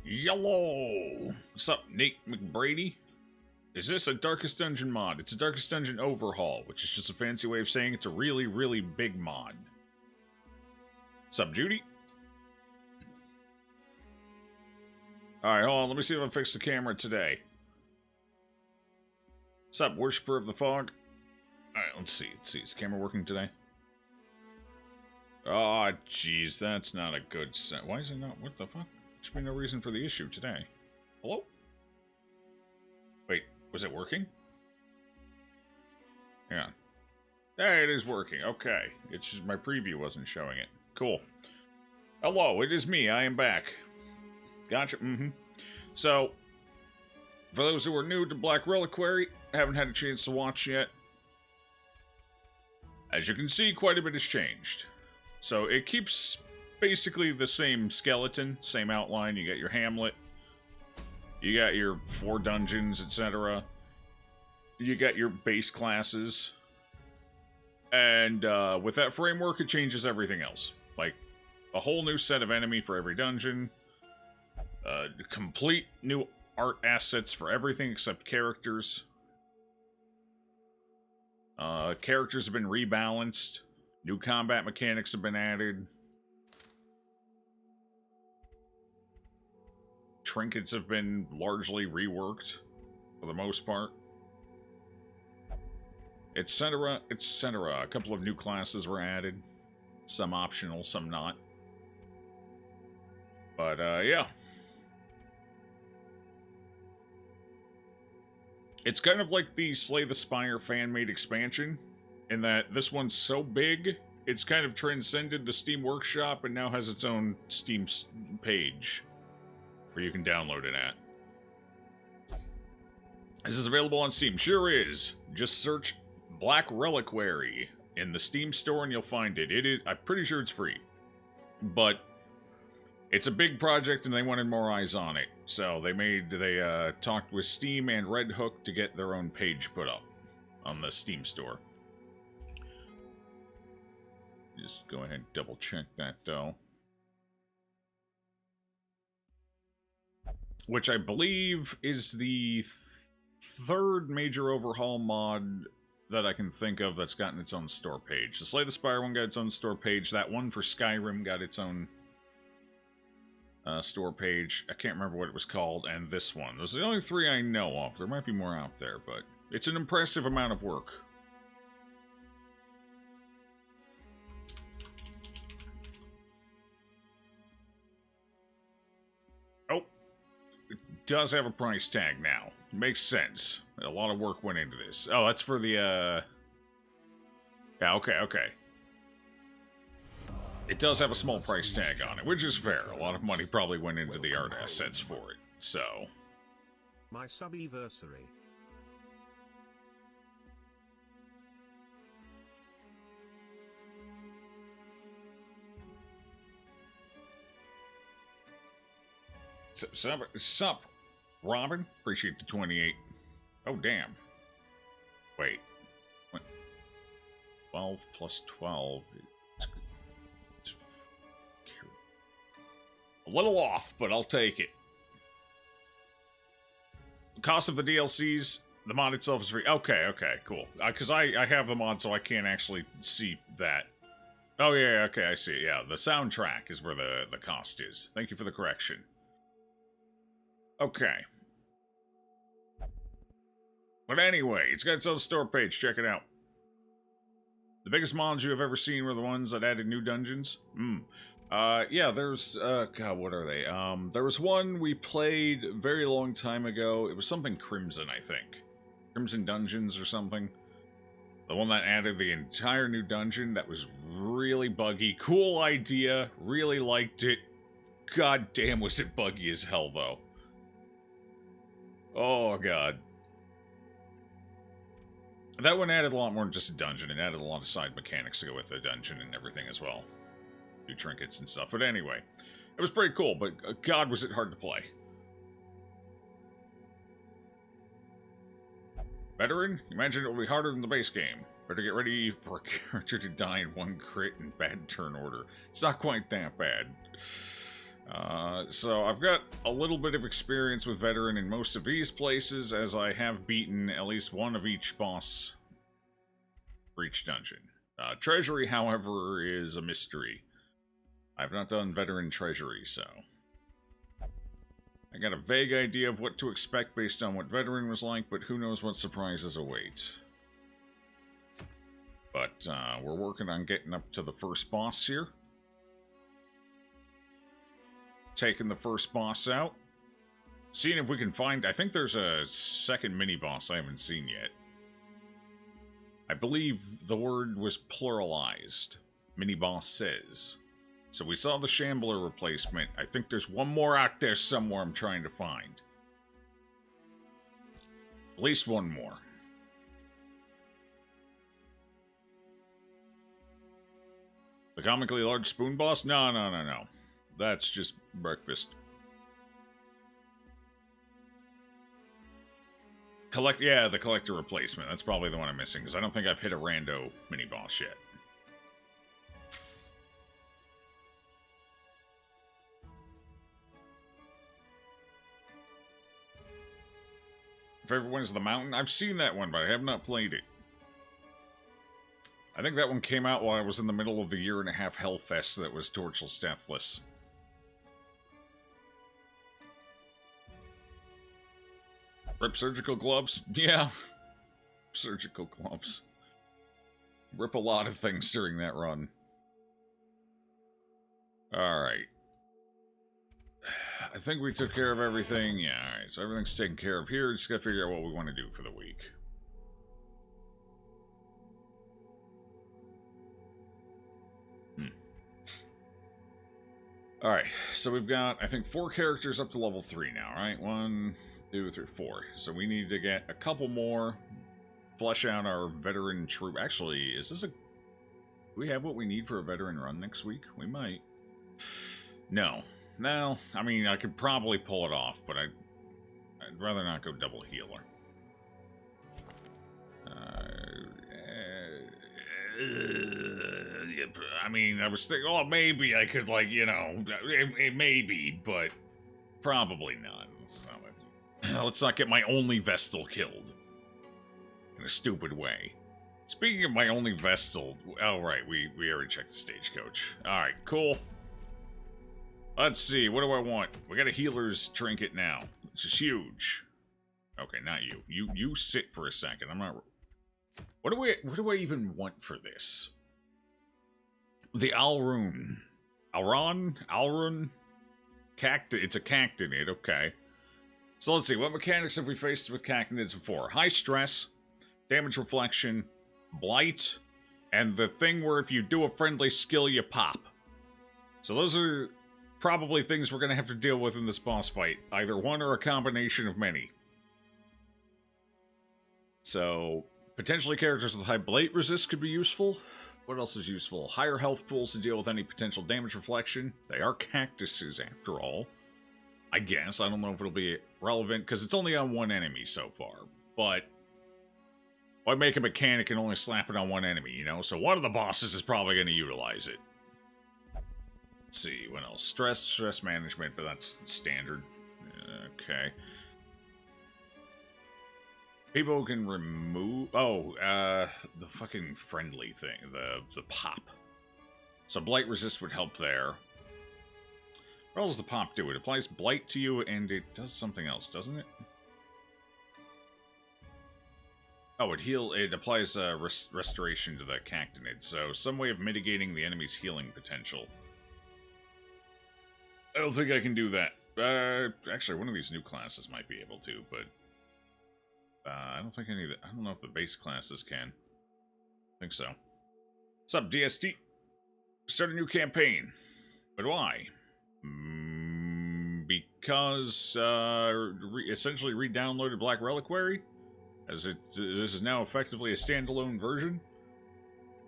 Yellow! What's up, Nate McBrady? Is this a Darkest Dungeon mod? It's a Darkest Dungeon overhaul, which is just a fancy way of saying it's a really, really big mod. What's up, Judy? Alright, hold on. Let me see if I can fix the camera today. What's up, Worshipper of the Fog? Alright, let's see. Is the camera working today? Oh, jeez. That's not a good set. Why is it not? What the fuck? There should be no reason for the issue today. Hello? Wait, was it working? Hang on. Hey, it is working. Okay. It's just my preview wasn't showing it. Cool. Hello, it is me. I am back. Gotcha. So, for those who are new to Black Reliquary, haven't had a chance to watch yet, as you can see, quite a bit has changed. So, it keeps basically the same skeleton, same outline. You got your hamlet, you got your 4 dungeons, etc. You got your base classes. And with that framework, it changes everything else. Like, a whole new set of enemy for every dungeon. Complete new art assets for everything except characters. Characters have been rebalanced. New combat mechanics have been added. Trinkets have been largely reworked, for the most part. Etc., etc. A couple of new classes were added. Some optional, some not. But, yeah. It's kind of like the Slay the Spire fan-made expansion, in that this one's so big, it's kind of transcended the Steam Workshop and now has its own Steam page where you can download it at. Is this available on Steam? Sure is. Just search Black Reliquary in the Steam store and you'll find it. I'm pretty sure it's free. But it's a big project and they wanted more eyes on it. So they talked with Steam and Red Hook to get their own page put up on the Steam store. Just go ahead and double check that though. Which I believe is the third major overhaul mod that I can think of that's gotten its own store page. The Slay the Spire one got its own store page. That one for Skyrim got its own store page. I can't remember what it was called. And this one. Those are the only 3 I know of. There might be more out there, but it's an impressive amount of work. Oh. It does have a price tag now. Makes sense. A lot of work went into this. Oh, that's for the, yeah, okay. It does have a small price tag on it, which is fair. A lot of money probably went into the art assets for it, so. My sub-anniversary. Sup, Robin? Appreciate the 28. Oh, damn. Wait. What? 12 plus 12. It's a little off, but I'll take it. The cost of the DLCs, the mod itself is free. Okay, cool. Because I have the mod, so I can't actually see that. Oh, yeah, okay, I see it. Yeah, the soundtrack is where the cost is. Thank you for the correction. Okay. But anyway, it's got its own store page. Check it out. The biggest mods you have ever seen were the ones that added new dungeons. Yeah, there's, God, what are they? There was one we played a very long time ago. It was something Crimson, I think. Crimson Dungeons or something. The one that added the entire new dungeon that was really buggy. Cool idea. Really liked it. God damn, was it buggy as hell, though. Oh, God. That one added a lot more than just a dungeon. It added a lot of side mechanics to go with the dungeon and everything as well. Do trinkets and stuff. But anyway, it was pretty cool, but God, was it hard to play. Veteran? Imagine it will be harder than the base game. Better get ready for a character to die in 1 crit and bad turn order. It's not quite that bad. So I've got a little bit of experience with veteran in most of these places, as I have beaten at least one of each boss for each dungeon. Treasury, however, is a mystery. I've not done veteran treasury, so I got a vague idea of what to expect based on what veteran was like, but who knows what surprises await. But we're working on getting up to the first boss here. Taking the first boss out. Seeing if we can find... I think there's a second mini-boss I haven't seen yet. I believe the word was pluralized. Mini-boss says. So we saw the Shambler replacement. I think there's one more out there somewhere I'm trying to find. At least one more. The comically large spoon boss? No. That's just breakfast. Yeah, the collector replacement. That's probably the one I'm missing, because I don't think I've hit a rando mini-boss yet. Favorite one is The Mountain? I've seen that one, but I have not played it. I think that one came out while I was in the middle of the year-and-a-half Hellfest that was Torchless Deathless. Rip surgical gloves? Yeah. Surgical gloves. Rip a lot of things during that run. Alright. I think we took care of everything. Yeah, alright. So everything's taken care of here. Just gotta figure out what we want to do for the week. Alright. So we've got, I think, 4 characters up to level 3 now, right? 1, 2, 3, 4. So we need to get a couple more. Flesh out our veteran troop. Actually, is this a... Do we have what we need for a veteran run next week? We might. No. No. I mean, I could probably pull it off, but I'd rather not go double healer. I mean, I was thinking, oh, maybe I could, like, you know, maybe, but probably not. Let's not get my only Vestal killed in a stupid way. Speaking of my only Vestal, oh, right, we already checked the stagecoach. Alright, cool. Let's see, what do I want? We got a healer's trinket now, which is huge. Okay, not you. You sit for a second. I'm not... What do I even want for this? The Alrune. Alrun? It's a cactinid, okay. So let's see, what mechanics have we faced with cactinids before? High stress, damage reflection, blight, and the thing where if you do a friendly skill, you pop. So those are probably things we're going to have to deal with in this boss fight. Either one or a combination of many. So, potentially characters with high blight resist could be useful. What else is useful? Higher health pools to deal with any potential damage reflection. They are cactuses, after all. I guess. I don't know if it'll be relevant, because it's only on one enemy so far. But why make a mechanic and only slap it on one enemy, you know? So one of the bosses is probably going to utilize it. Let's see, what else? Stress management, but that's standard. Okay. People can remove... Oh, the fucking friendly thing. The pop. So blight resist would help there. What else does the pop do? It applies blight to you, and it does something else, doesn't it? Oh, it applies restoration to the cactinid, so some way of mitigating the enemy's healing potential. I don't think I can do that. Actually, one of these new classes might be able to, but... I don't think any of the... I don't know if the base classes can. I think so. What's up, DST? Start a new campaign. But why? Because essentially re-downloaded Black Reliquary, as this is now effectively a standalone version,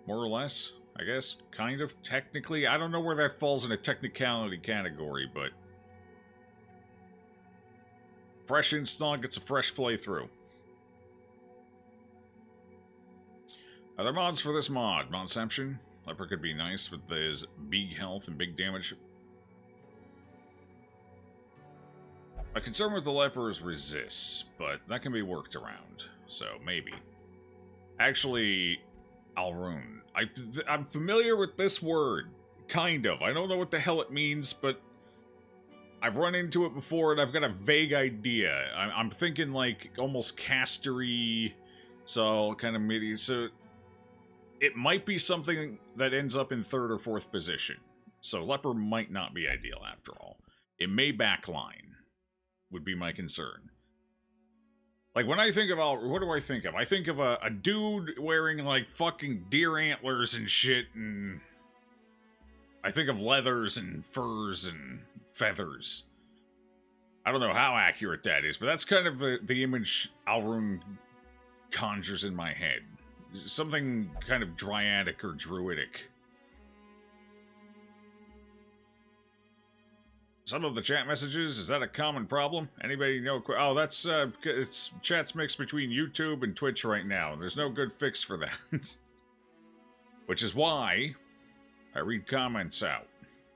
more or less, I guess, kind of, technically. I don't know where that falls in a technicality category, but fresh install gets a fresh playthrough. Are there mods for this mod? Modception? Leper could be nice with his big health and big damage. My concern with the leper is resists, but that can be worked around, so maybe. Actually, Alrune. I'm familiar with this word, kind of. I don't know what the hell it means, but I've run into it before, and I've got a vague idea. I'm thinking, like, almost castery, so kind of midi. So it might be something that ends up in 3rd or 4th position. So leper might not be ideal after all. It may backline, would be my concern. Like, when I think of what do I think of? I think of a dude wearing, like, fucking deer antlers and shit, and I think of leathers and furs and feathers. I don't know how accurate that is, but that's kind of the image Alrune conjures in my head. Something kind of dryadic or druidic. Some of the chat messages, is that a common problem? Anybody know? Oh, that's, it's chat's mixed between YouTube and Twitch right now. There's no good fix for that. Which is why I read comments out.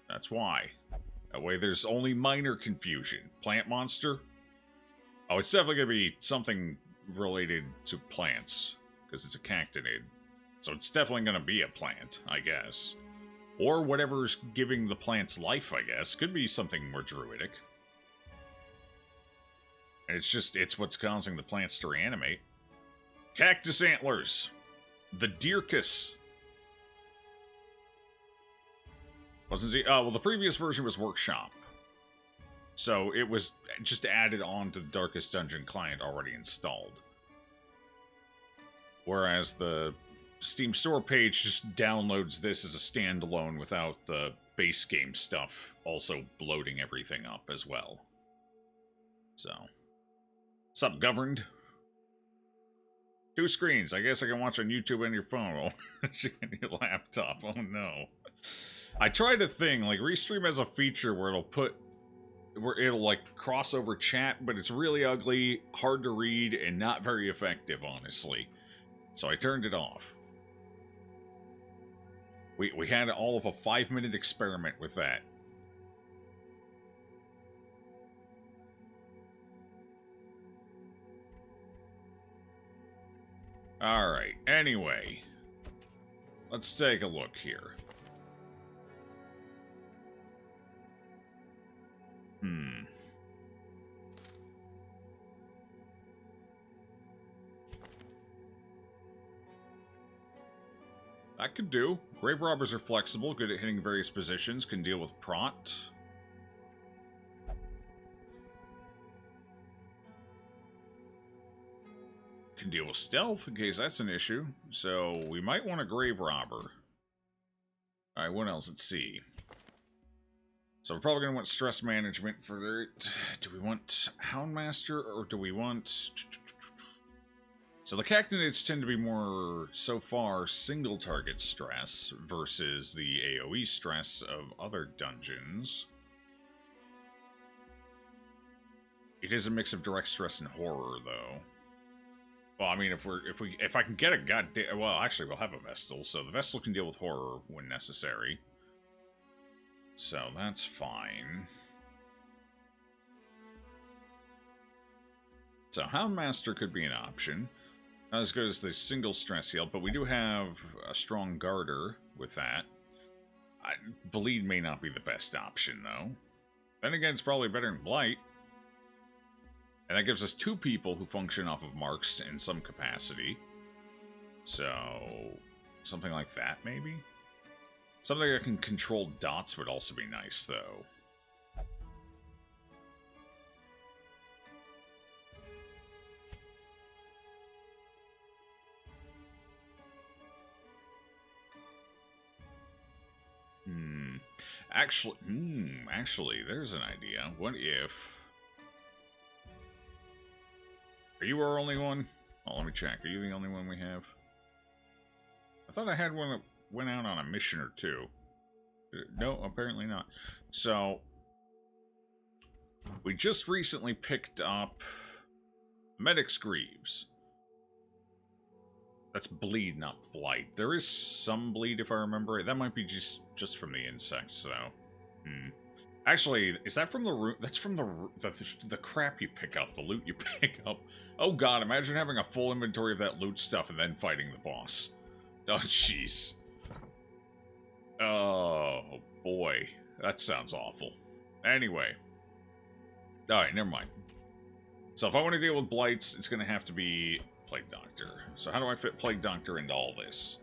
That's why. That way there's only minor confusion. Plant monster? Oh, it's definitely going to be something related to plants, because it's a cactinid. So it's definitely going to be a plant, I guess. Or whatever's giving the plants life, I guess. Could be something more druidic. And it's what's causing the plants to reanimate. Cactus antlers. The Deerkus. Wasn't he? Oh, well, the previous version was Workshop. So it was just added on to the Darkest Dungeon client already installed. Whereas the Steam store page just downloads this as a standalone without the base game stuff also bloating everything up as well. So, what's up, Governed? 2 screens. I guess I can watch on YouTube and your phone. Oh, your laptop. Oh no. I tried a thing, like Restream has a feature where it'll like cross over chat, but it's really ugly, hard to read, and not very effective, honestly. So I turned it off. We had all of a 5-minute experiment with that. Alright, anyway. Let's take a look here. That could do. Grave robbers are flexible, good at hitting various positions, can deal with prot. Can deal with stealth, in case that's an issue. So, we might want a grave robber. Alright, what else? Let's see. So we're probably going to want stress management for it. Do we want Houndmaster, or do we want... So the cactinids tend to be more, so far, single target stress versus the AoE stress of other dungeons. It is a mix of direct stress and horror, though. Well, I mean, if I can get a goddamn... Well, actually, we'll have a Vestal, so the Vestal can deal with horror when necessary. So that's fine. So Houndmaster could be an option. Not as good as the single stress heal, but we do have a strong Garter with that. Bleed may not be the best option, though. Then again, it's probably better than Blight. And that gives us 2 people who function off of marks in some capacity. So, something like that, maybe? Something that can control dots would also be nice, though. Actually, there's an idea. What if... Are you our only one? Oh, let me check. Are you the only one we have? I thought I had one that went out on a mission or 2. No, apparently not. So, we just recently picked up Medic's Greaves. That's bleed, not blight. There is some bleed, if I remember it. That might be just from the insect, so... Actually, is that from the room? That's from the crap you pick up, the loot you pick up. Oh god, imagine having a full inventory of that loot stuff and then fighting the boss. Oh, jeez. Oh, boy. That sounds awful. Anyway. Alright, never mind. So if I want to deal with blights, it's going to have to be Plague Doctor. So how do I fit Plague Doctor into all this?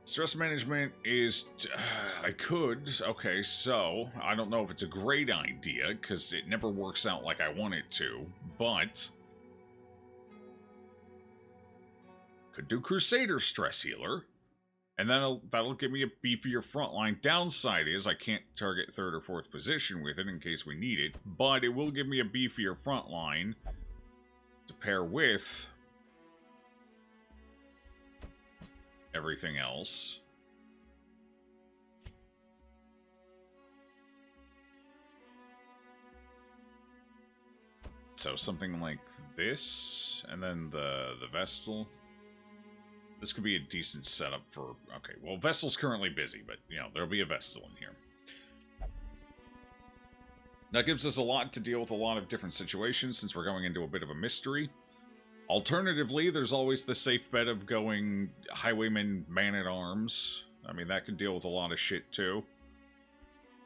Stress management is... I could. Okay, so I don't know if it's a great idea, because it never works out like I want it to, but... could do Crusader Stress Healer, and that'll give me a beefier frontline. Downside is I can't target 3rd or 4th position with it in case we need it, but it will give me a beefier frontline to pair with everything else. So something like this, and then the Vestal. This could be a decent setup for... okay, well, Vestal's currently busy, but, you know, there'll be a Vestal in here. That gives us a lot to deal with a lot of different situations, since we're going into a bit of a mystery. Alternatively, there's always the safe bet of going Highwayman Man-at-Arms. I mean, that could deal with a lot of shit, too.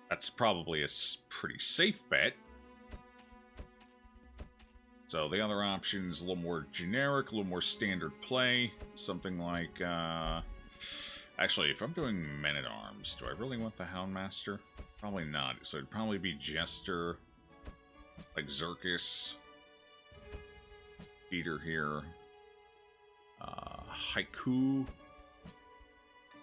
That's probably a pretty safe bet. So the other option is a little more generic, a little more standard play. Something like, actually, if I'm doing Men-at-Arms, do I really want the Houndmaster? Probably not. So it'd probably be Jester, like Xerxes, Peter here, Haiku,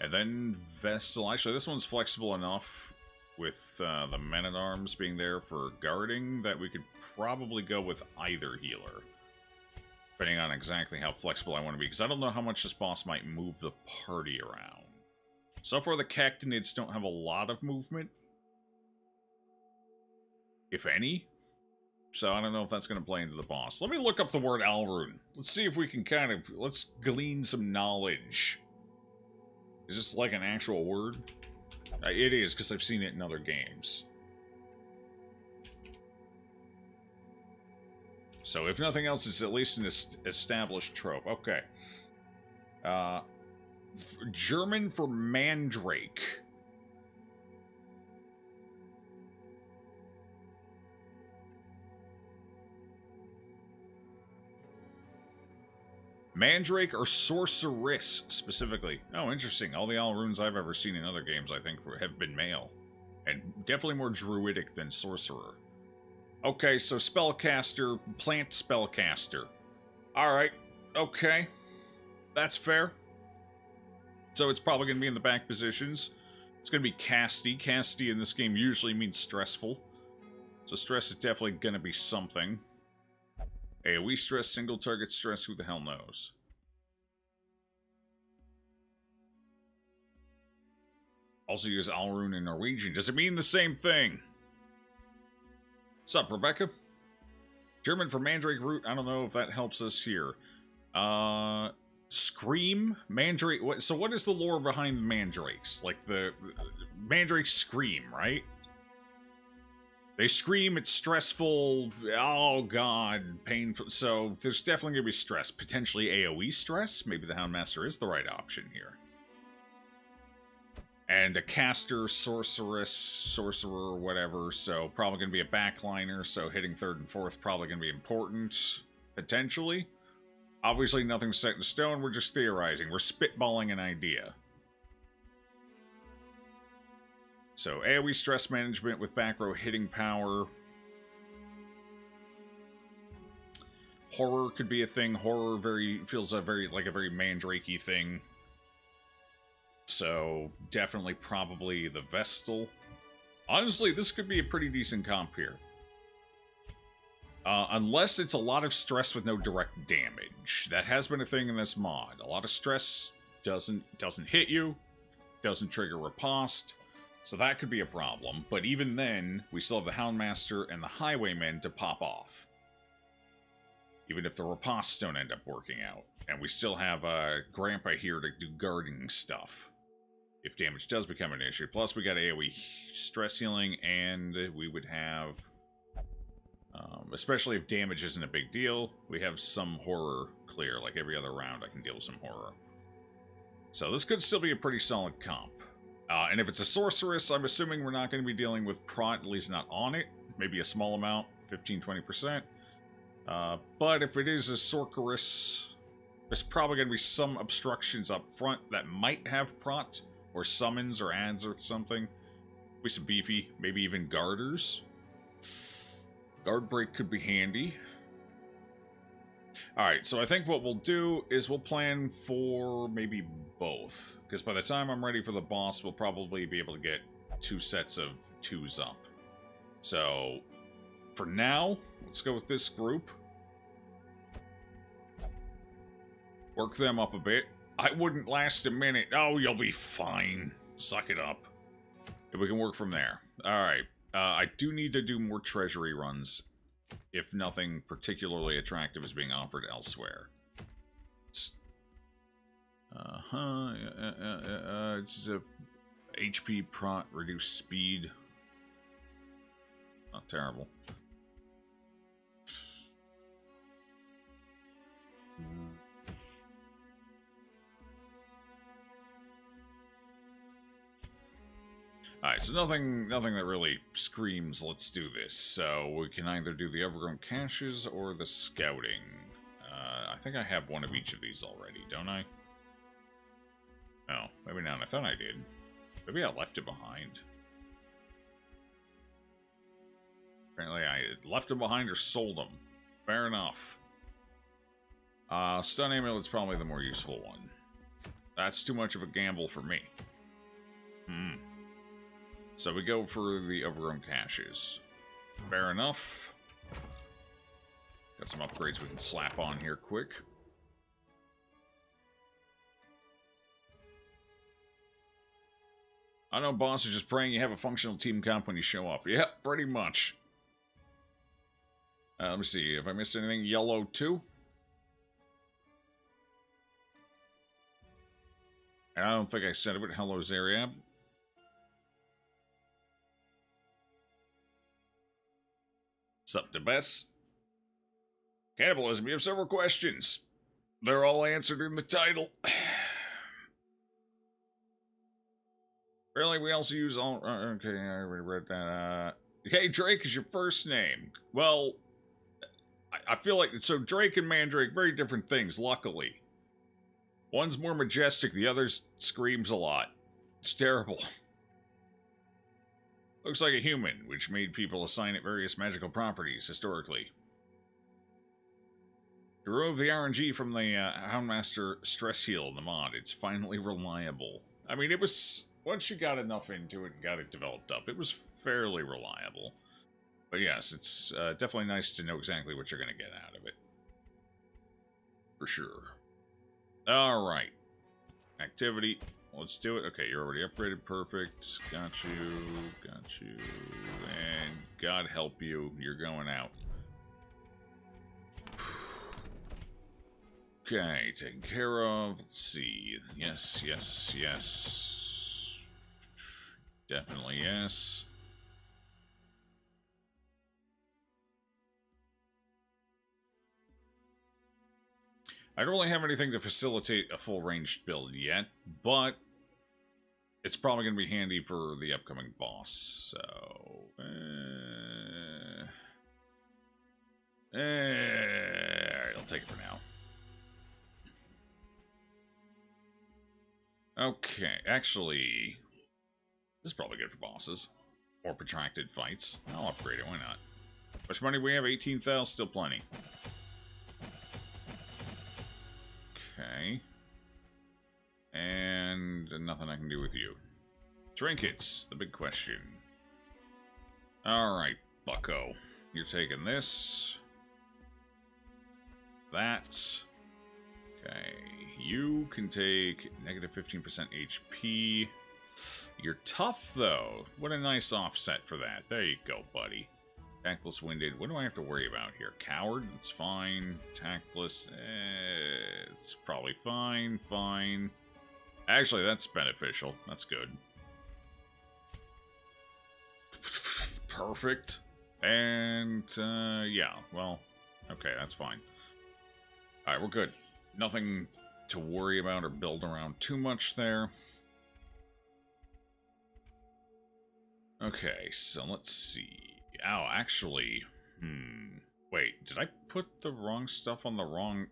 and then Vestal. Actually, this one's flexible enough with the Men-at-Arms being there for guarding that we could probably go with either healer, depending on exactly how flexible I want to be, because I don't know how much this boss might move the party around. So far, the Cactinids don't have a lot of movement, if any. So I don't know if that's going to play into the boss. Let me look up the word Alrune. Let's see if we can kind of... let's glean some knowledge. Is this like an actual word? It is, because I've seen it in other games. So if nothing else, it's at least an established trope. Okay. German for Mandrake. Mandrake or Sorceress, specifically. Oh, interesting. All the Alrunes I've ever seen in other games, I think, have been male. And definitely more druidic than Sorcerer. Okay, so Spellcaster, Plant Spellcaster. Alright, okay. That's fair. So it's probably going to be in the back positions. It's going to be casty. Casty in this game usually means stressful. So stress is definitely going to be something. AoE stress, single target stress, who the hell knows? Also use Alrune in Norwegian. Does it mean the same thing? What's up, Rebecca? German for Mandrake root. I don't know if that helps us here. Scream? Mandrake. So what is the lore behind the Mandrakes? Like the Mandrakes scream, right? They scream, it's stressful, oh god, painful. So there's definitely going to be stress. Potentially AoE stress. Maybe the Houndmaster is the right option here. And a caster, sorceress, sorcerer, whatever. So probably going to be a backliner. So hitting 3rd and 4th probably going to be important. Potentially. Obviously nothing's set in stone. We're just theorizing. We're spitballing an idea. So AoE stress management with back row hitting power. Horror could be a thing. Horror feels like a very Mandrake-y thing. So definitely probably the Vestal. Honestly, this could be a pretty decent comp here. Unless it's a lot of stress with no direct damage. That has been a thing in this mod. A lot of stress doesn't hit you, doesn't trigger riposte. So that could be a problem, but even then, we still have the Houndmaster and the Highwaymen to pop off. Even if the ripostes don't end up working out. And we still have Grandpa here to do gardening stuff. If damage does become an issue. Plus we got AoE stress healing, and we would have... especially if damage isn't a big deal, we have some horror clear. Like every other round I can deal with some horror. So this could still be a pretty solid comp. And if it's a sorceress, I'm assuming we're not going to be dealing with prot, at least not on it. Maybe a small amount, 15-20%. But if it is a sorceress, there's probably going to be some obstructions up front that might have prot, or summons, or adds, or something. Be some beefy, maybe even garters. Guard break could be handy. Alright, so I think what we'll do is we'll plan for maybe both. Because by the time I'm ready for the boss, we'll probably be able to get 2 sets of 2s up. So, for now, let's go with this group. Work them up a bit. I wouldn't last a minute. Oh, you'll be fine. Suck it up. If we can work from there. Alright. I do need to do more treasury runs. If nothing particularly attractive is being offered elsewhere. It's a HP prot, reduced speed. Not terrible. Alright, so nothing that really screams, let's do this. So we can either do the overgrown caches or the scouting. I think I have one of each of these already, don't I? Oh, maybe not. I thought I did. Maybe I left it behind. Apparently I left them behind or sold them. Fair enough. Stun amulet's probably the more useful one. That's too much of a gamble for me. So we go for the overgrown caches. Fair enough. Got some upgrades we can slap on here quick. I know boss is just praying you have a functional team comp when you show up. Yeah, pretty much. Let me see, if I missed anything, yellow 2. And I don't think I said it, but hello, Zariab. Sup, Debess? Cannibalism, you have several questions. They're all answered in the title. Really, we also use all... okay, I already read that. Hey, Drake is your first name. Well, I feel like... so, Drake and Mandrake, very different things, luckily. One's more majestic, the other screams a lot. It's terrible. Looks like a human, which made people assign it various magical properties, historically. To remove the RNG from the Houndmaster stress heal in the mod, it's finally reliable. I mean, it was... once you got enough into it and got it developed up, it was fairly reliable. But yes, it's definitely nice to know exactly what you're going to get out of it. For sure. Alright. Activity. Let's do it. Okay, you're already upgraded. Perfect. Got you. And God help you, you're going out. Okay, taken care of. Let's see. Yes. Definitely yes. I don't really have anything to facilitate a full-ranged build yet, but it's probably going to be handy for the upcoming boss, so... Alright, I'll take it for now. Okay, actually... this is probably good for bosses. Or protracted fights. I'll upgrade it, why not? How much money we have? 18,000, still plenty. Okay. And nothing I can do with you. Trinkets, the big question. Alright, bucko. You're taking this. That. Okay. You can take negative 15% HP. You're tough, though. What a nice offset for that. There you go, buddy. Tactless, winded. What do I have to worry about here? Coward? It's fine. Tactless? It's probably fine. Fine. Actually, that's beneficial. That's good. Perfect. And, yeah. Well, okay, that's fine. Alright, we're good. Nothing to worry about or build around too much there. Okay, so let's see. Oh, actually, wait, did I put the wrong stuff on the wrong...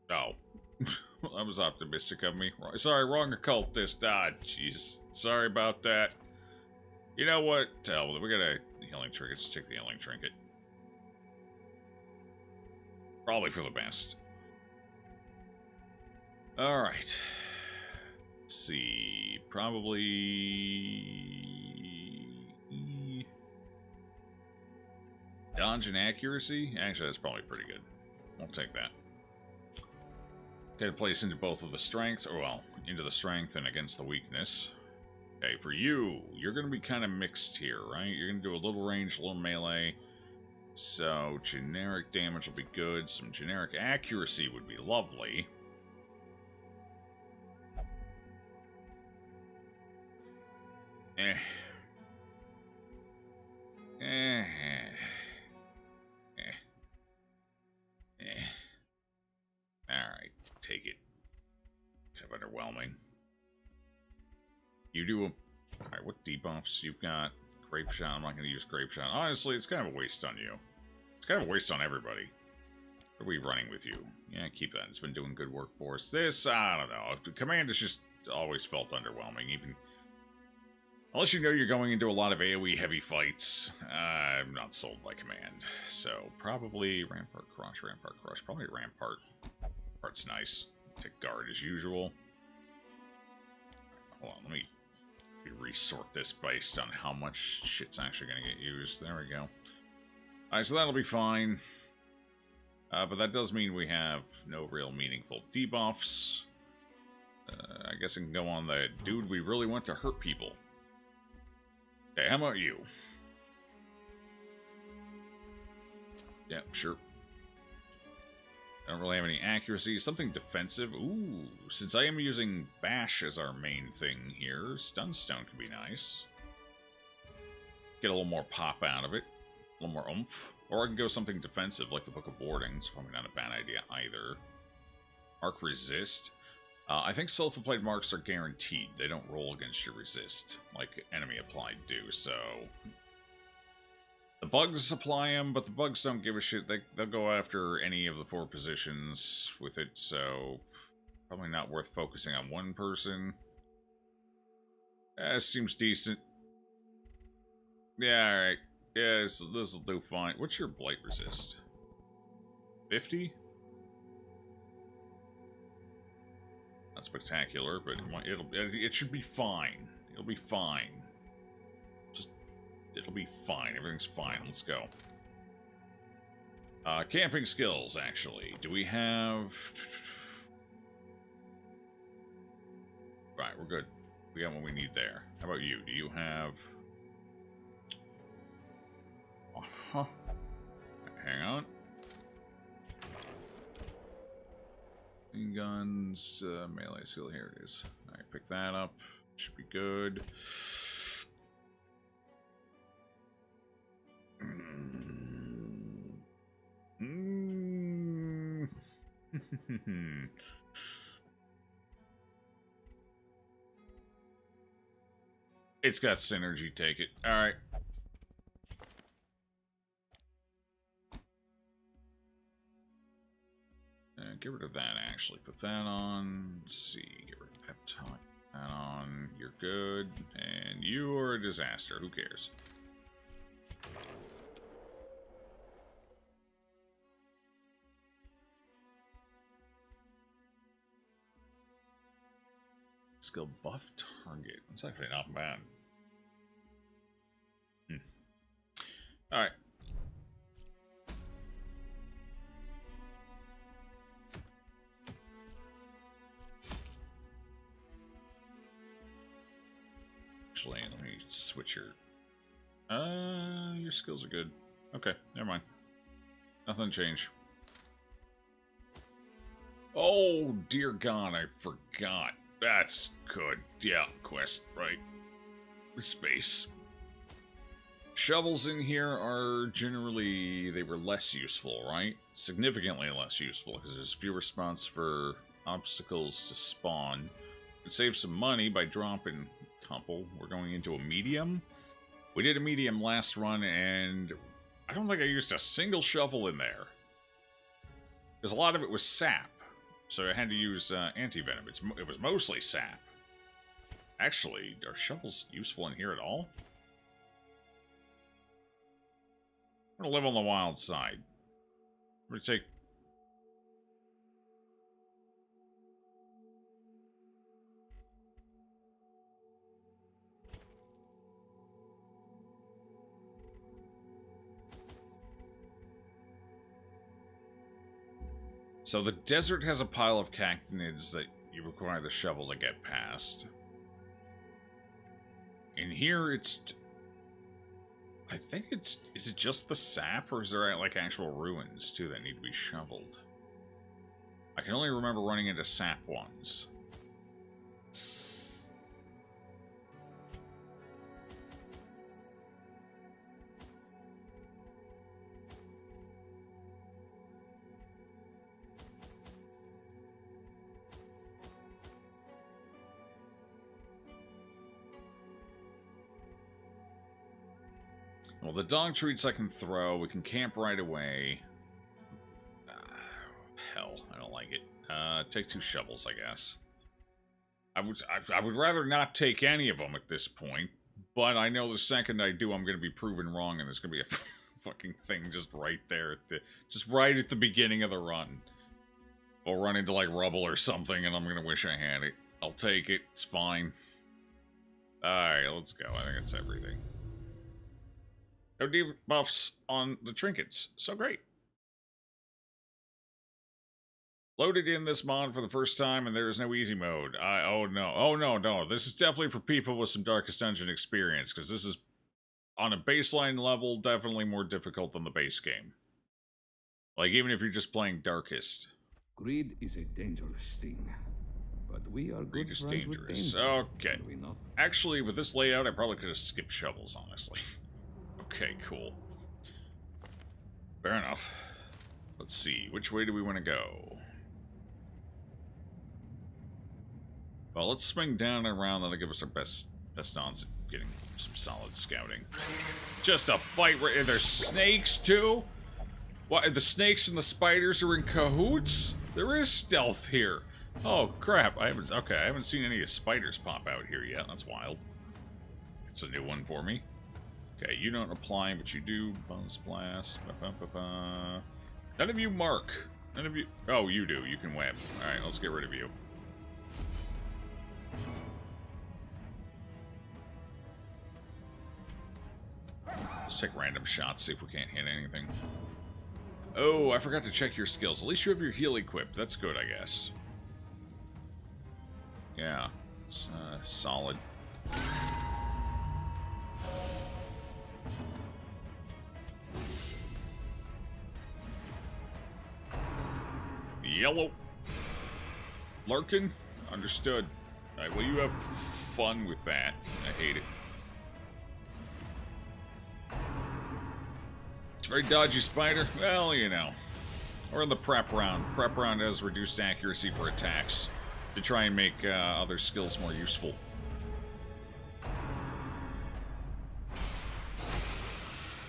Oh, that was optimistic of me. Sorry, wrong occultist. Ah, jeez. Sorry about that. You know what? Well, we got a healing trinket. Just take the healing trinket. Probably for the best. Alright. Let's see. Probably... Dodge and accuracy? Actually, that's probably pretty good. I'll take that. Get a place into both of the strengths, or well, into the strength and against the weakness. Okay, for you, you're going to be kind of mixed here, right? You're going to do a little range, a little melee. So, generic damage will be good. Some generic accuracy would be lovely. Alright, take it. Kind of underwhelming. You do a... Alright, what debuffs you've got? Grape Shot, I'm not going to use Grape Shot. Honestly, it's kind of a waste on you. It's kind of a waste on everybody. What are we running with you? Yeah, keep that. It's been doing good work for us. This, I don't know. Command has just always felt underwhelming, even... Unless you know you're going into a lot of AoE heavy fights, I'm not sold by command. So, probably Rampart Crush, probably Rampart. Part's nice. Take guard as usual. Hold on, let me resort this based on how much shit's actually going to get used. There we go. Alright, so that'll be fine. But that does mean we have no real meaningful debuffs. I guess I can go on the dude we really want to hurt people. Okay, how about you? Yeah, sure. I don't really have any accuracy. Something defensive. Ooh, since I am using Bash as our main thing here, Stunstone could be nice. Get a little more pop out of it. A little more oomph. Or I can go something defensive, like the Book of Warding. It's probably not a bad idea either. Arc Resist. I think self-applied marks are guaranteed. They don't roll against your resist, like enemy applied do, so... The bugs apply them, but the bugs don't give a shit. They'll go after any of the 4 positions with it, so... Probably not worth focusing on one person. Seems decent. Yeah, alright. Yeah, this'll do fine. What's your Blight resist? 50? Not spectacular, but it should be fine. It'll be fine. It'll be fine. Everything's fine. Let's go. Camping skills, actually. Do we have... Right, we're good. We got what we need there. How about you? Do you have... Uh-huh. Hang on. Guns, melee skill, here it is. Alright, pick that up. Should be good. It's got synergy, take it. Alright. Get rid of that, actually. Put that on. Let's see. Get rid of Peptide. Put that on. You're good. And you are a disaster. Who cares? Skill buff target. That's actually not bad. Alright. Actually, let me switch your Your skills are good. Okay, never mind. Nothing changed. Oh, dear God, I forgot. That's good. Yeah, quest, right. Space. Shovels in here are generally, they were less useful, right? Significantly less useful, because there's fewer spots for obstacles to spawn. Could save some money by dropping a couple. We're going into a medium. We did a medium last run, and I don't think I used a single shovel in there. Because a lot of it was sap. So I had to use anti-venom. It was mostly sap. Actually, are shovels useful in here at all? I'm going to live on the wild side. I'm going to take... So the desert has a pile of cactinids that you require the shovel to get past. In here, it's... I think it's... Is it just the sap, or is there, like, actual ruins, too, that need to be shoveled? I can only remember running into sap ones. Well, the dog treats I can throw. We can camp right away. Hell, I don't like it. Take 2 shovels, I guess. I would rather not take any of them at this point, but I know the second I do, I'm going to be proven wrong, and there's going to be a fucking thing just right there, just right at the beginning of the run. I'll run into, like, rubble or something, and I'm going to wish I had it. I'll take it. It's fine. Alright, let's go. I think that's everything. No debuffs on the trinkets. So great. Loaded in this mod for the first time, and there is no easy mode. Oh no. This is definitely for people with some Darkest Dungeon experience, because this is, on a baseline level, definitely more difficult than the base game. Like, even if you're just playing Darkest. Greed is a dangerous thing, but we are Greed good is friends with dangerous. danger, Okay. are we not? Actually, with this layout, I probably could have skipped shovels, honestly. Okay, cool. Fair enough. Let's see, which way do we want to go? Well, let's swing down and around, that'll give us our best odds at getting some solid scouting. Just a fight right... There's snakes, too? What, the snakes and the spiders are in cahoots? There is stealth here. Oh, crap. I haven't seen any of the spiders pop out here yet. That's wild. It's a new one for me. Okay, you don't apply, but you do. Bonus blast. None of you mark. None of you... Oh, you do. You can web. Alright, let's get rid of you. Let's take random shots, see if we can't hit anything. Oh, I forgot to check your skills. At least you have your heal equipped. That's good, I guess. Yeah. It's, solid. Yellow. Larkin? Understood. Alright, well, you have fun with that. I hate it. It's very dodgy, spider. Well, you know. Or in the prep round. Prep round has reduced accuracy for attacks to try and make other skills more useful.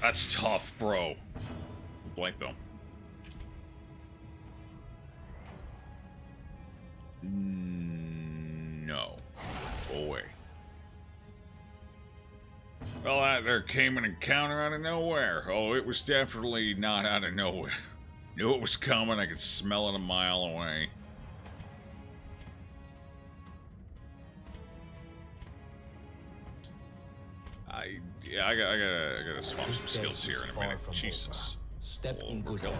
That's tough, bro. Blank, though. No. Go away. Well, there came an encounter out of nowhere. Oh, it was definitely not out of nowhere. Knew it was coming. I could smell it a mile away. I gotta swap some skills here in a minute. Jesus. Step in good health.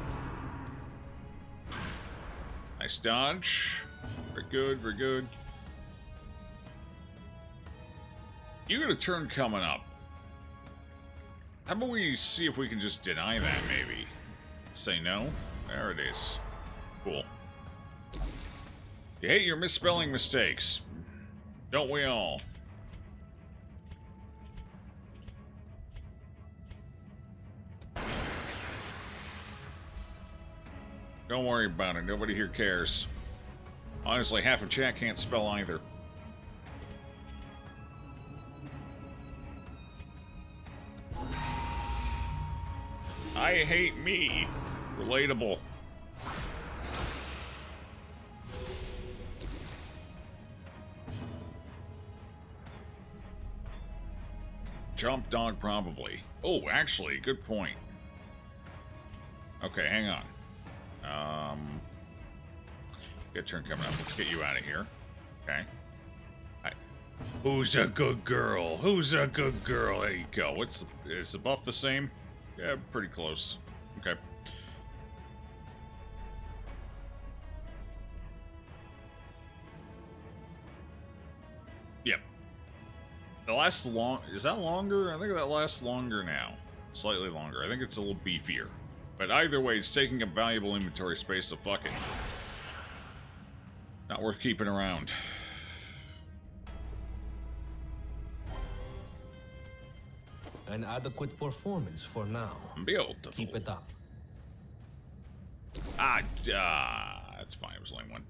Nice dodge. Very good, very good. You got a turn coming up. How about we see if we can just deny that, maybe? Say no? There it is. Cool. You hate your misspelling mistakes. Don't we all? Don't worry about it. Nobody here cares. Honestly, half of chat can't spell either. I hate me. Relatable. Jump dog, probably. Oh, actually, good point. Okay, hang on. Good turn coming up. Let's get you out of here. Okay. Who's a good girl? Who's a good girl? There you go. Is the buff the same? Yeah, pretty close. Okay. Yep. The lasts long. Is that longer? I think that lasts longer now. Slightly longer. I think it's a little beefier. But either way, it's taking up valuable inventory space, so fuck it. Not worth keeping around. An adequate performance for now. Beautiful. Keep it up. That's fine. It was only one.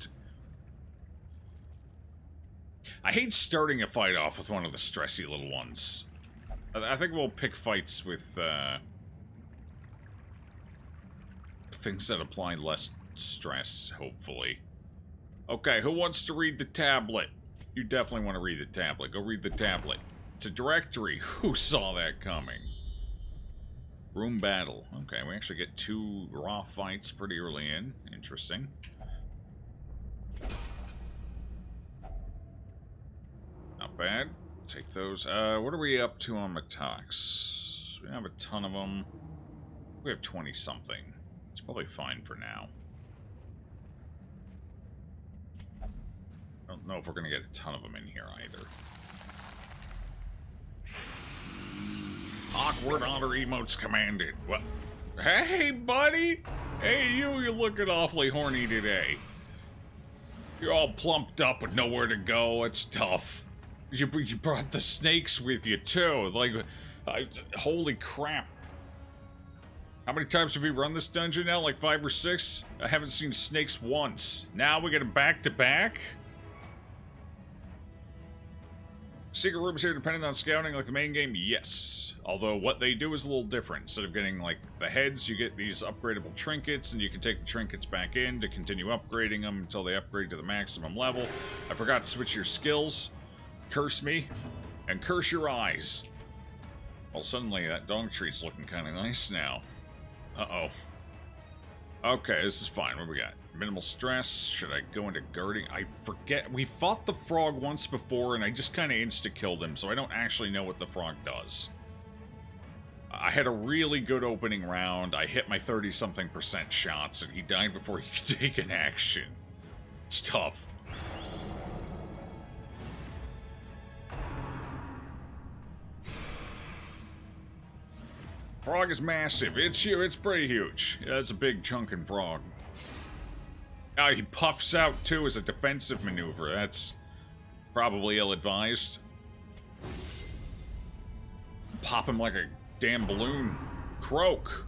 I hate starting a fight off with one of the stressy little ones. I think we'll pick fights with things that apply less stress, hopefully. Okay, who wants to read the tablet? You definitely want to read the tablet. Go read the tablet. It's a directory. Who saw that coming? Room battle. Okay, we actually get 2 raw fights pretty early in. Interesting. Not bad. Take those. What are we up to on Matox? We have a ton of them. We have 20-something. It's probably fine for now. I don't know if we're going to get a ton of them in here either. Awkward honor emotes commanded. What? Hey, buddy! Hey, you're looking awfully horny today. You're all plumped up with nowhere to go. It's tough. You brought the snakes with you, too. Like, holy crap. How many times have we run this dungeon now? Like 5 or 6? I haven't seen snakes once. Now we get them back to back? Secret rooms here dependent on scouting like the main game? Yes. Although what they do is a little different. Instead of getting like the heads, you get these upgradable trinkets, and you can take the trinkets back in to continue upgrading them until they upgrade to the maximum level. I forgot to switch your skills. Curse me. And curse your eyes. Well, suddenly that dog treat's looking kind of nice now. Uh-oh. Okay, this is fine. What do we got? Minimal stress. Should I go into guarding? I forget. We fought the frog once before, and I just kind of insta-killed him, so I don't actually know what the frog does. I had a really good opening round. I hit my 30-something% shots, and he died before he could take an action. It's tough. Frog is massive. It's pretty huge. That's a big chunkin' frog. Oh, he puffs out, too, as a defensive maneuver. That's probably ill-advised. Pop him like a damn balloon. Croak.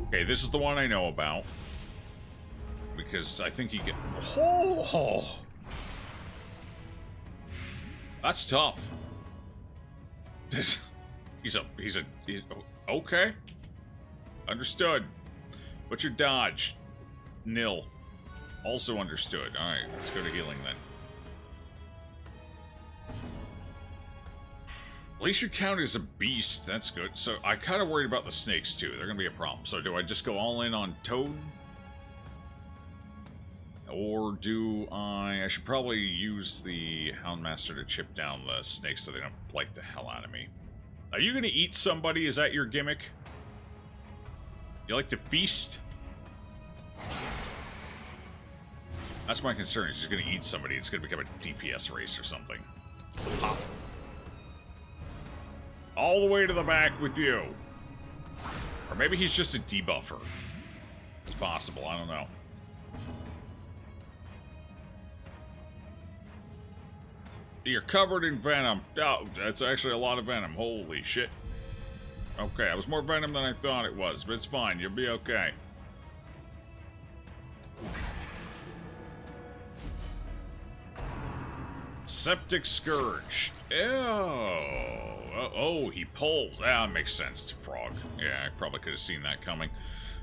Okay, this is the one I know about. Because I think he get... Oh! That's tough. He's okay. Understood. What's your dodge? Nil. Also understood. Alright, let's go to healing then. At least you count as a beast. That's good. So, I kind of worried about the snakes, too. They're going to be a problem. So, do I just go all in on Toad? Or do I... I should probably use the Houndmaster to chip down the snakes so they don't bite the hell out of me. Are you going to eat somebody? Is that your gimmick? You like to feast? That's my concern. He's just going to eat somebody. It's going to become a DPS race or something. Pop. All the way to the back with you. Or maybe he's just a debuffer. It's possible, I don't know. You're covered in venom. Oh, that's actually a lot of venom. Holy shit. Okay, it was more venom than I thought it was, but it's fine. You'll be okay. Septic Scourge. Oh, he pulled. Ah, makes sense. It's a frog. Yeah, I probably could have seen that coming.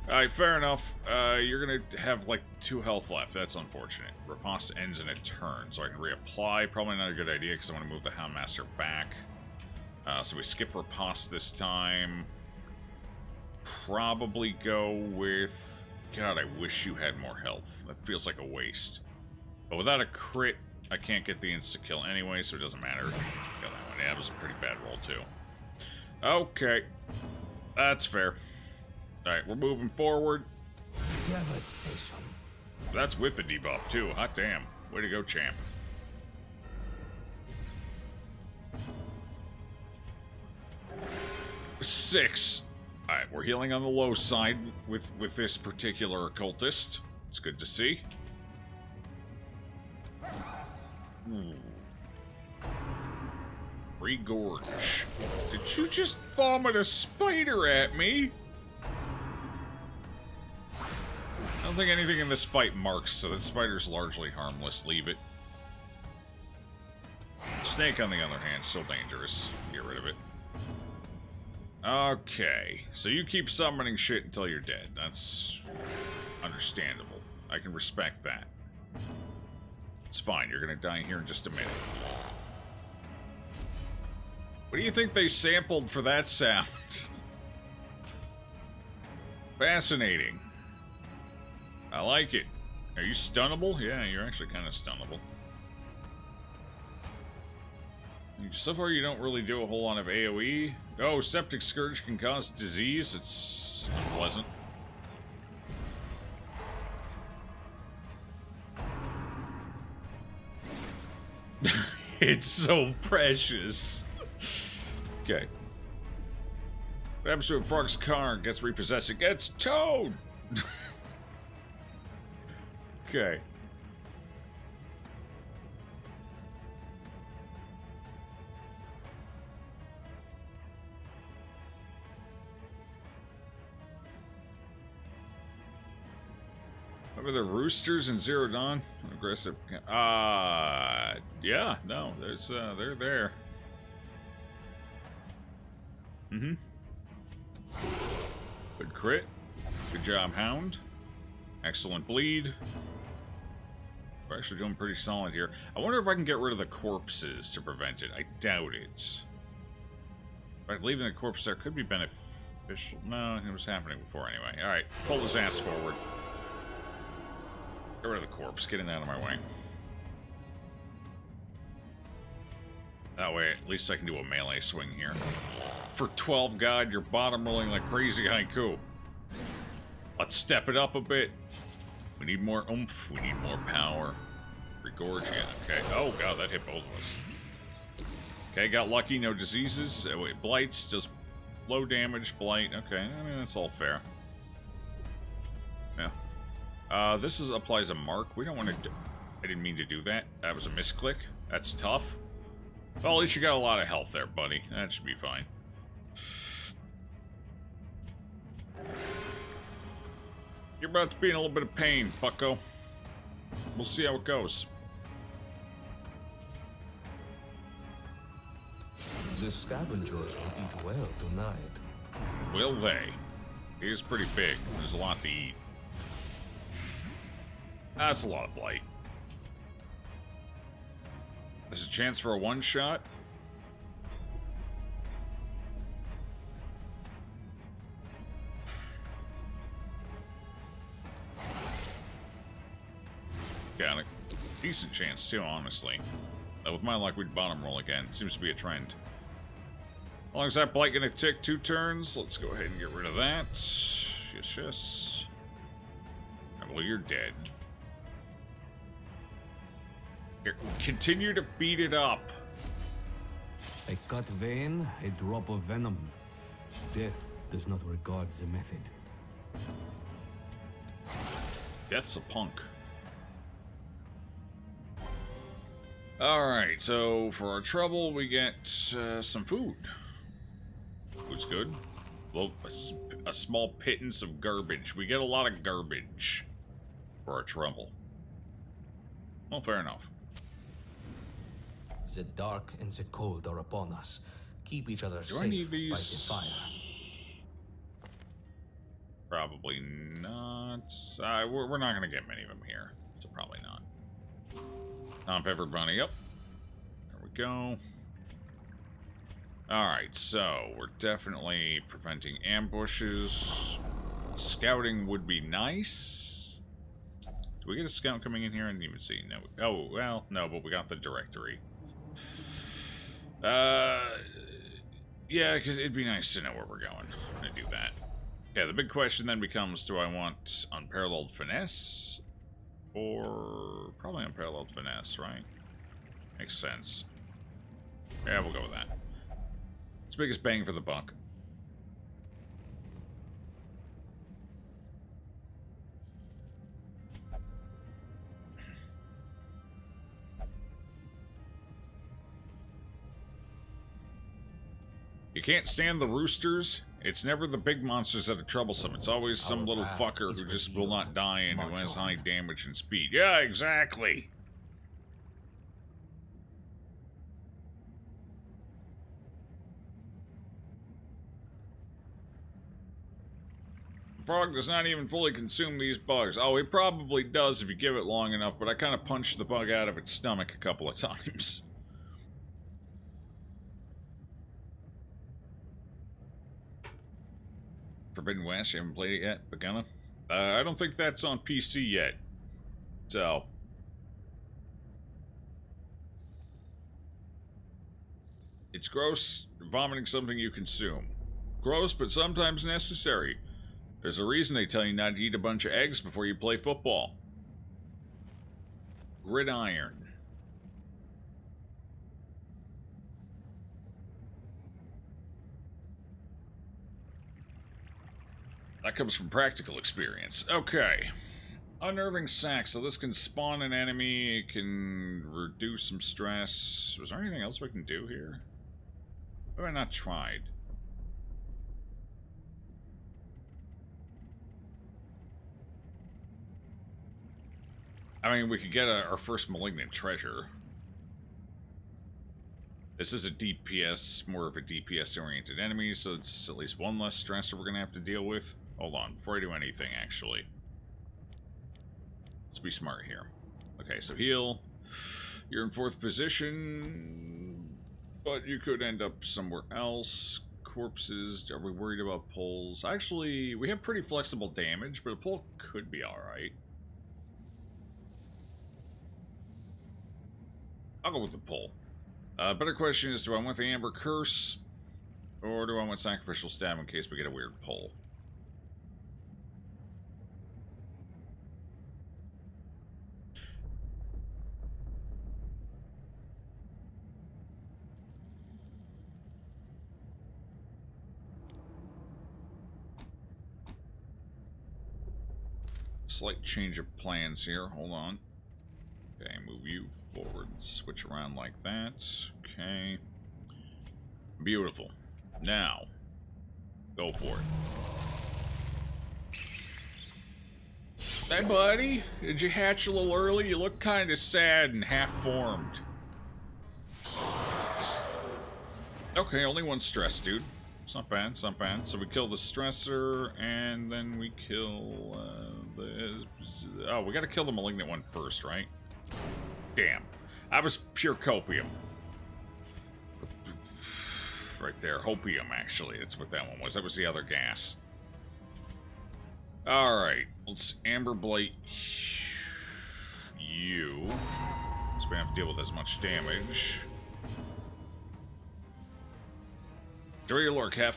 Alright, fair enough. You're gonna have, like, 2 health left. That's unfortunate. Riposte ends in a turn, so I can reapply. Probably not a good idea, because I want to move the Houndmaster back. So we skip Riposte this time. Probably go with... God, I wish you had more health. That feels like a waste. But without a crit, I can't get the insta-kill anyway, so it doesn't matter. Kill that one. Yeah, it was a pretty bad roll, too. Okay. That's fair. Alright, we're moving forward. Devastation. That's with the debuff, too. Hot damn. Way to go, champ. Six. Alright, we're healing on the low side with this particular occultist. It's good to see. Regorge. Did you just vomit a spider at me? I don't think anything in this fight marks, so that spider's largely harmless. Leave it. Snake, on the other hand, still dangerous. Get rid of it. Okay, so you keep summoning shit until you're dead. That's understandable. I can respect that. It's fine, you're gonna die here in just a minute. What do you think they sampled for that sound? Fascinating. I like it. Are you stunnable? Yeah, you're actually kind of stunnable. So far, you don't really do a whole lot of AoE. Oh, Septic Scourge can cause disease. It's unpleasant. It's so precious. Okay. What happens to a frog's car? Gets repossessed. It gets towed. Okay. What are the roosters in Zero Dawn? Aggressive. Yeah, no, there's they're there. Mm-hmm. Good crit. Good job, Hound. Excellent bleed. We're actually doing pretty solid here. I wonder if I can get rid of the corpses to prevent it. I doubt it. Right, leaving the corpse there could be beneficial. No, it was happening before anyway. Alright, pull his ass forward. Get rid of the corpse. Get it out of my way. That way, at least I can do a melee swing here. For 12 God, you're bottom rolling like crazy, Haiku. Let's step it up a bit. We need more oomph. We need more power. Regorge, yeah, okay. Oh, God, that hit both of us. Okay, got lucky. No diseases. Wait, blights, just low damage, blight. Okay, I mean, that's all fair. Yeah. This applies a mark. We don't want to... I didn't mean to do that. That was a misclick. That's tough. Well, at least you got a lot of health there, buddy. That should be fine. You're about to be in a little bit of pain, bucko. We'll see how it goes. The scavengers will eat well tonight. Will they? He is pretty big. There's a lot to eat. That's a lot of blight. There's a chance for a one-shot. Got a decent chance, too, honestly. With my luck, we'd bottom roll again. Seems to be a trend. How long is that blight gonna tick? 2 turns? Let's go ahead and get rid of that. Yes, yes. Well, you're dead. Here, continue to beat it up. A cut vein, a drop of venom. Death does not regard the method. Death's a punk. Alright, so for our trouble, we get some food. Food's good. Well, a small pittance of garbage. We get a lot of garbage for our trouble. Well, fair enough. The dark and the cold are upon us. Keep each other Do I safe need by the these? fire. Probably not. We're not going to get many of them here, so probably not. Stomp everybody up. There we go. Alright, so we're definitely preventing ambushes. Scouting would be nice. Do we get a scout coming in here? I didn't even see. No. Oh, well, no, but we got the directory. Yeah, because it'd be nice to know where we're going. I'm going to do that. Okay, the big question then becomes, do I want unparalleled finesse? Or probably unparalleled finesse, right? Makes sense. Yeah, we'll go with that. It's the biggest bang for the buck. You can't stand the roosters? It's never the big monsters that are troublesome. It's always some little fucker who just will not die and who has high damage and speed. Yeah, exactly. The frog does not even fully consume these bugs. Oh, it probably does if you give it long enough, but I kind of punched the bug out of its stomach a couple of times. Forbidden West, you haven't played it yet, but gonna? I don't think that's on PC yet. So. It's gross, vomiting something you consume. Gross, but sometimes necessary. There's a reason they tell you not to eat a bunch of eggs before you play football. Gridiron. That comes from practical experience. Okay. Unnerving sack. So this can spawn an enemy. It can reduce some stress. Was there anything else we can do here? What have I not tried? I mean, we could get our first malignant treasure. This is a DPS, more of a DPS-oriented enemy, so it's at least one less stressor we're going to have to deal with. Hold on, before I do anything, actually. Let's be smart here. Okay, so heal. You're in 4th position, but you could end up somewhere else. Corpses, are we worried about pulls? Actually, we have pretty flexible damage, but a pull could be alright. I'll go with the pull. Better question is, do I want the Amber Curse, or do I want Sacrificial Stab in case we get a weird pull? Slight change of plans here. Hold on. Okay, move you forward. Switch around like that. Okay. Beautiful. Now, go for it. Hey, buddy. Did you hatch a little early? You look kind of sad and half-formed. Okay, only one stress, dude. It's not bad, it's not bad. So we kill the stressor, and then we kill, oh, we gotta kill the malignant one first, right? Damn. That was pure copium. Right there. Hopium, actually. That's what that one was. That was the other gas. Alright. Let's Amber Blight you. So we don't have to deal with as much damage. Enjoy your lore, Kef.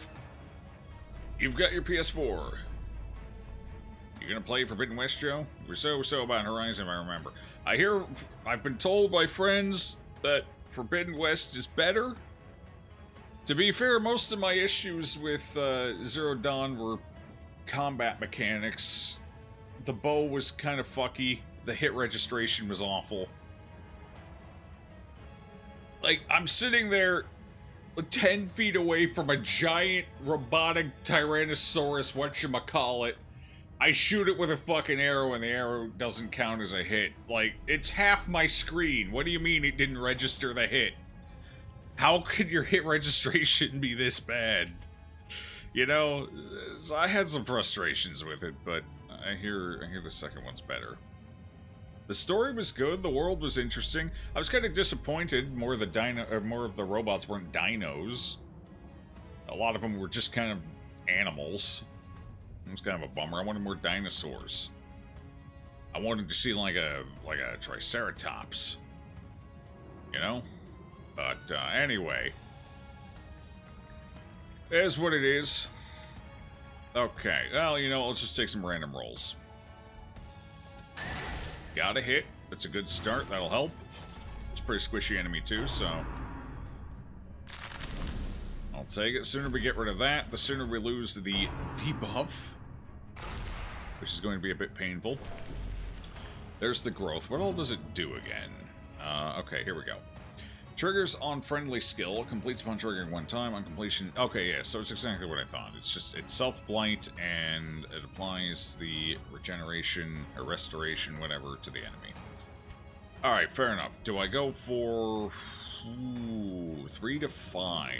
You've got your PS4. You gonna play Forbidden West, Joe? We're so about Horizon, if I remember. I've been told by friends that Forbidden West is better. To be fair, most of my issues with Zero Dawn were combat mechanics. The bow was kind of fucky. The hit registration was awful. Like, I'm sitting there 10 feet away from a giant robotic Tyrannosaurus, whatchamacallit. I shoot it with a fucking arrow and the arrow doesn't count as a hit. Like, it's half my screen. What do you mean it didn't register the hit? How could your hit registration be this bad? You know, so I had some frustrations with it, but I hear the second one's better. The story was good. The world was interesting. I was kind of disappointed. More of the robots weren't dinos. A lot of them were just kind of animals. It was kind of a bummer. I wanted more dinosaurs. I wanted to see like a Triceratops. You know? But anyway, it is what it is. Okay. Well, you know, let's just take some random rolls. Got a hit. That's a good start. That'll help. It's a pretty squishy enemy too, so I'll take it. The sooner we get rid of that, the sooner we lose the debuff, which is going to be a bit painful. There's the growth. What all does it do again? Okay, here we go. Triggers on friendly skill. Completes upon triggering one time. On completion... Okay, yeah, so it's exactly what I thought. It's self-blight, and it applies the regeneration, or restoration, whatever, to the enemy. Alright, fair enough. Do I go for... 3 to 5.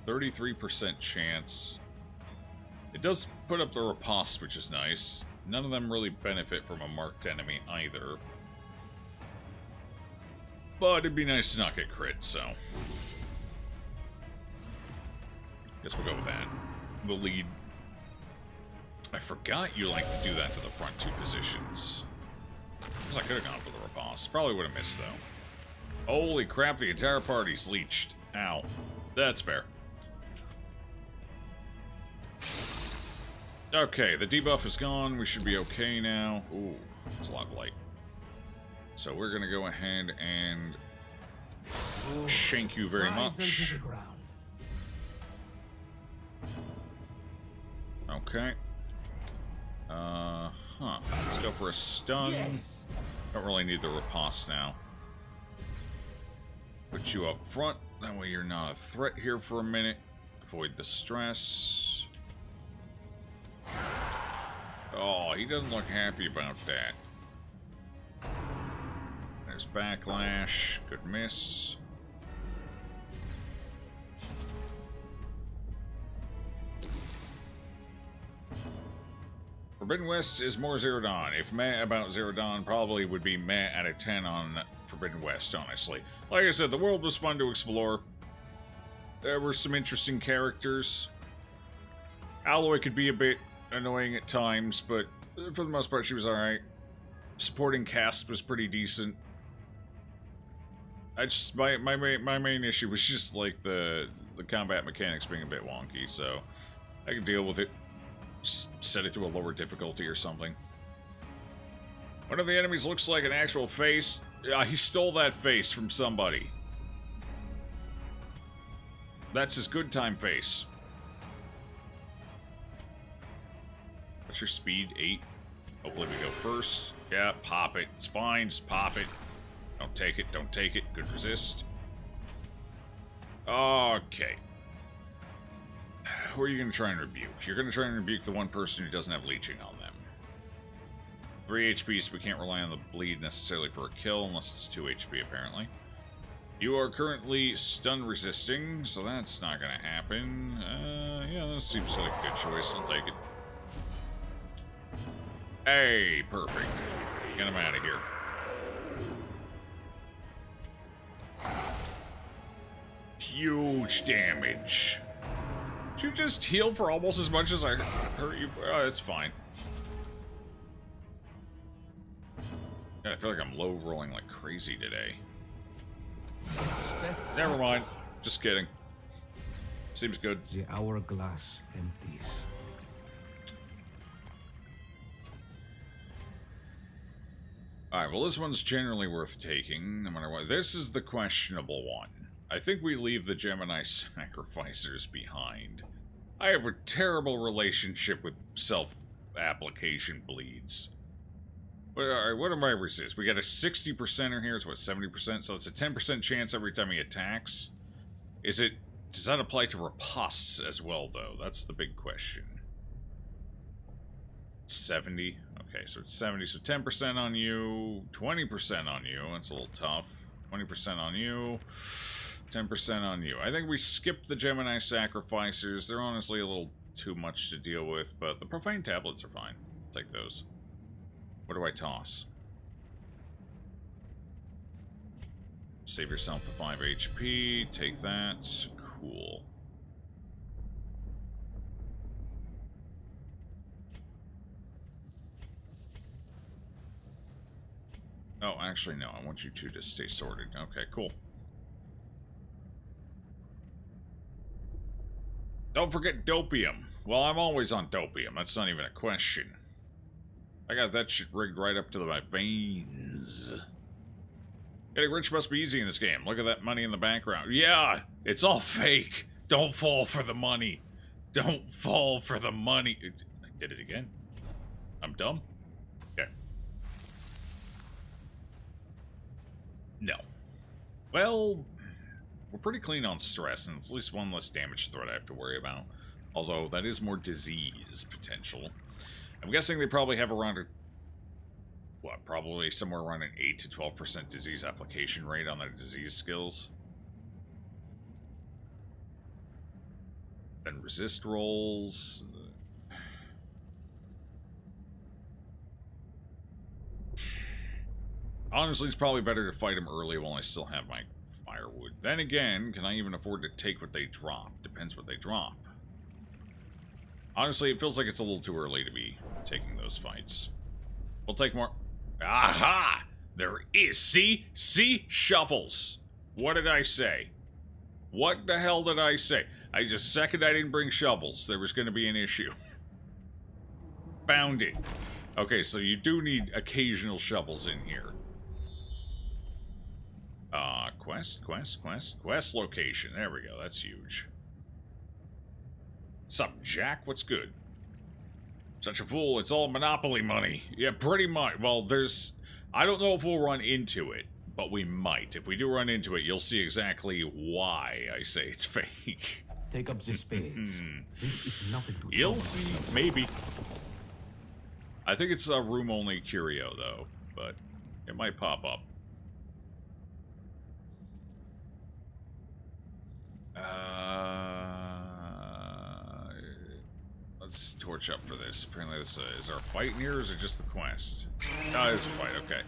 33% chance. It does put up the riposte, which is nice. None of them really benefit from a marked enemy either. But it'd be nice to not get crit, so guess we'll go with that. The lead. I forgot you like to do that to the front two positions. Guess I could have gone for the riposte. Probably would have missed, though. Holy crap, the entire party's leeched. Ow. That's fair. Okay, the debuff is gone. We should be okay now. Ooh, it's a lot of light. So we're going to go ahead and shank you very much. Okay. Let's go for a stun. Yes. Don't really need the riposte now. Put you up front. That way you're not a threat here for a minute. Avoid the stress. Oh, he doesn't look happy about that. There's backlash. Good miss. Forbidden West is more Zero Dawn. If meh about Zero Dawn, probably would be meh out of 10 on Forbidden West, honestly. Like I said, the world was fun to explore. There were some interesting characters. Alloy could be a bit annoying at times, but for the most part, she was alright. Supporting cast was pretty decent. My main issue was just like the combat mechanics being a bit wonky, so I could deal with it. Just set it to a lower difficulty or something. One of the enemies looks like an actual face. He stole that face from somebody. That's his good time face. What's your speed? 8. Hopefully we go first. Yeah, pop it. It's fine. Just pop it. Don't take it. Don't take it. Good resist. Okay. Who are you going to try and rebuke? You're going to try and rebuke the one person who doesn't have leeching on them. 3 HP, so we can't rely on the bleed necessarily for a kill, unless it's 2 HP, apparently. You are currently stun resisting, so that's not going to happen. Yeah, that seems like a good choice. I'll take it. Hey, perfect. Get him out of here. Huge damage. Did you just heal for almost as much as I hurt you for? Oh, it's fine. God, I feel like I'm low rolling like crazy today. Never mind. Just kidding. Seems good. The hourglass empties. Alright, well this one's generally worth taking, no matter what. This is the questionable one. I think we leave the Gemini sacrificers behind. I have a terrible relationship with self-application bleeds. But, alright, what are my resist? We got a 60%er here, so what, 70%? So it's a 10% chance every time he attacks. Does that apply to ripostes as well, though? That's the big question. 70? Okay, so it's 70, so 10% on you, 20% on you. That's a little tough. 20% on you, 10% on you. I think we skip the Gemini sacrificers. They're honestly a little too much to deal with, but the profane tablets are fine. Take those. What do I toss? Save yourself the 5 HP. Take that. Cool. Oh, actually, no. I want you two to stay sorted. Okay, cool. Don't forget dopium. Well, I'm always on dopium. That's not even a question. I got that shit rigged right up to my veins. Getting rich must be easy in this game. Look at that money in the background. Yeah, it's all fake. Don't fall for the money. Don't fall for the money. I did it again. I'm dumb? Okay. No. Well, we're pretty clean on stress, and it's at least one less damage threat I have to worry about. Although, that is more disease potential. I'm guessing they probably have around probably somewhere around an 8 to 12% disease application rate on their disease skills. Then resist rolls. Honestly, it's probably better to fight them early while I still have my firewood. Then again, can I even afford to take what they drop? Depends what they drop. Honestly, it feels like it's a little too early to be taking those fights. We'll take more... Aha! There is... See? Shovels. What did I say? What the hell did I say? Second I didn't bring shovels. There was going to be an issue. Found it. Okay, so you do need occasional shovels in here. Quest location. There we go. That's huge. Sup, Jack? What's good? Such a fool. It's all Monopoly money. Yeah, pretty much. Well, there's... I don't know if we'll run into it, but we might. If we do run into it, you'll see exactly why I say it's fake. Take up the spades. This is nothing to You'll trouble see. yourself. Maybe. I think it's a room-only curio, though, but it might pop up. Let's torch up for this. Apparently this is our fight in here, or is it just the quest? Oh, it's a fight, okay.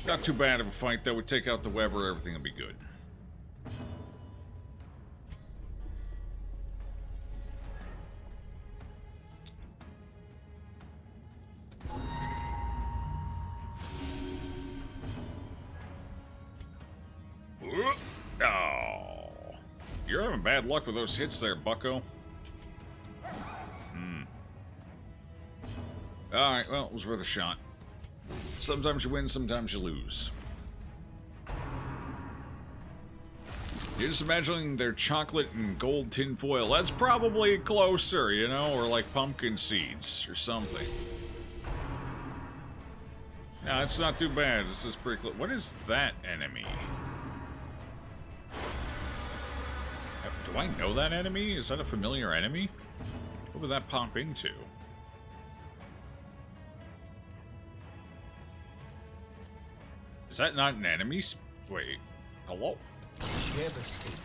Not too bad of a fight, though. We take out the Weber, everything will be good. Oh. You're having bad luck with those hits there, bucko. Alright, well, it was worth a shot. Sometimes you win, sometimes you lose. You're just imagining their chocolate and gold tin foil. That's probably closer, you know, or like pumpkin seeds or something. No, it's not too bad. This is pretty close. What is that enemy? Do I know that enemy? Is that a familiar enemy? What would that pop into? Is that not an enemy? Wait. Hello? Devastated.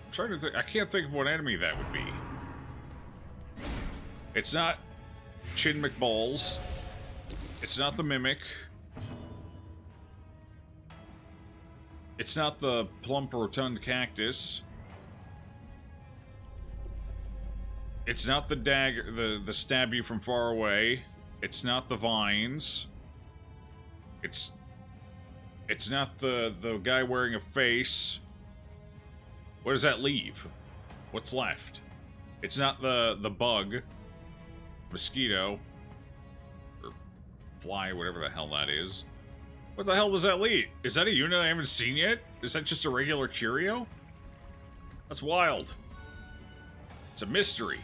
I'm trying to think. I can't think of what enemy that would be. It's not Chin McBalls. It's not the Mimic. It's not the plump rotund cactus. It's not the dagger, the stab you from far away. It's not the vines. It's not the guy wearing a face. What does that leave? What's left? It's not the bug. Mosquito. Or fly, whatever the hell that is. What the hell does that leave? Is that a unit I haven't seen yet? Is that just a regular curio? That's wild. It's a mystery.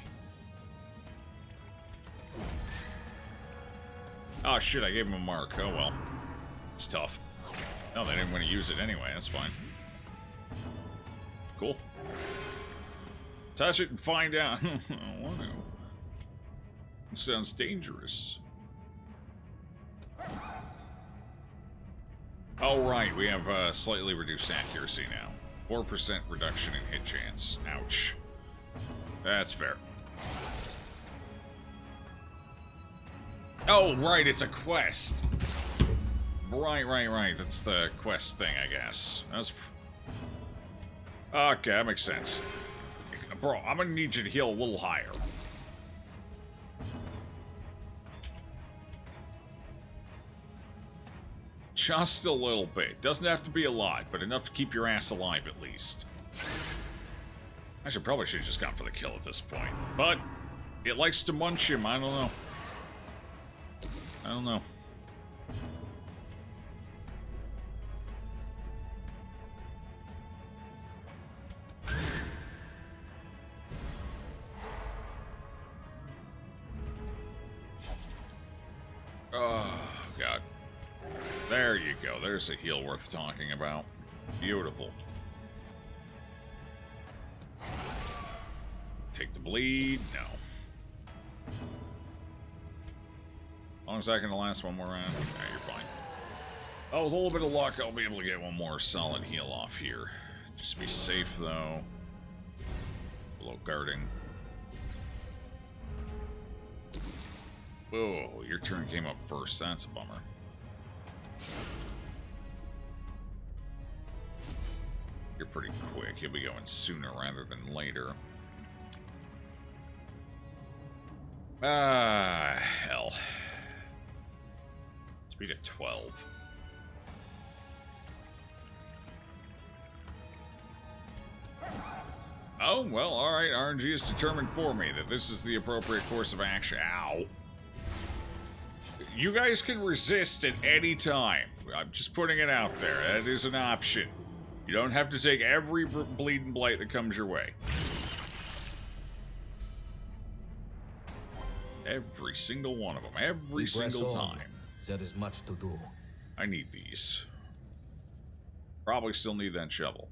Oh shit, I gave him a mark. Oh well. It's tough. No, they didn't want to use it anyway. That's fine. Cool. Touch it and find out. I don't want to. It sounds dangerous. Oh, right. We have slightly reduced accuracy now. 4% reduction in hit chance. Ouch. That's fair. Oh, right. It's a quest. Right. That's the quest thing, I guess. That's... Okay, that makes sense. Bro, I'm gonna need you to heal a little higher. Just a little bit. Doesn't have to be a lot, but enough to keep your ass alive at least. I probably should have just gone for the kill at this point. But it likes to munch him. I don't know. Oh, God. There you go. There's a heal worth talking about. Beautiful. Take the bleed. No. As long as I can last one more round. Yeah, you're fine. Oh, with a little bit of luck, I'll be able to get one more solid heal off here. Just be safe, though. A little guarding. Whoa, your turn came up first. That's a bummer. You're pretty quick. You'll be going sooner rather than later. Ah, hell. Speed at 12. Oh, well, alright. RNG has determined for me that this is the appropriate course of action. Ow. You guys can resist at any time. I'm just putting it out there. That is an option. You don't have to take every bleed and blight that comes your way. Every single one of them. Every single time. There is much to do. I need these. Probably still need that shovel.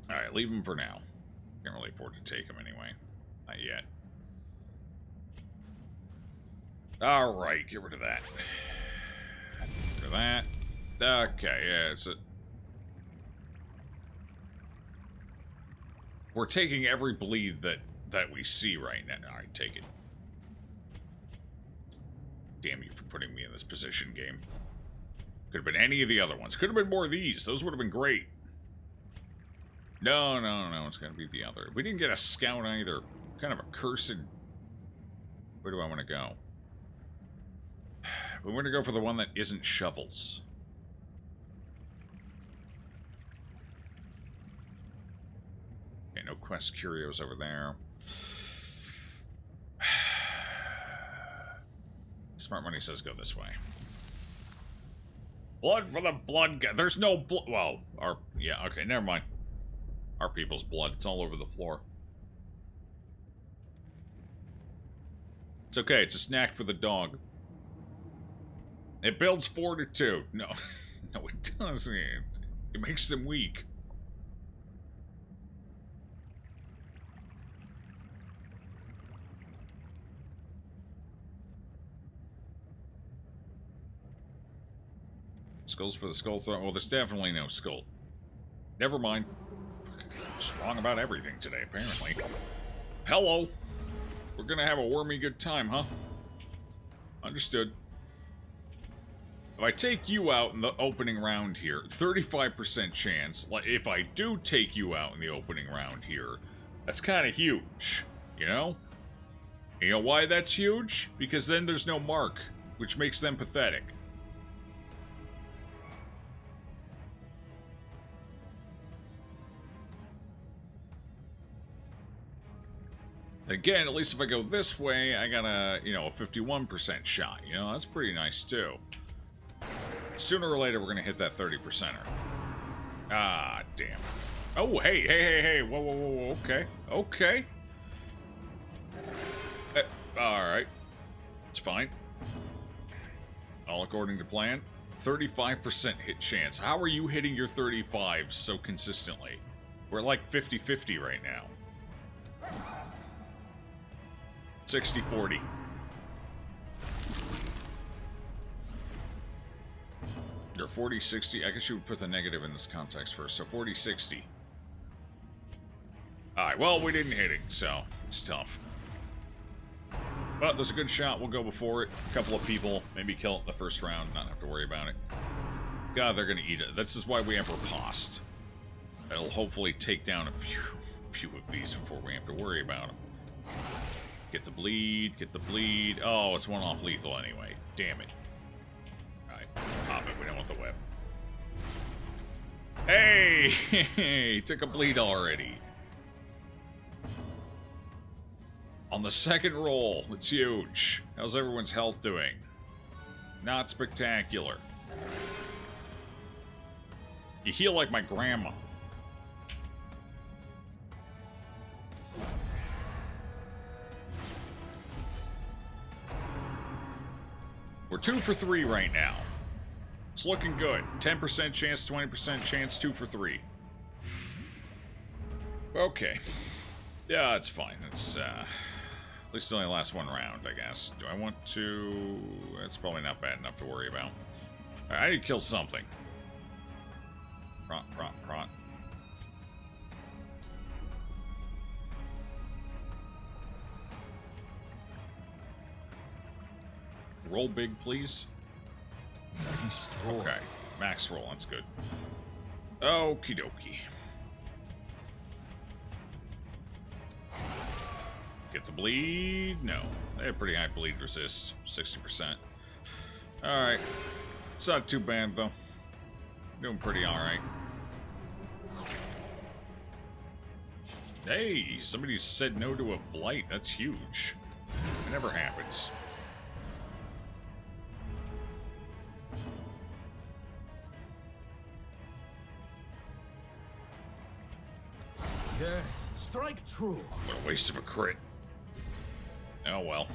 Alright, leave them for now. Can't really afford to take them anyway. Not yet. Alright, get rid of that. Get rid of that. Okay, yeah, it's a... We're taking every bleed that we see right now. Alright, take it. Damn you for putting me in this position, game. Could have been any of the other ones. Could have been more of these. Those would have been great. No. It's got to be the other. We didn't get a scout either. Kind of a cursed... Where do I want to go? We want to go for the one that isn't shovels. Okay, no quest curios over there. Smart money says go this way. Blood for the blood guy. There's no blood. Well, yeah, okay, never mind. Our people's blood. It's all over the floor. It's okay. It's a snack for the dog. It builds fortitude. No, no, it doesn't. It makes them weak. Skulls for the skull throw. Well, there's definitely no skull. Never mind. Just wrong about everything today, apparently. Hello. We're gonna have a wormy good time, huh? Understood. If I take you out in the opening round here, 35% chance. Like, if I do take you out in the opening round here, that's kind of huge, you know? You know why that's huge? Because then there's no mark, which makes them pathetic. Again, at least if I go this way, I got a, you know, a 51% shot. You know, that's pretty nice, too. Sooner or later, we're going to hit that 30%er. Ah, damn. Oh, hey. Whoa. Okay. Alright. It's fine. All according to plan. 35% hit chance. How are you hitting your 35s so consistently? We're like 50-50 right now. 60-40. Or 40-60. I guess you would put the negative in this context first. So 40-60. Alright, well, we didn't hit it, so it's tough. But there's a good shot. We'll go before it. A couple of people. Maybe kill it in the first round. Not have to worry about it. God, they're going to eat it. This is why we have riposte. It'll hopefully take down a few of these before we have to worry about them. Get the bleed. Oh, it's one-off lethal anyway. Damn it. Alright, pop it. We don't want the web. Hey! Took a bleed already. On the second roll. It's huge. How's everyone's health doing? Not spectacular. You heal like my grandma. We're 2 for 3 right now. It's looking good. 10% chance, 20% chance, 2 for 3. Okay. Yeah, it's fine. It's, at least it only lasts one round, I guess. Do I want to... That's probably not bad enough to worry about. Alright, I need to kill something. Prot. Roll big, please. Okay, max roll, that's good. Okie dokie. Get the bleed? No. They have pretty high bleed resist. 60%. Alright. It's not too bad, though. Doing pretty alright. Hey, somebody said no to a blight. That's huge. It never happens. Yes, strike true. What a waste of a crit. Oh well.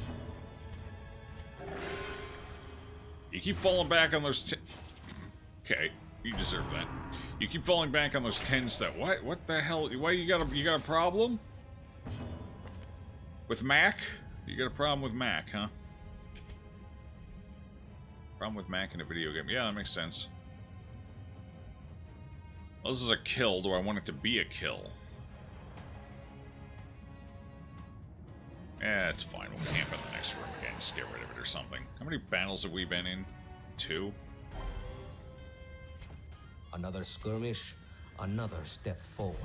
You keep falling back on those. Okay, you deserve that. You keep falling back on those 10s. That what the hell? Why you got a problem with Mac? You got a problem with Mac, huh? Problem with Mac in a video game? Yeah, that makes sense. Well, this is a kill. Do I want it to be a kill? Yeah, it's fine. We'll camp in the next room again. Just get rid of it or something. How many battles have we been in? 2? Another skirmish, another step forward.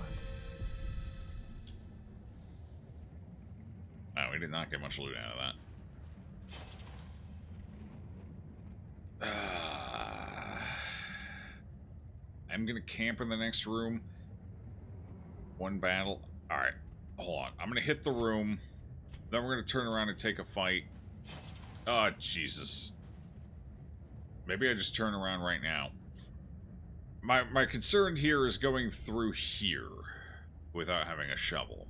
Oh, we did not get much loot out of that. I'm gonna camp in the next room. One battle. Alright, hold on. I'm gonna hit the room. Then we're gonna turn around and take a fight. Oh, Jesus. Maybe I just turn around right now. My concern here is going through here without having a shovel.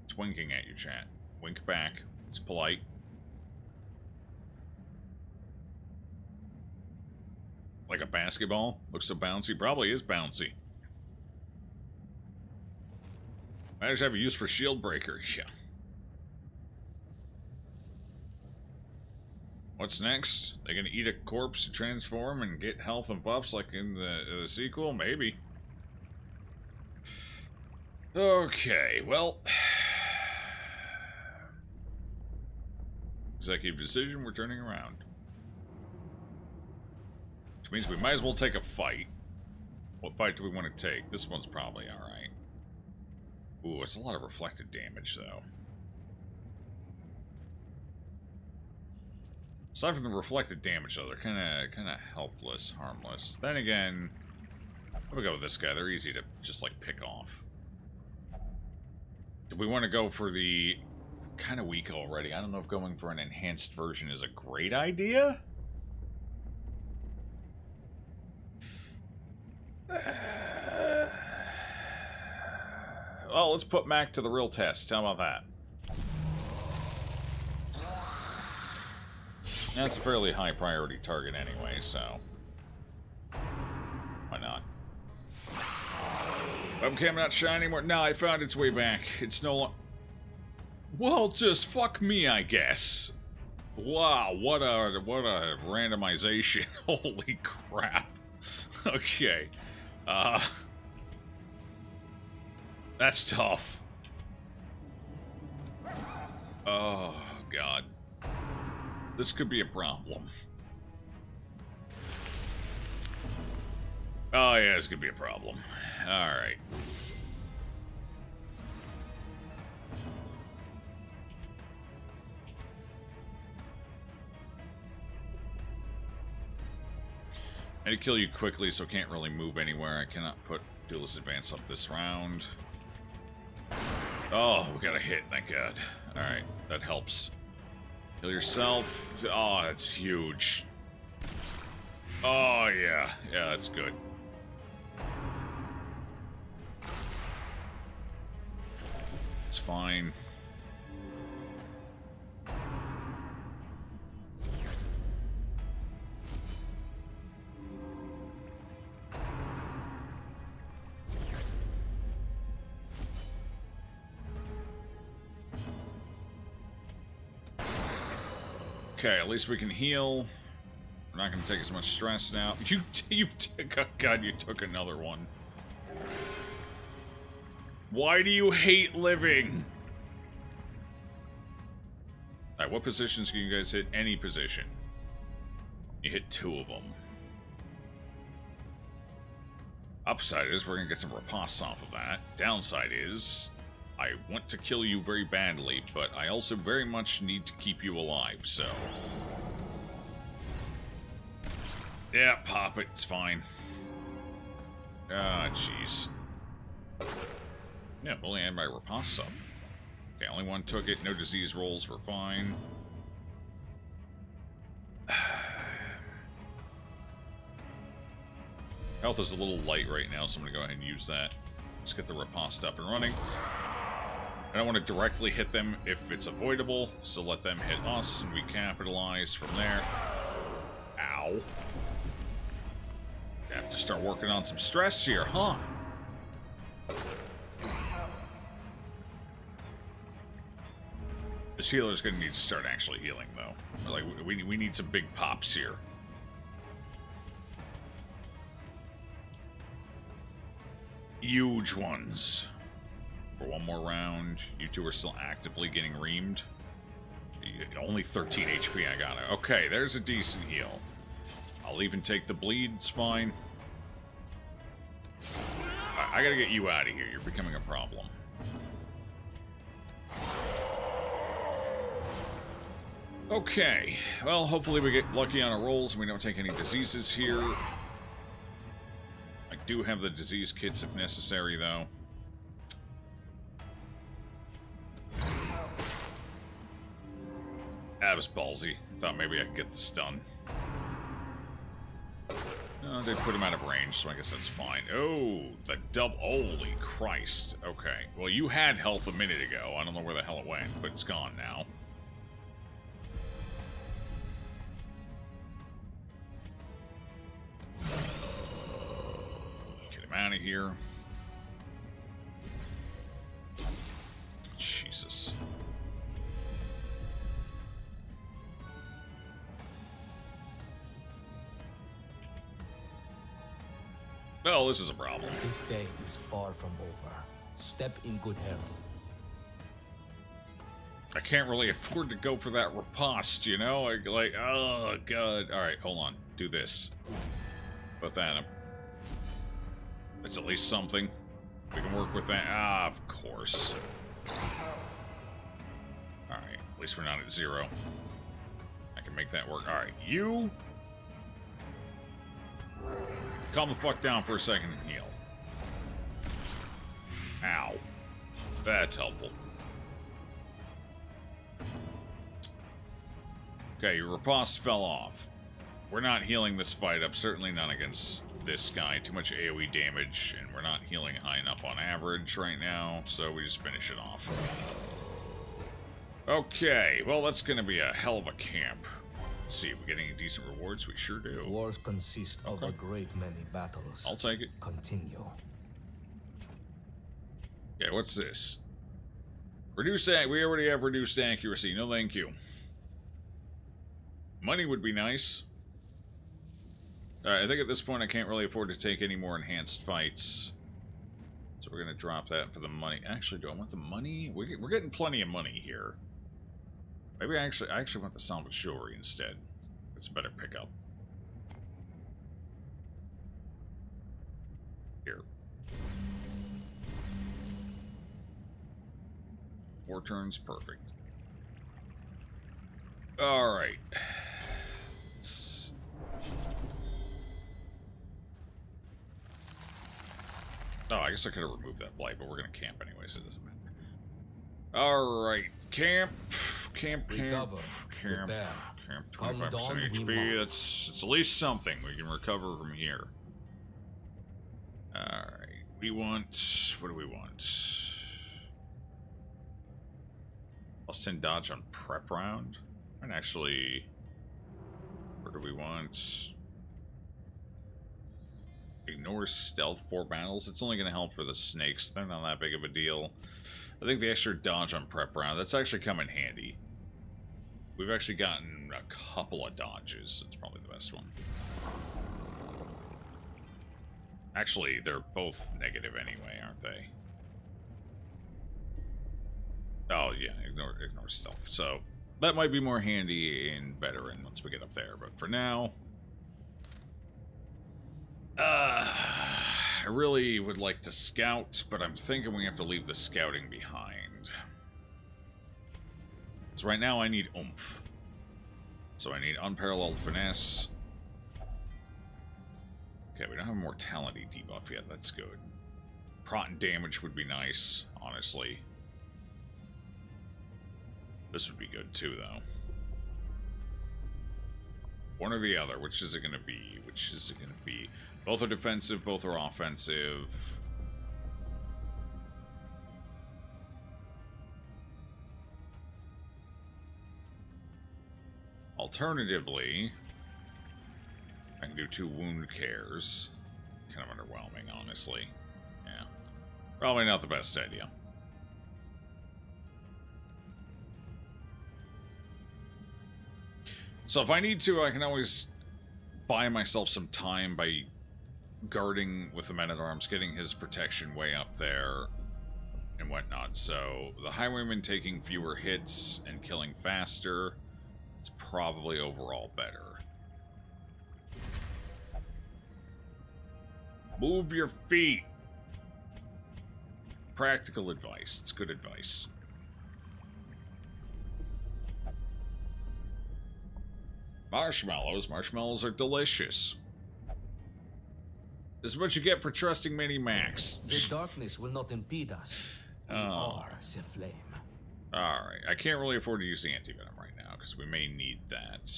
It's winking at you, chat. Wink back. It's polite. Like a basketball? Looks so bouncy. Probably is bouncy. I just have a use for shield breaker. Yeah. What's next? They gonna eat a corpse to transform and get health and buffs like in the sequel? Maybe. Okay, well. Executive decision, we're turning around. Which means we might as well take a fight. What fight do we want to take? This one's probably alright. Ooh, it's a lot of reflected damage, though. Aside from the reflected damage, though, they're kind of helpless, harmless. Then again, I'm gonna go with this guy. They're easy to just, like, pick off. Do we want to go for the... kind of weak already. I don't know if going for an enhanced version is a great idea. Well, let's put Mac to the real test. How about that? That's a fairly high priority target anyway, so why not? Webcam not shining anymore? No, I found its way back. It's no longer... Well, just fuck me, I guess. Wow, what a randomization. Holy crap. Okay. That's tough. Oh, God. This could be a problem. Oh, yeah, this could be a problem. Alright. I had to kill you quickly, so I can't really move anywhere. I cannot put Duelist Advance up this round. Oh, we got a hit, thank God. Alright, that helps. Kill yourself. Oh, that's huge. Oh, yeah. Yeah, that's good. It's fine. Okay, at least we can heal. We're not going to take as much stress now. Oh God, you took another one. Why do you hate living? Alright, what positions can you guys hit? Any position. You hit 2 of them. Upside is we're going to get some riposte off of that. Downside is I want to kill you very badly, but I also very much need to keep you alive, so... Yeah, pop it. It's fine. Ah, jeez. Yeah, only had my riposte sub. Okay, only one took it. No disease rolls. We're fine. Health is a little light right now, so I'm going to go ahead and use that. Let's get the riposte up and running. I don't want to directly hit them if it's avoidable, so let them hit us, and we capitalize from there. Ow. Have to start working on some stress here, huh? This healer's going to need to start actually healing, though. Like, we need some big pops here. Huge ones. For one more round. You two are still actively getting reamed. Only 13 HP, I got it. Okay, there's a decent heal. I'll even take the bleed, it's fine. I gotta get you out of here. You're becoming a problem. Okay. Well, hopefully we get lucky on our rolls and we don't take any diseases here. I do have the disease kits if necessary, though. That was ballsy. Thought maybe I could get the stun. No, they put him out of range, so I guess that's fine. Oh, the double... Holy Christ. Okay. Well, you had health a minute ago. I don't know where the hell it went, but it's gone now. Get him out of here. Jesus. Well, this is a problem. This day is far from over. Step in good health. I can't really afford to go for that riposte, you know? Like, oh, God. Alright, hold on. Do this. Put that up. It's at least something. We can work with that. Ah, of course. Alright, at least we're not at 0. I can make that work. Alright, you... Calm the fuck down for a second and heal. Ow. That's helpful. Okay, your riposte fell off. We're not healing this fight up, certainly not against this guy. Too much AoE damage, and we're not healing high enough on average right now, so we just finish it off. Okay, well, that's going to be a hell of a camp. Let's see, are we getting any decent rewards? We sure do. Wars consist of a great many battles. I'll take it. Continue. Yeah, what's this? We already have reduced accuracy. No, thank you. Money would be nice. I think at this point I can't really afford to take any more enhanced fights. So we're going to drop that for the money. Actually, do I want the money? We're getting plenty of money here. Maybe I actually want the salvage jewelry instead. It's a better pickup. Here. 4 turns, perfect. Alright. Oh, I guess I could have removed that blight, but we're going to camp anyway, so it doesn't matter. Alright, camp. Camp. Recover. Camp. Repair. Camp. Come 25% dawn, we HP. march. It's at least something. We can recover from here. Alright. We want... What do we want? Plus 10 dodge on prep round. And actually... Where do we want... Ignore stealth 4 battles. It's only going to help for the snakes. They're not that big of a deal. I think the extra dodge on prep round, that's actually come in handy. We've actually gotten a couple of dodges. It's probably the best one. Actually, they're both negative anyway, aren't they? Oh, yeah, ignore stealth. So, that might be more handy in veteran once we get up there. But for now... I really would like to scout, but I'm thinking we have to leave the scouting behind. So right now I need oomph. So I need unparalleled finesse. Okay, we don't have a mortality debuff yet. That's good. Prot and damage would be nice, honestly. This would be good too, though. One or the other. Which is it going to be? Which is it going to be? Both are defensive, both are offensive. Alternatively, I can do 2 wound cares. Kind of underwhelming, honestly. Yeah. Probably not the best idea. So if I need to, I can always buy myself some time by guarding with the men-at-arms, getting his protection way up there and whatnot. So the highwayman taking fewer hits and killing faster is probably overall better. Move your feet. Practical advice. It's good advice. Marshmallows. Marshmallows are delicious. This is what you get for trusting Mini-Max. The darkness will not impede us. We are the flame. Alright, I can't really afford to use the anti-venom right now, because we may need that.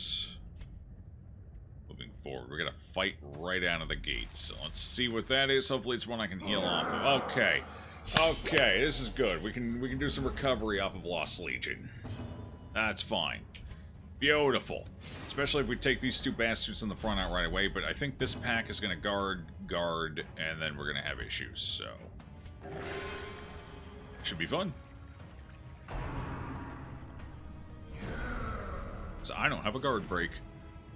Moving forward, we're going to fight right out of the gate. So let's see what that is. Hopefully it's one I can heal off of. Okay. Okay, this is good. We can do some recovery off of Lost Legion. That's fine. Beautiful. Especially if we take these 2 bastards in the front out right away, but I think this pack is going to guard, and then we're going to have issues, so... Should be fun. So I don't have a guard break,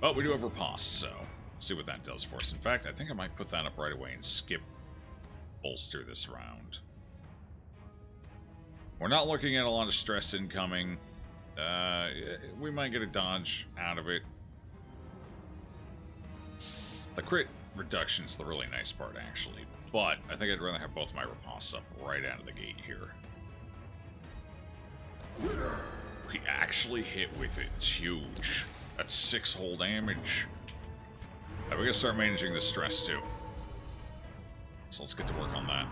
but we do have riposte, so see what that does for us. In fact, I think I might put that up right away and skip bolster this round. We're not looking at a lot of stress incoming. We might get a dodge out of it. The crit reduction's the really nice part, actually. But I think I'd rather have both my ripostes up right out of the gate here. We actually hit with it. It's huge. That's 6 whole damage. Right, we gotta start managing the stress, too. So let's get to work on that.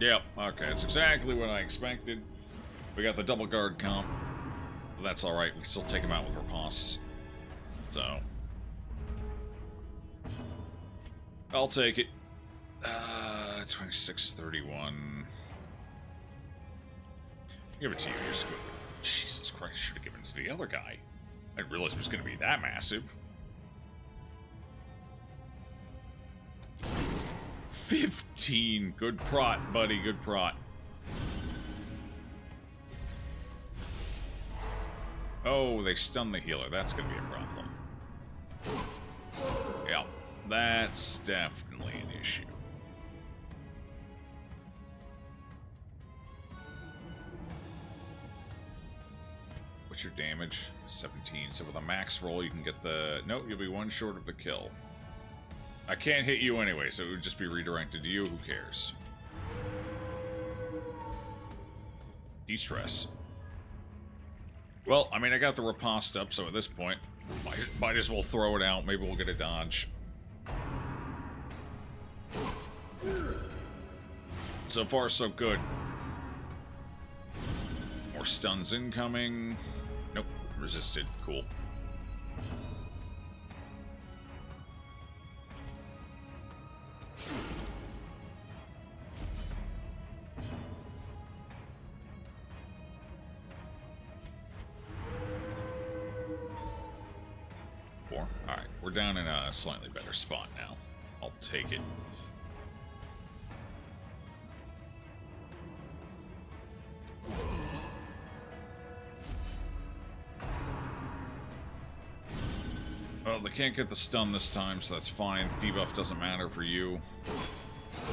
Yep, okay, that's exactly what I expected. We got the double guard comp. But that's alright. We can still take him out with ripostes. So. I'll take it. 2631. Give it to you. Just go. Jesus Christ, should have given it to the other guy. I didn't realize it was going to be that massive. 15. Good prot, buddy. Good prot. Oh, they stunned the healer. That's going to be a problem. Yeah, that's definitely an issue. What's your damage? 17. So with a max roll, you can get the... Nope, you'll be one short of the kill. I can't hit you anyway, so it would just be redirected to you. Who cares? De-stress. Well, I mean, I got the riposte up, so at this point, might as well throw it out. Maybe we'll get a dodge. So far, so good. More stuns incoming. Nope, resisted. Cool. Alright, we're down in a slightly better spot now. I'll take it. Well, they can't get the stun this time, so that's fine. Debuff doesn't matter for you.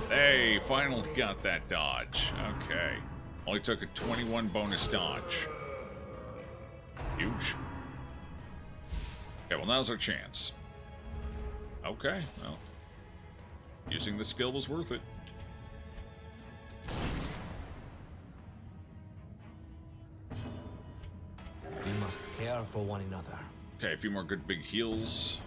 Hey, finally got that dodge. Okay. Only took a 21 bonus dodge. Huge. Okay, well, now's our chance. Okay, well. Using the skill was worth it. We must care for one another. Okay, a few more good big heals.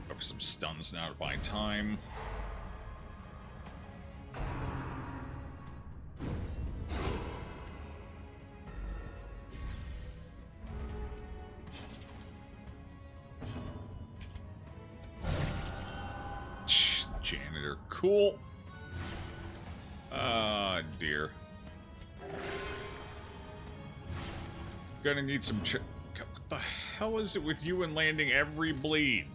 Go for some stuns now to buy time. Janitor, cool. Ah, dear. Gonna need some what the hell is it with you and landing every bleed?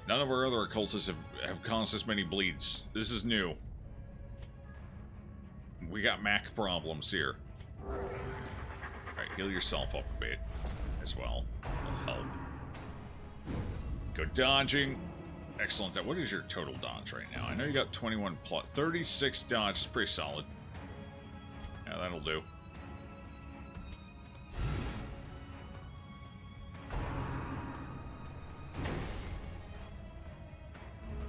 None of our other occultists have caused this many bleeds. This is new. We got Mac problems here. Alright, heal yourself up a bit as well. That'll help. Go dodging. Excellent. What is your total dodge right now? I know you got 21 plus 36 dodge. Is pretty solid. Yeah, that'll do.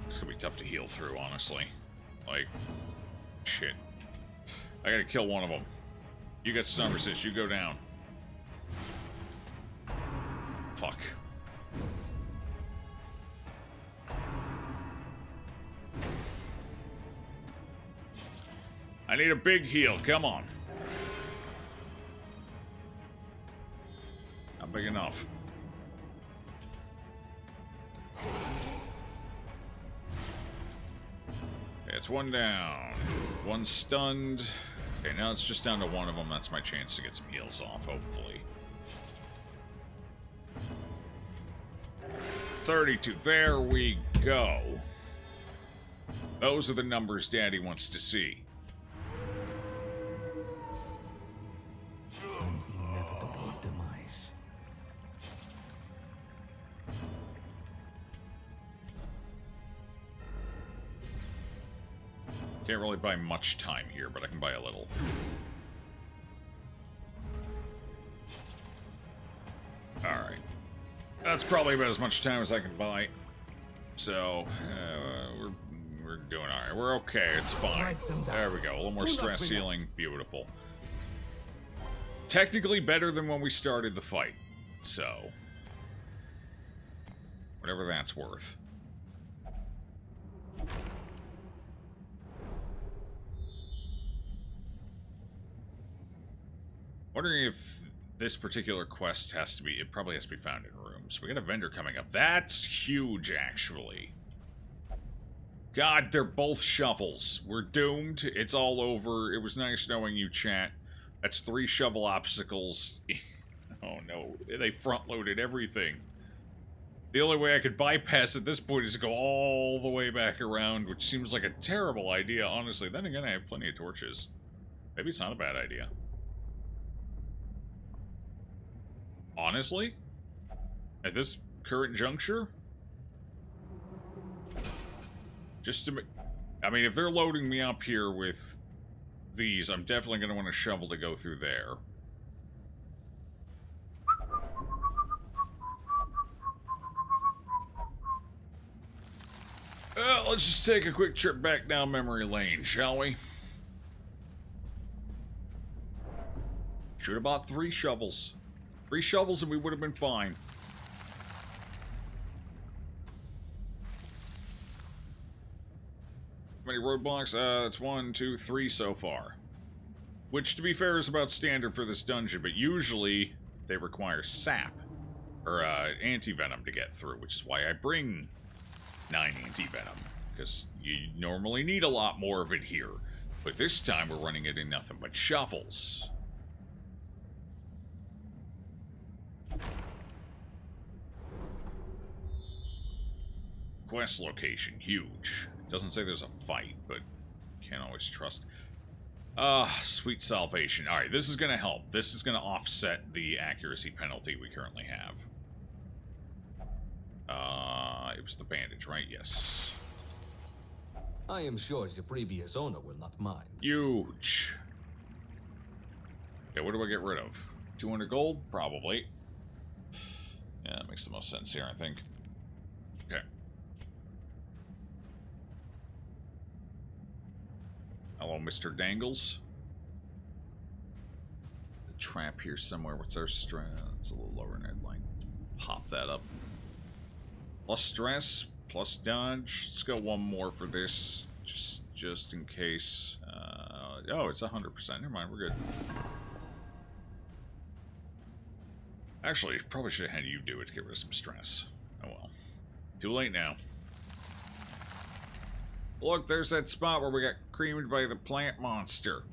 It's gonna be tough to heal through, honestly. Like, shit. I gotta kill one of them. You got stun resist. You go down. Fuck. I need a big heal. Come on. Not big enough. Okay, it's one down. One stunned. Okay, now it's just down to one of them. That's my chance to get some heals off, hopefully. 32. There we go. Those are the numbers Daddy wants to see. An inevitable demise. Can't really buy much time here, but I can buy a little. Alright. That's probably about as much time as I can buy. So, we're doing alright. We're okay. It's fine. There we go. A little more stress healing. Beautiful. Technically better than when we started the fight. So. Whatever that's worth. Wondering if this particular quest has to be... It probably has to be found in rooms. We got a vendor coming up. That's huge, actually. God, they're both shovels. We're doomed. It's all over. It was nice knowing you, chat. That's 3 shovel obstacles. Oh, no. They front-loaded everything. The only way I could bypass at this point is to go all the way back around, which seems like a terrible idea, honestly. Then again, I have plenty of torches. Maybe it's not a bad idea. Honestly? At this current juncture? Just to... I mean, if they're loading me up here with these, I'm definitely going to want a shovel to go through there. Let's just take a quick trip back down memory lane, shall we? Should have bought 3 shovels. 3 shovels and we would have been fine. How many roadblocks? That's 1, 2, 3 so far. Which, to be fair, is about standard for this dungeon, but usually they require sap. Or, anti-venom to get through, which is why I bring 9 anti-venom. Because you normally need a lot more of it here. But this time we're running it in nothing but shovels. Quest location, huge. Doesn't say there's a fight, but can't always trust. Sweet salvation. Alright, this is going to help. This is going to offset the accuracy penalty we currently have. It was the bandage, right? Yes. I am sure the previous owner will not mind. Huge. Okay, what do I get rid of? 200 gold? Probably. Yeah, that makes the most sense here, I think. Okay. Hello, Mr. Dangles. The trap here somewhere. What's our strength? It's a little lower in headline. Pop that up. Plus stress, plus dodge. Let's go one more for this, just in case. Oh, it's 100%. Never mind, we're good. Actually, probably should have had you do it to get rid of some stress. Oh well. Too late now. Look, there's that spot where we got creamed by the plant monster.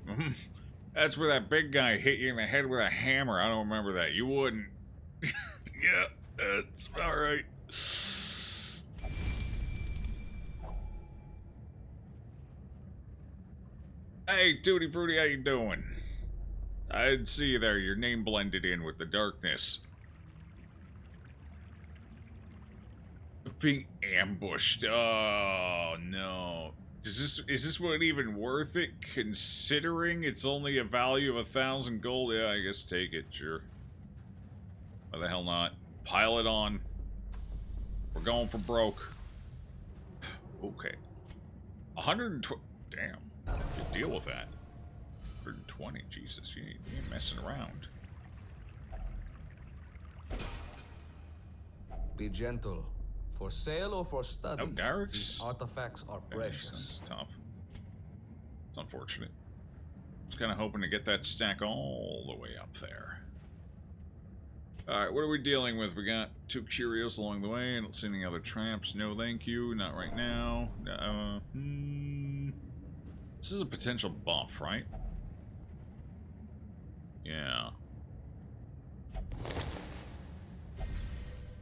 That's where that big guy hit you in the head with a hammer. I don't remember that. You wouldn't. Yeah, that's alright. Hey, Tutti Frutti, how you doing? I didn't see you there. Your name blended in with the darkness. Being ambushed. Oh, no. Is this one even worth it, considering it's only a value of 1,000 gold? Yeah, I guess take it, sure. Why the hell not? Pile it on. We're going for broke. Okay. 120. Damn. Good deal with that. 120. Jesus, you ain't messing around. Be gentle. For sale or for study, No Garrick's? these artifacts are precious. That's tough. It's unfortunate. I was kind of hoping to get that stack all the way up there. Alright, what are we dealing with? We got 2 curios along the way. I don't see any other traps. No, thank you. Not right now. This is a potential buff, right? Yeah.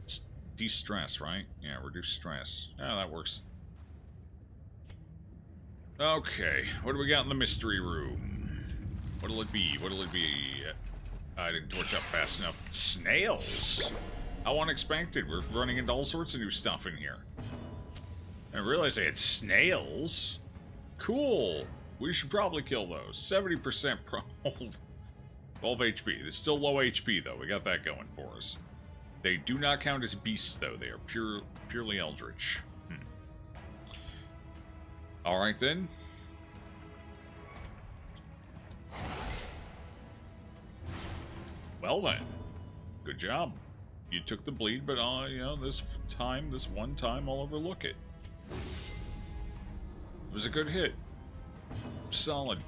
It's de-stress, right? Yeah, reduce stress. Yeah, that works. Okay, what do we got in the mystery room? What'll it be? What'll it be? I didn't torch up fast enough. Snails! How unexpected. We're running into all sorts of new stuff in here. I realized they had snails. Cool. We should probably kill those. 70% 12 HP. It's still low HP, though. We got that going for us. They do not count as beasts, though. They are purely eldritch. Alright, then. Well, then. Good job. You took the bleed, but, you know, this one time, I'll overlook it. It was a good hit. Solid.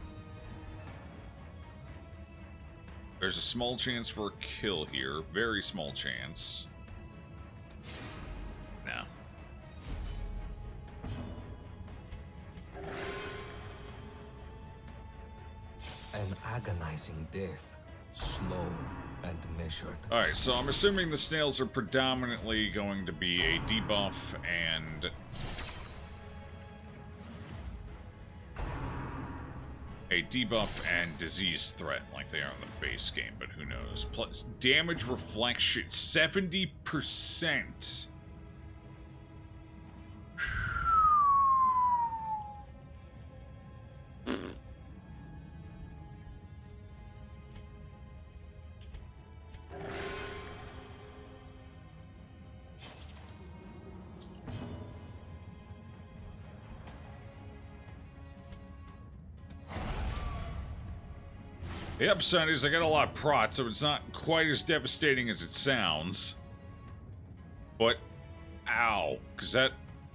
There's a small chance for a kill here. Very small chance. No. An agonizing death, slow and measured. Alright, so I'm assuming the snails are predominantly going to be a debuff and... a debuff and disease threat like they are in the base game, but who knows. Plus, damage reflection, 70%. The upside is I got a lot of prot, so it's not quite as devastating as it sounds. But, ow, because that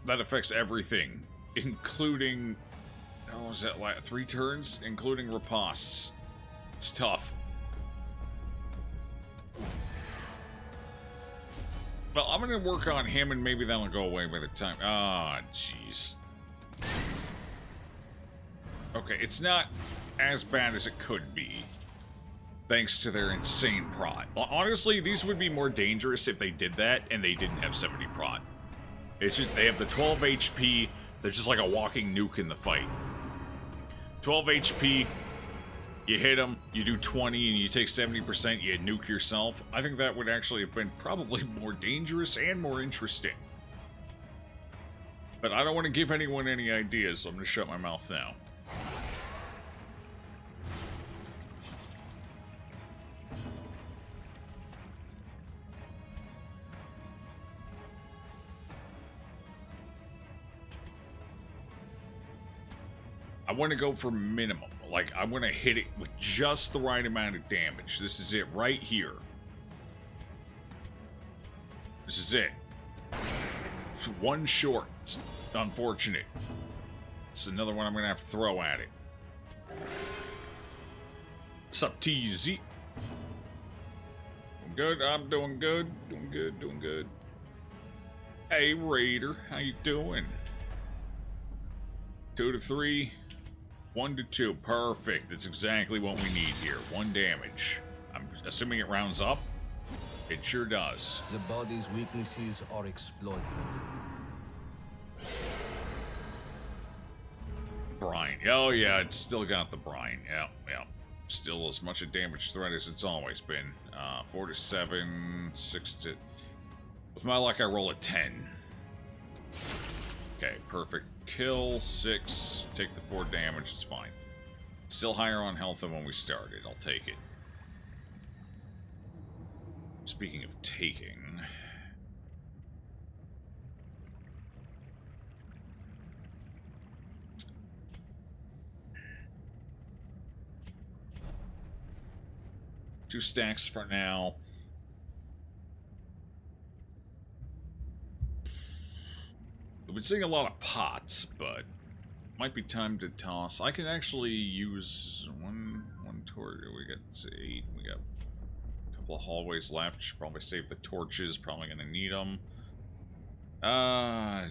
affects everything, including, oh, was that like 3 turns? Including ripostes. It's tough. Well, I'm going to work on him, and maybe that'll go away by the time. Ah, jeez. Okay, it's not as bad as it could be, thanks to their insane prot. Honestly, these would be more dangerous if they did that and they didn't have 70 prot. It's just, they have the 12 HP, they're just like a walking nuke in the fight. 12 HP, you hit them, you do 20 and you take 70%, you nuke yourself. I think that would actually have been probably more dangerous and more interesting. But I don't want to give anyone any ideas, so I'm going to shut my mouth now. I want to go for minimum. Like, I want to hit it with just the right amount of damage. This is it right here. This is it. It's one short. It's unfortunate. It's another one I'm going to have to throw at it. What's up, TZ? Doing good? I'm doing good. Doing good, doing good. Hey, Raider. How you doing? 2 to 3. 1 to 2. Perfect. That's exactly what we need here. 1 damage. I'm assuming it rounds up. It sure does. The body's weaknesses are exploited. Brine. Oh, yeah, it's still got the brine. Yeah, yeah. Still as much a damage threat as it's always been. 4 to 7, 6 to... With my luck, I roll a 10. Okay, perfect. Kill, 6, take the 4 damage, it's fine. Still higher on health than when we started, I'll take it. Speaking of taking... Two stacks for now. I've been seeing a lot of pots, but might be time to toss. I can actually use one torch. We got 8. We got a couple of hallways left. Should probably save the torches. Probably gonna need them.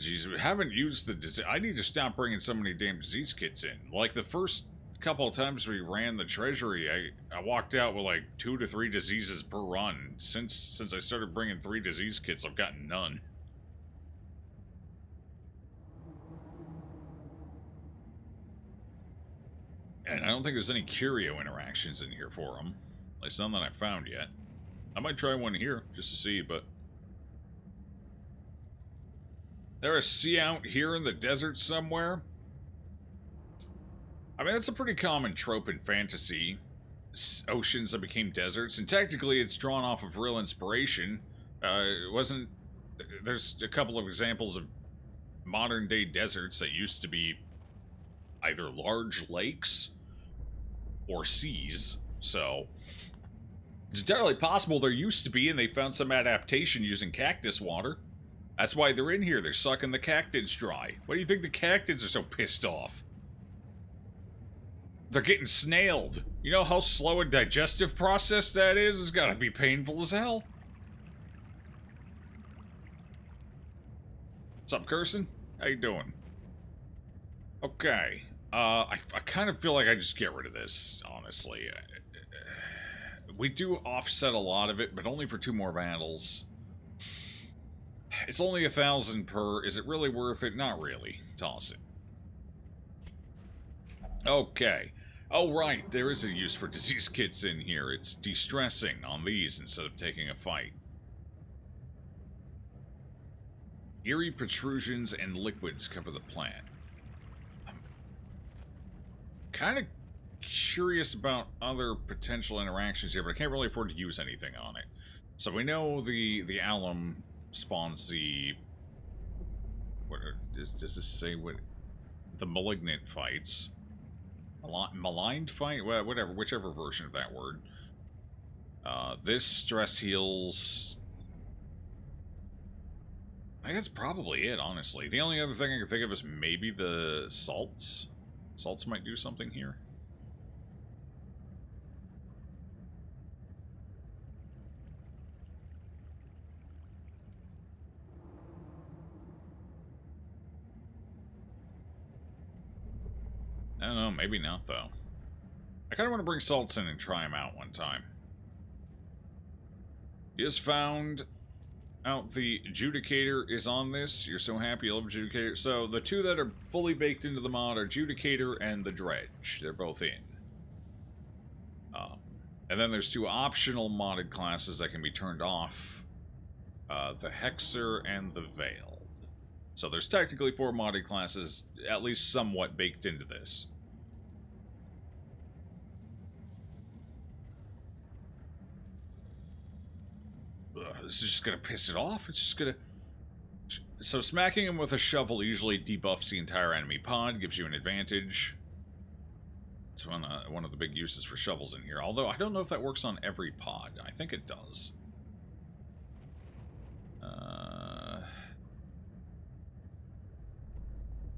Geez, we haven't used the disease. I need to stop bringing so many damn disease kits in. Like the first couple of times we ran the treasury, I walked out with like 2 to 3 diseases per run. Since I started bringing 3 disease kits, I've gotten none. And I don't think there's any curio interactions in here for them. At least none that I found yet. I might try one here, just to see, but... There a sea out here in the desert somewhere? I mean, that's a pretty common trope in fantasy. Oceans that became deserts. And technically, it's drawn off of real inspiration. It wasn't... There's a couple of examples of modern-day deserts that used to be either large lakes or seas, so It's entirely possible there used to be, and they found some adaptation using cactus water. That's why they're in here. They're sucking the cactids dry. Why do you think the cactids are so pissed off? They're getting snailed. You know how slow a digestive process that is? It's gotta be painful as hell. What's up, Curson? How you doing? Okay. I kind of feel like I just get rid of this, honestly. We do offset a lot of it, but only for 2 more battles. It's only 1,000 per. Is it really worth it? Not really. Toss it. Okay. Oh, right. There is a use for disease kits in here. It's de-stressing on these instead of taking a fight. Eerie protrusions and liquids cover the plant. I'm kind of curious about other potential interactions here, but I can't really afford to use anything on it. So we know the alum spawns the... What does this say? What the malignant fights? Maligned fight? Whatever, whichever version of that word. This stress heals... I think that's probably it, honestly. The only other thing I can think of is maybe the salts. Salts might do something here. I don't know, maybe not, though. I kind of want to bring salts in and try them out one time. He has found out the Judicator is on this. You're so happy you love Judicator. So, the 2 that are fully baked into the mod are Judicator and the Dredge. They're both in. And then there's 2 optional modded classes that can be turned off. The Hexer and the Veiled. So there's technically 4 modded classes, at least somewhat baked into this. Ugh, this is just gonna piss it off. It's just gonna... So smacking him with a shovel usually debuffs the entire enemy pod, gives you an advantage. It's one of the big uses for shovels in here. Although I don't know if that works on every pod. I think it does.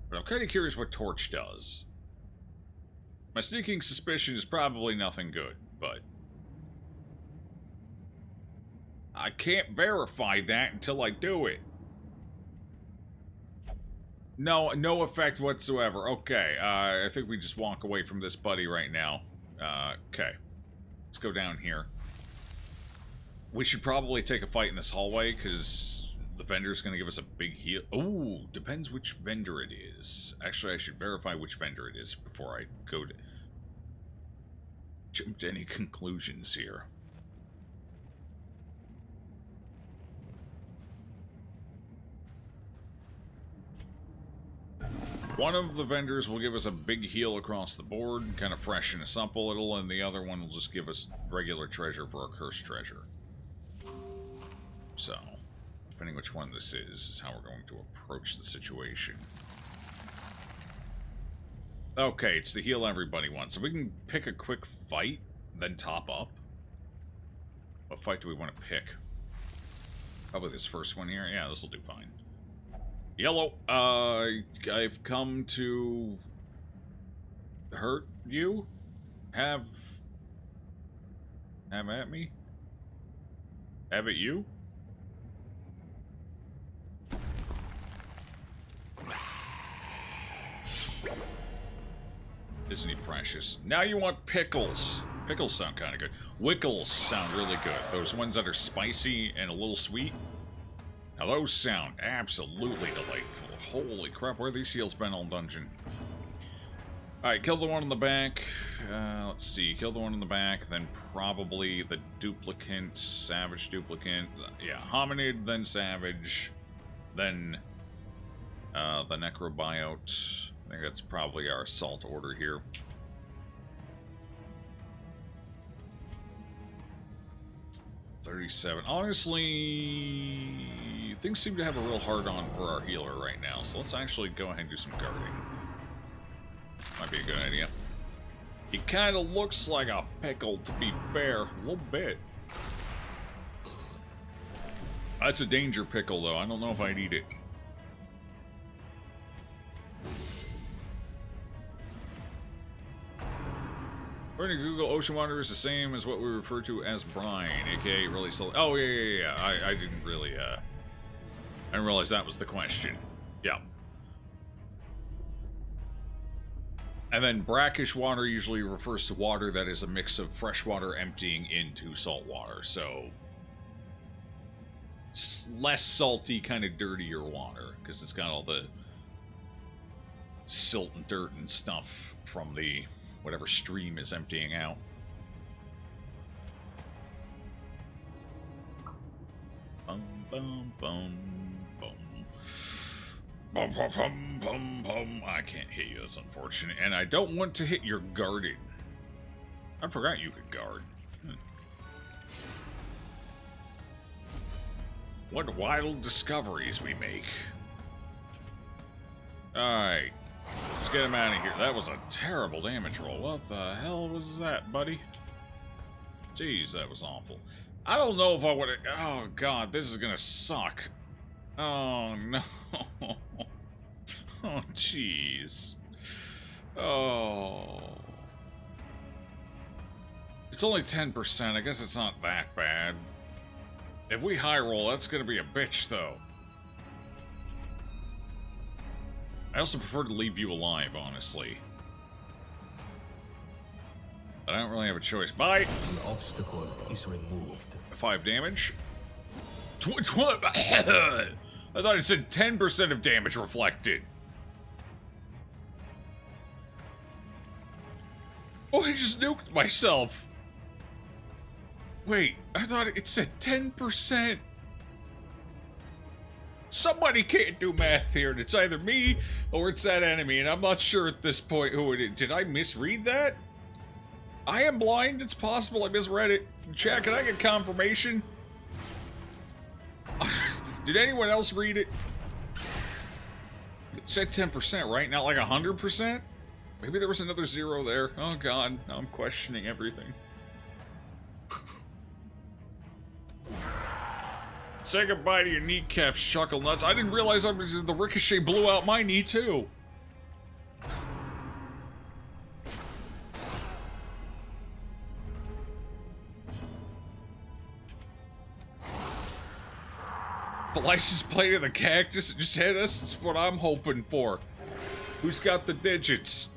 But I'm kind of curious what Torch does. My sneaking suspicion is probably nothing good, but I can't verify that until I do it. No effect whatsoever. Okay, I think we just walk away from this buddy right now. Okay. Let's go down here. We should probably take a fight in this hallway, because the vendor's going to give us a big heal. Ooh, depends which vendor it is. Actually, I should verify which vendor it is before I go to jump to any conclusions here. One of the vendors will give us a big heal across the board, kind of freshen us up a little, and the other one will just give us regular treasure for a cursed treasure. So, depending which one this is how we're going to approach the situation. Okay, it's the heal everybody wants. So we can pick a quick fight, then top up. What fight do we want to pick? Probably this first one here. Yeah, this will do fine. Yellow, I've come to hurt you? Have at me? Have at you? Isn't he precious? Now you want pickles. Pickles sound kind of good. Wickles sound really good. Those ones that are spicy and a little sweet. Now those sound absolutely delightful. Holy crap, where have these heals been all dungeon? Alright, kill the one in the back. Let's see, kill the one in the back, then probably the duplicant, savage duplicant. Yeah, hominid, then savage, then the necrobiote. I think that's probably our assault order here. $37. Honestly, things seem to have a real hard-on for our healer right now, so let's actually go ahead and do some guarding. Might be a good idea. He kind of looks like a pickle, to be fair. A little bit. That's a danger pickle, though. I don't know if I'd eat it. According to Google, ocean water is the same as what we refer to as brine, aka really salty. Oh, yeah. I didn't really, I didn't realize that was the question. Yeah. And then brackish water usually refers to water that is a mix of fresh water emptying into salt water, so less salty, kind of dirtier water, because it's got all the silt and dirt and stuff from the whatever stream is emptying out. Bum, bum, bum, bum. Bum, bum, bum, bum, bum. I can't hit you, that's unfortunate. And I don't want to hit your guarding. I forgot you could guard. What wild discoveries we make. Alright. Let's get him out of here. That was a terrible damage roll. What the hell was that, buddy? Jeez, that was awful. I don't know if I would have... Oh, God, this is gonna suck. Oh, no. Oh, jeez. Oh. It's only 10%. I guess it's not that bad. If we high roll, that's gonna be a bitch, though. I also prefer to leave you alive, honestly. But I don't really have a choice. Bye! An obstacle is removed. 5 damage. I thought it said 10% of damage reflected. Oh, I just nuked myself. Wait, I thought it said 10%. Somebody can't do math here, and it's either me or it's that enemy, and I'm not sure at this point who it is. Did I misread that? I am blind. It's possible I misread it. Chat, can I get confirmation? Did anyone else read it? It said 10%, right? Not like 100%? Maybe there was another 0 there. Oh god, now I'm questioning everything. Say goodbye to your kneecaps, chuckle nuts. I didn't realize the ricochet blew out my knee too. The license plate of the cactus just hit us. That's what I'm hoping for. Who's got the digits?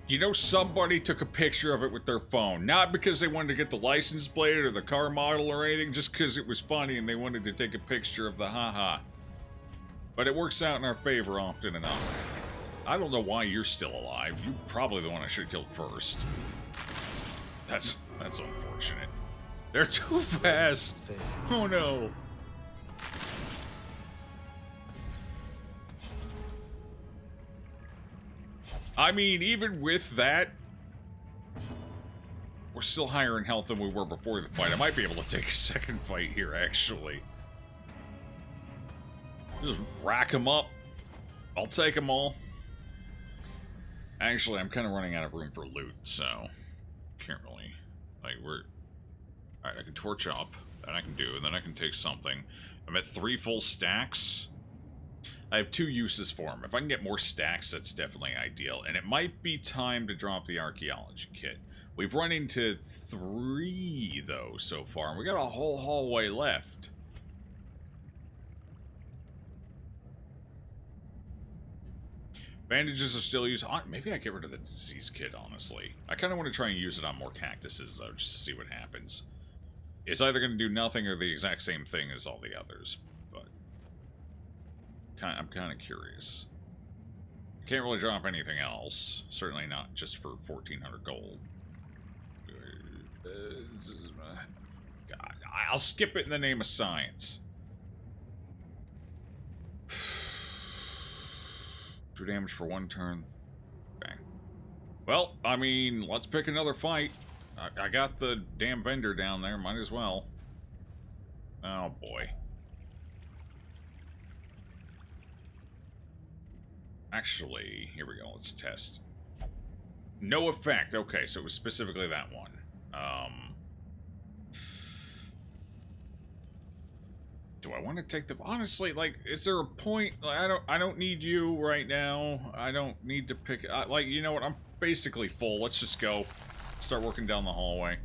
You know, somebody took a picture of it with their phone. Not because they wanted to get the license plate or the car model or anything, just because it was funny and they wanted to take a picture of the haha. But it works out in our favor often enough. I don't know why you're still alive. You're probably the one I should have killed first. That's unfortunate. They're too fast. Oh no. I mean, even with that, we're still higher in health than we were before the fight. I might be able to take a second fight here, actually. Just rack them up. I'll take them all. Actually, I'm kind of running out of room for loot, so can't really... Like, we're... Alright, I can torch up. That I can do, and then I can take something. I'm at 3 full stacks. I have 2 uses for them. If I can get more stacks, that's definitely ideal. And it might be time to drop the archaeology kit. We've run into 3, though, so far. And we got a whole hallway left. Bandages are still used. Maybe I get rid of the disease kit, honestly. I kind of want to try and use it on more cactuses, though, just to see what happens. It's either going to do nothing or the exact same thing as all the others. I'm kind of curious. Can't really drop anything else. Certainly not just for 1,400 gold. God, I'll skip it in the name of science. 2 damage for 1 turn. Bang. Well, I mean, let's pick another fight. I got the damn vendor down there. Might as well. Oh, boy. Actually, here we go. Let's test. No effect. Okay, so it was specifically that one. Do I want to take the... Honestly, like, is there a point? Like, I don't need you right now. I don't need to pick... like, you know what? I'm basically full. Let's just go. Start working down the hallway.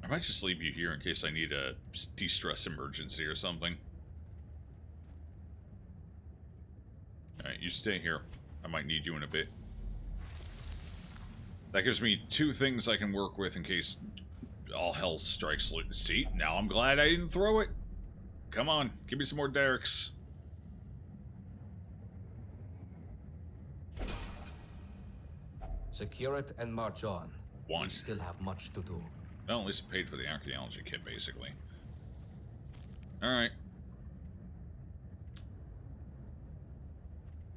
I might just leave you here in case I need a de-stress emergency or something. Alright, you stay here. I might need you in a bit. That gives me 2 things I can work with in case all hell strikes loose. See? Now I'm glad I didn't throw it. Come on, give me some more derricks. Secure it and march on. 1. We still have much to do. Well, at least it paid for the archaeology kit, basically. Alright.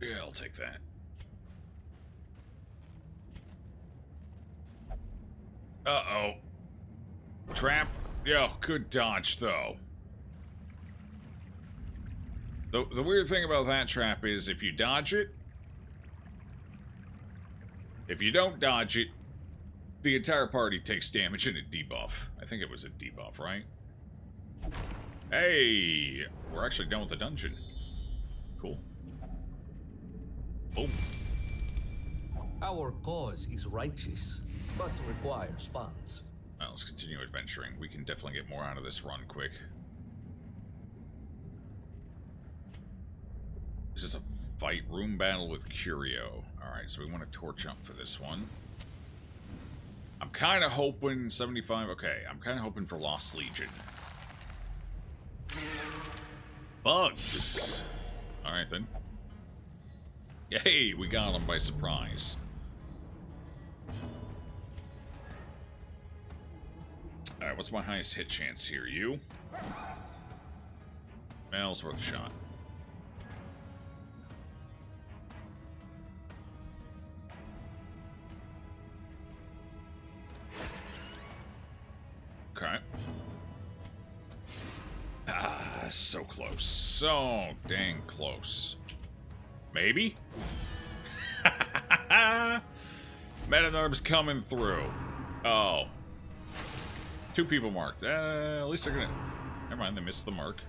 Yeah, I'll take that. Uh-oh. Trap? Yo, good dodge, though. The weird thing about that trap is if you dodge it, if you don't dodge it, the entire party takes damage and a debuff. I think it was a debuff, right? Hey! We're actually done with the dungeon. Cool. Boom. Our cause is righteous, but requires funds. Well, let's continue adventuring. We can definitely get more out of this run quick. This is a fight room battle with Curio. Alright, so we want to torch up for this one. I'm kind of hoping 75. Okay, I'm kind of hoping for Lost Legion. Bugs. Alright then. Yay, we got them by surprise. Alright, what's my highest hit chance here? You? Well, it's worth a shot. Okay. Ah, so close. So dang close. Maybe? Meta-Narb's coming through. Oh. 2 people marked. At least they're gonna... Never mind, they missed the mark.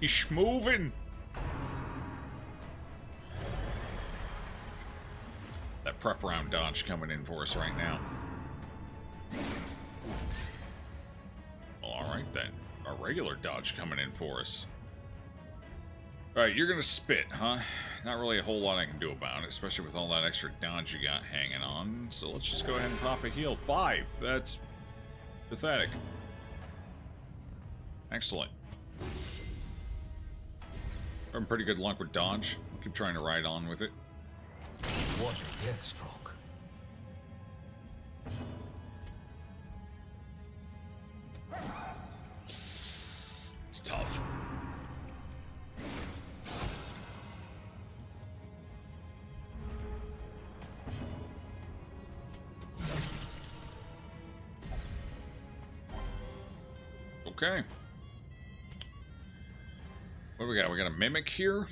He's moving. That prep round dodge coming in for us right now. Well, alright then. Our regular dodge coming in for us. Alright, you're gonna spit, huh? Not really a whole lot I can do about it, especially with all that extra dodge you got hanging on. So let's just go ahead and pop a heal. 5. That's pathetic. Excellent. Having pretty good luck with dodge. I'll keep trying to ride on with it. What a death stroke. It's tough. Okay. What do we got? We got a mimic here.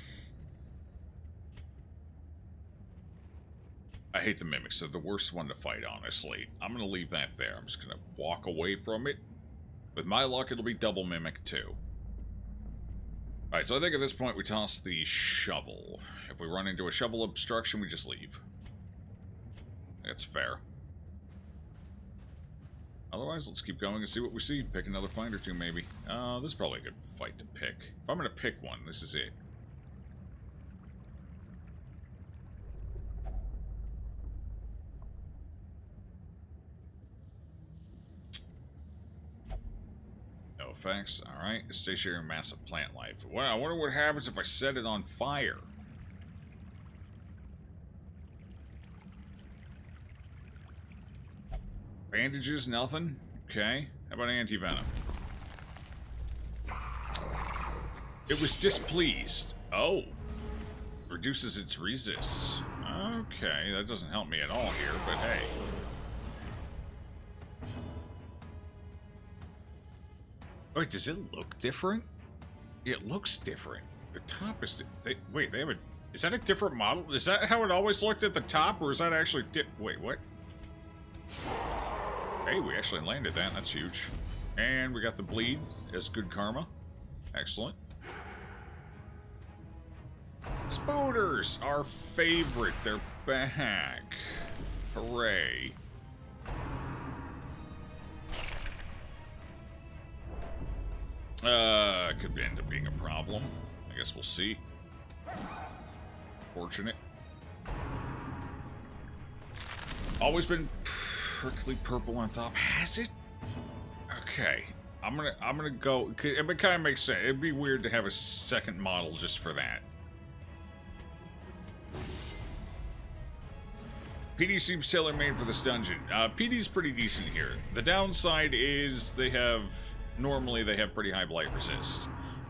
I hate the mimics. They're the worst one to fight, honestly. I'm going to leave that there. I'm just going to walk away from it. With my luck, it'll be double mimic, too. Alright, so I think at this point we toss the shovel. If we run into a shovel obstruction, we just leave. That's fair. Otherwise, let's keep going and see what we see. Pick another fight or 2, maybe. This is probably a good fight to pick. If I'm going to pick one, this is it. No effects. Alright. Stationary massive plant life. Well, I wonder what happens if I set it on fire. Bandages, nothing? Okay. How about anti-venom? It was displeased. Oh. Reduces its resist. Okay, that doesn't help me at all here, but hey. Wait, does it look different? It looks different. The top is... wait, they have a... Is that a different model? Is that how it always looked at the top, or is that actually... Wait, what? Hey, we actually landed that. That's huge. And we got the bleed as good karma. Excellent. Spooters, our favorite. They're back. Hooray. Could end up being a problem. I guess we'll see. Fortunate. Always been prickly purple on top. Has it? Okay. I'm gonna go. It kind of makes sense. It'd be weird to have a second model just for that. PD seems tailor-made for this dungeon. PD's pretty decent here. The downside is normally they have pretty high blight resist.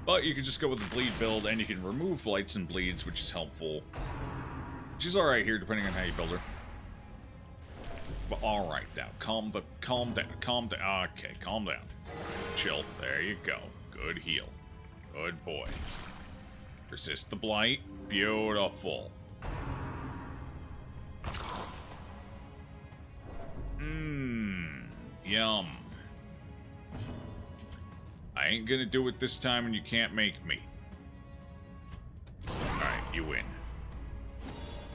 But you can just go with the bleed build, and you can remove blights and bleeds, which is helpful. She's alright here, depending on how you build her. But alright now, calm down. Okay, calm down. Chill. There you go. Good heal. Good boy. Resist the blight. Beautiful. Yum. I ain't gonna do it this time, and you can't make me. Alright, you win.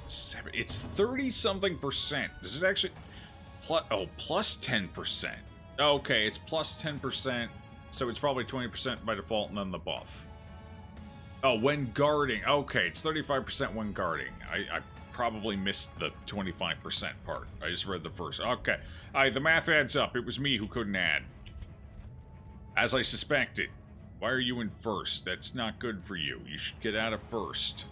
It's 30-something%. Does it actually... plus 10%. Okay, it's plus 10%, so it's probably 20% by default, and then the buff. Oh, when guarding. Okay, it's 35% when guarding. I probably missed the 25% part. I just read the first. Okay. Alright, the math adds up. It was me who couldn't add. As I suspected. Why are you in first? That's not good for you. You should get out of first.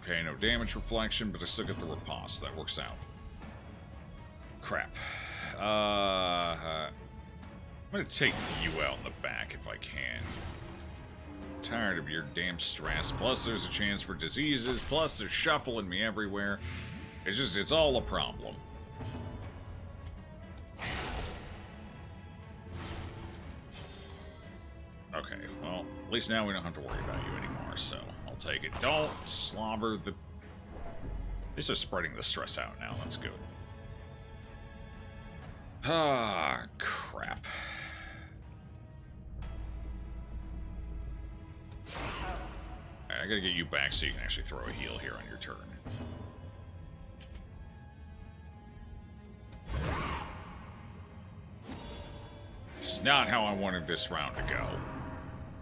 Okay, no damage reflection, but I still get the riposte. That works out. Crap. I'm gonna take you out in the back if I can. I'm tired of your damn stress. Plus there's a chance for diseases. Plus they're shuffling me everywhere. It's all a problem. Okay, well, at least now we don't have to worry about you anymore, so I'll take it. Don't slobber the... At least they're spreading the stress out now, that's good. Ah, crap. I gotta get you back so you can actually throw a heal here on your turn. It's not how I wanted this round to go.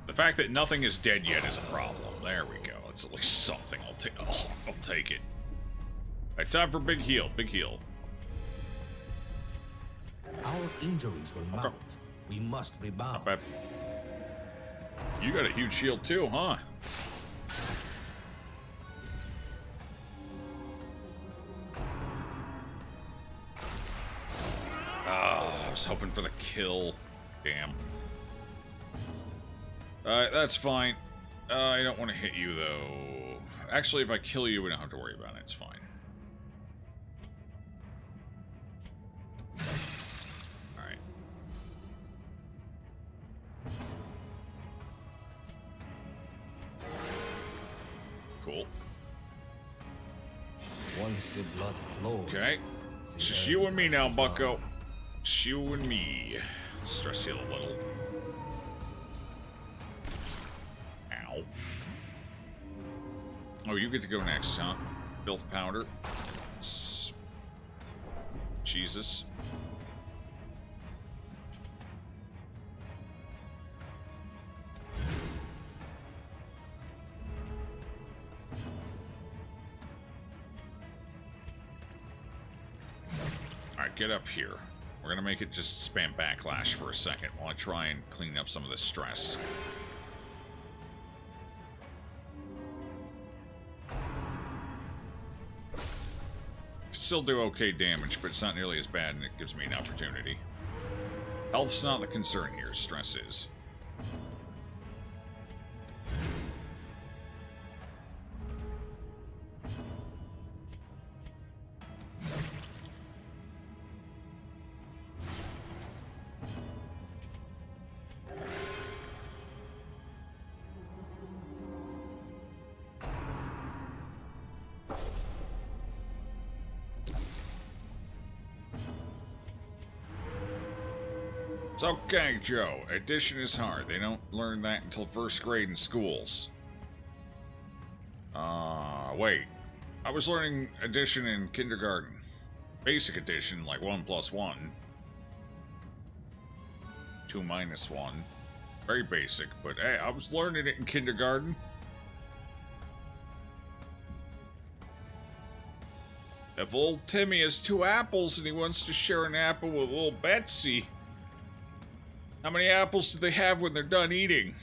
The fact that nothing is dead yet is a problem. There we go. It's at least something. I'll take it. Alright, time for big heal. Big heal. Our injuries will mount. We must rebound. You got a huge shield too, huh? I was hoping for the kill. Damn. Alright, that's fine. I don't want to hit you, though. Actually, if I kill you, we don't have to worry about it. It's fine. Alright. Cool. Once the blood flows. Okay. It's just you and me now, bucko. Just you and me. Stress heal a little. Ow. Oh, you get to go next, huh? Built powder. Jesus. Alright, get up here. We're gonna make it just spam backlash for a second while I try and clean up some of this stress. Still do okay damage, but it's not nearly as bad, and it gives me an opportunity. Health's not the concern here, stress is. It's okay, Joe. Addition is hard. They don't learn that until first grade in schools. Wait. I was learning addition in kindergarten. Basic addition, like 1 plus 1. 2 minus 1. Very basic, but hey, I was learning it in kindergarten. If old Timmy has 2 apples and he wants to share an apple with little Betsy, how many apples do they have when they're done eating?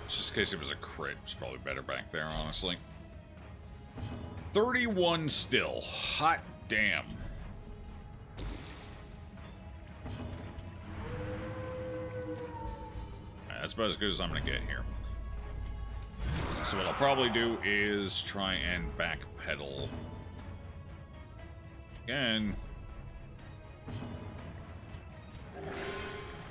Just in case it was a crit, it's probably better back there, honestly. 31 still. Hot damn. That's about as good as I'm going to get here. So what I'll probably do is try and backpedal. Again.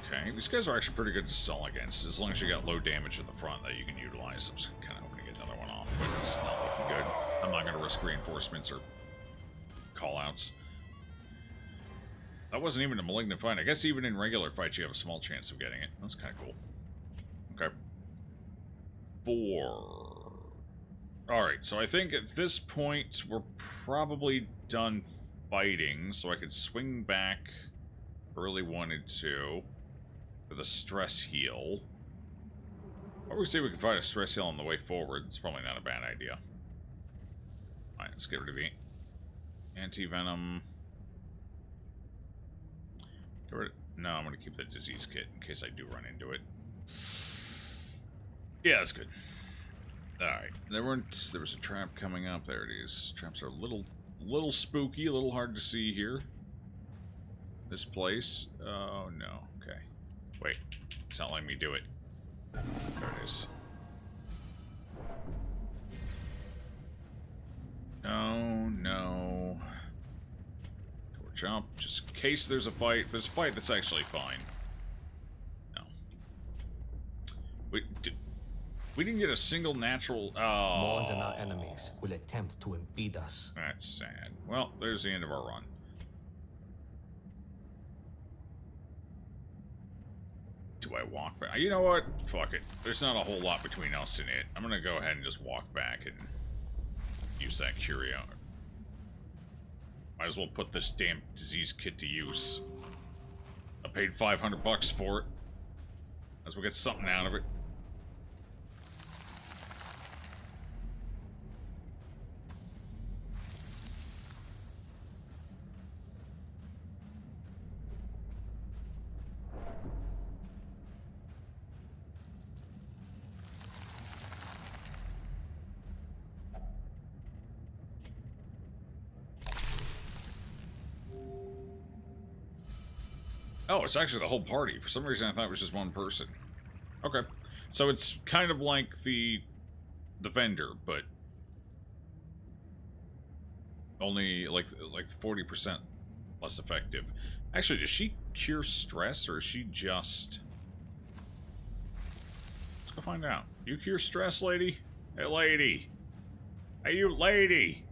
Okay, these guys are actually pretty good to stall against, as long as you got low damage in the front that you can utilize. I'm just kind of hoping to get another one off, but it's not looking good. I'm not going to risk reinforcements or callouts. That wasn't even a malignant fight. I guess even in regular fights you have a small chance of getting it. That's kind of cool. Okay. 4. Alright, so I think at this point we're probably done fighting, so I could swing back. Really wanted to. For the stress heal. Or we see if we can find a stress heal on the way forward. It's probably not a bad idea. Alright, let's get rid of the anti-venom. Get rid of, no, I'm going to keep the disease kit in case I do run into it. Yeah, that's good. Alright, there was a trap coming up. There it is. Traps are a little spooky, a little hard to see here. This place. Oh, no. Okay. Wait. It's not letting me do it. There it is. No, no. Torch up. Just in case there's a fight. There's a fight that's actually fine. No. We didn't get a single natural... Oh. More than our enemies will attempt to impede us. That's sad. Well, there's the end of our run. Do I walk back? You know what? Fuck it. There's not a whole lot between us and it. I'm gonna go ahead and just walk back and use that curio. Might as well put this damn disease kit to use. I paid $500 for it. Might as well get something out of it. Oh, it's actually the whole party. For some reason, I thought it was just one person. Okay. So it's kind of like the vendor, but only like 40% less effective. Actually, does she cure stress, or is she just... Let's go find out. You cure stress, lady? Hey, lady. Hey, you lady.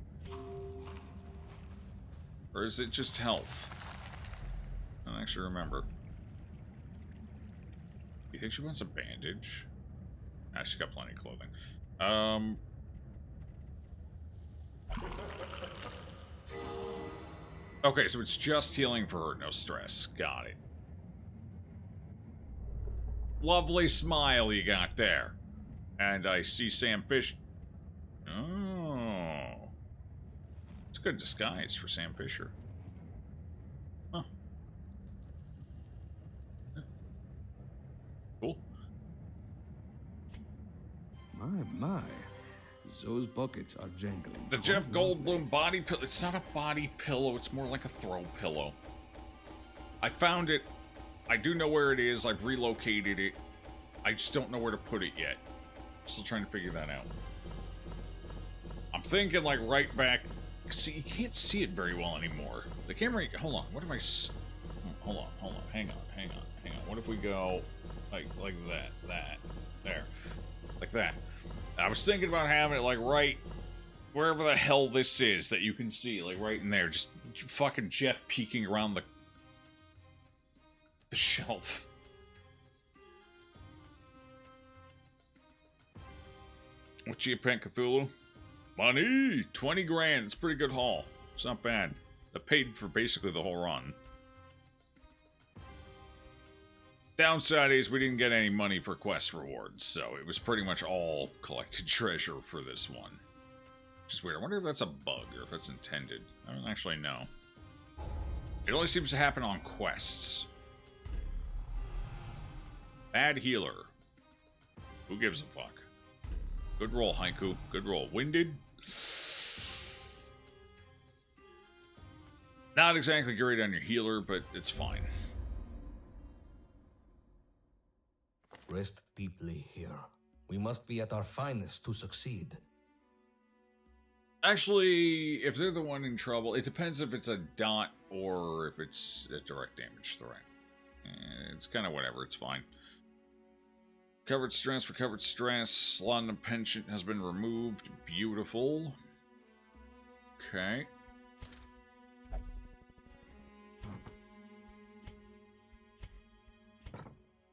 Or is it just health? I don't actually remember. You think she wants a bandage? Ah, she's got plenty of clothing. Okay, so it's just healing for her, no stress. Got it. Lovely smile you got there. And I see Sam Fish. Oh. It's a good disguise for Sam Fisher. Huh. Cool. My. Those buckets are jangling. The Jeff Goldblum body pillow. It's not a body pillow. It's more like a throw pillow. I found it. I do know where it is. I've relocated it. I just don't know where to put it yet. Still trying to figure that out. I'm thinking like right back. See, you can't see it very well anymore. The camera. Hold on. What am I? Hold on. Hang on. What if we go like that, there, like that? I was thinking about having it like right wherever the hell this is that you can see, like right in there. Just fucking Jeff peeking around the shelf. What's your Pent Cthulhu? Money! 20 grand. It's a pretty good haul. It's not bad. I paid for basically the whole run. Downside is we didn't get any money for quest rewards, so it was pretty much all collected treasure for this one. Which is weird. I wonder if that's a bug or if that's intended. I don't actually know. It only seems to happen on quests. Bad healer. Who gives a fuck? Good roll, Haiku. Good roll. Winded? Not exactly great on your healer, but it's fine. Rest deeply here. We must be at our finest to succeed. Actually, if they're the one in trouble, it depends if it's a dot or if it's a direct damage threat. It's kind of whatever, it's fine. Recovered stress. London penchant has been removed. Beautiful. Okay.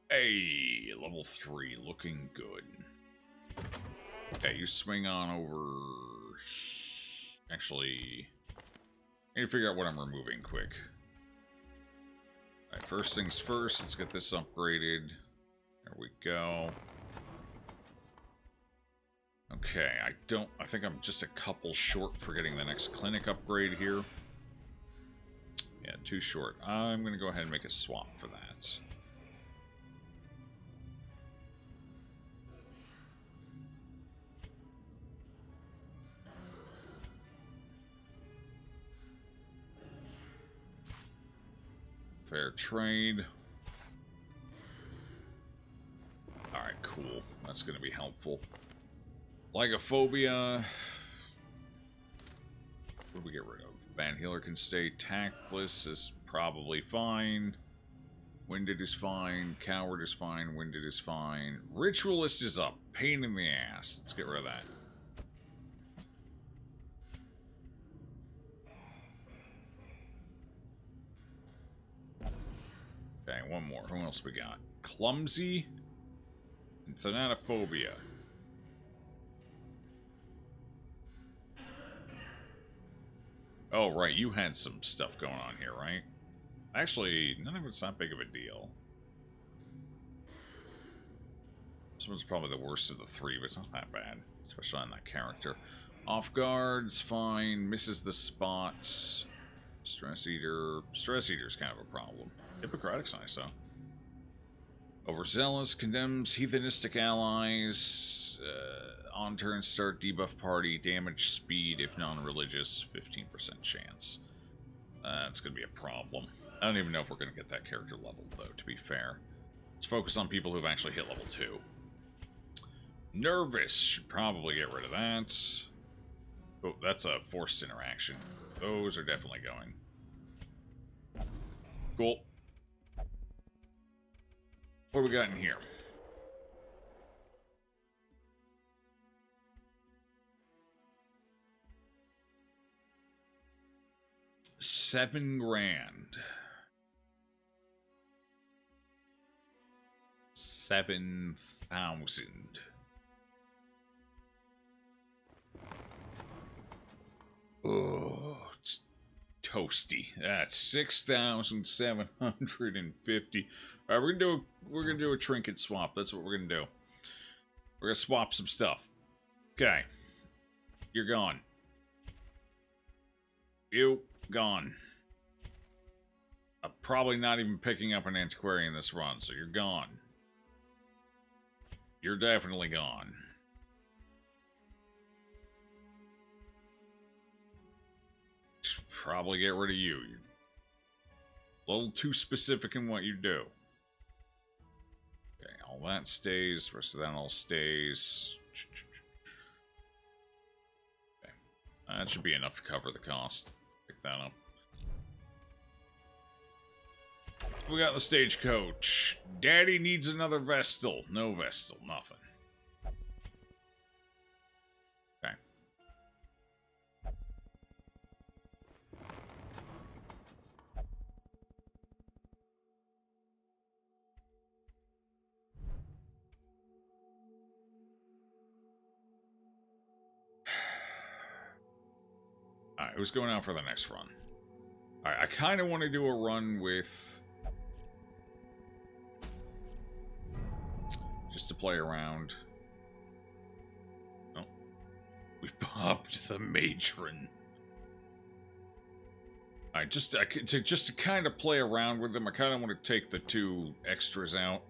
Hey, level 3, looking good. Okay, you swing on over. Actually, I need to figure out what I'm removing quick. Alright, first things first, let's get this upgraded. There we go. Okay, I think I'm just a couple short for getting the next clinic upgrade here. Yeah, too short. I'm going to go ahead and make a swap for that. Fair trade. Alright, cool. That's going to be helpful. Lygophobia. What do we get rid of? Band healer can stay. Tactless is probably fine. Winded is fine. Coward is fine. Winded is fine. Ritualist is a pain in the ass. Let's get rid of that. Okay, one more. Who else we got? Clumsy and Thanatophobia. Oh, right. You had some stuff going on here, right? Actually, none of it's that big of a deal. This one's probably the worst of the three, but it's not that bad. Especially on that character. Off guard's fine. Misses the spots. Stress Eater. Stress Eater's kind of a problem. Hippocratic's nice, though. Overzealous condemns heathenistic allies. On turn start debuff party. Damage speed if non-religious. 15% chance. It's going to be a problem. I don't even know if we're going to get that character leveled, though, to be fair. Let's focus on people who've actually hit level 2. Nervous. Should probably get rid of that. Oh, that's a forced interaction. Those are definitely going. Cool. What do we got in here? $7 grand. 7,000. Oh, it's toasty. That's 6,750. All right, we're gonna do a trinket swap. That's what we're gonna do. We're gonna swap some stuff. Okay, you're gone. You, gone. I'm probably not even picking up an antiquarian this run, so you're gone. You're definitely gone. Should probably get rid of you. You're a little too specific in what you do. Okay, all that stays. Rest of that all stays. Okay. That should be enough to cover the cost. Pick that up. We got the stagecoach. Daddy needs another Vestal. No Vestal, nothing. Okay. Alright, who's going out for the next run? Alright, I kind of want to do a run with... just to play around. Oh. We popped the matron. Alright, just to kind of play around with them, I kind of want to take the 2 extras out.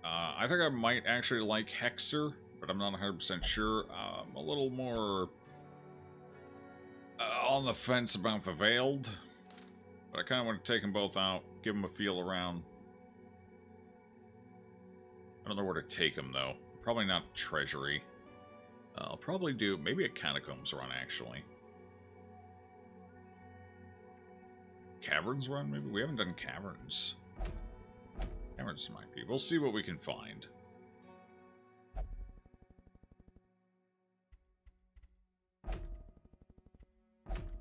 I think I might actually like Hexer, but I'm not 100% sure. I'm a little more on the fence about the Veiled. But I kind of want to take them both out, give them a feel around. I don't know where to take them, though. Probably not Treasury. I'll probably do maybe a Catacombs run, actually. Caverns run, maybe? We haven't done Caverns. Caverns might be. We'll see what we can find.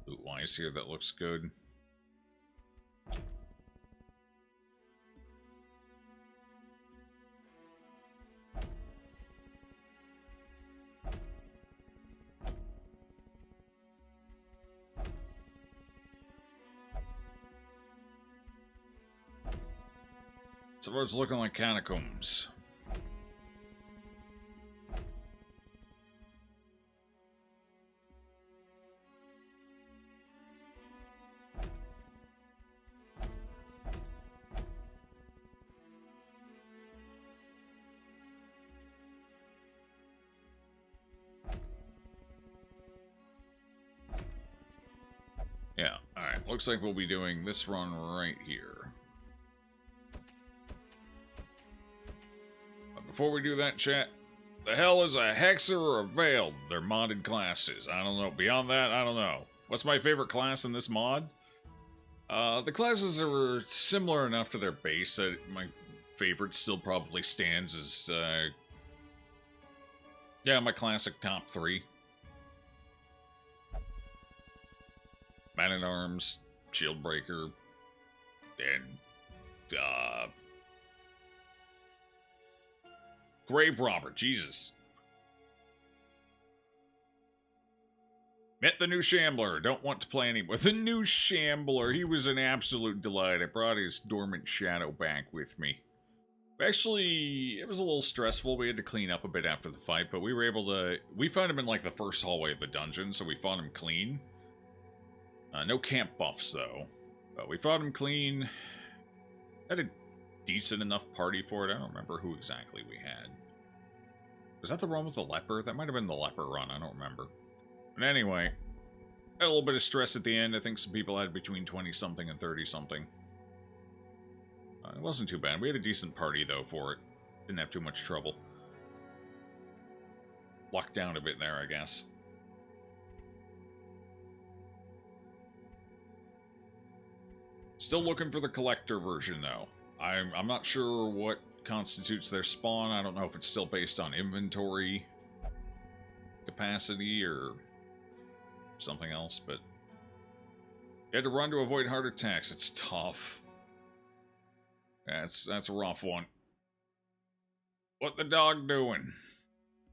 Loot wise here, that looks good. So it's looking like Catacombs. Yeah, alright. Looks like we'll be doing this run right here. Before we do that, chat, the hell is a Hexer or a Veiled? They're modded classes. I don't know. Beyond that, I don't know. What's my favorite class in this mod? The classes are similar enough to their base that my favorite still probably stands as, yeah, my classic top 3. Man-at-Arms, Shieldbreaker, and, Grave Robber, Jesus. Met the new Shambler. Don't want to play anymore. The new Shambler. He was an absolute delight. I brought his Dormant Shadow back with me. Actually, it was a little stressful. We had to clean up a bit after the fight, but we were able to... We found him in, like, the first hallway of the dungeon, so we fought him clean. No camp buffs, though. But we fought him clean. Had a decent enough party for it. I don't remember who exactly we had. Was that the run with the leper? That might have been the leper run. I don't remember. But anyway, had a little bit of stress at the end. I think some people had between 20-something and 30-something. It wasn't too bad. We had a decent party, though, for it. Didn't have too much trouble. Lucked down a bit there, I guess. Still looking for the collector version, though. I'm not sure what constitutes their spawn. I don't know if it's still based on inventory capacity or something else, but you had to run to avoid heart attacks. It's tough. That's a rough one. What the dog doing?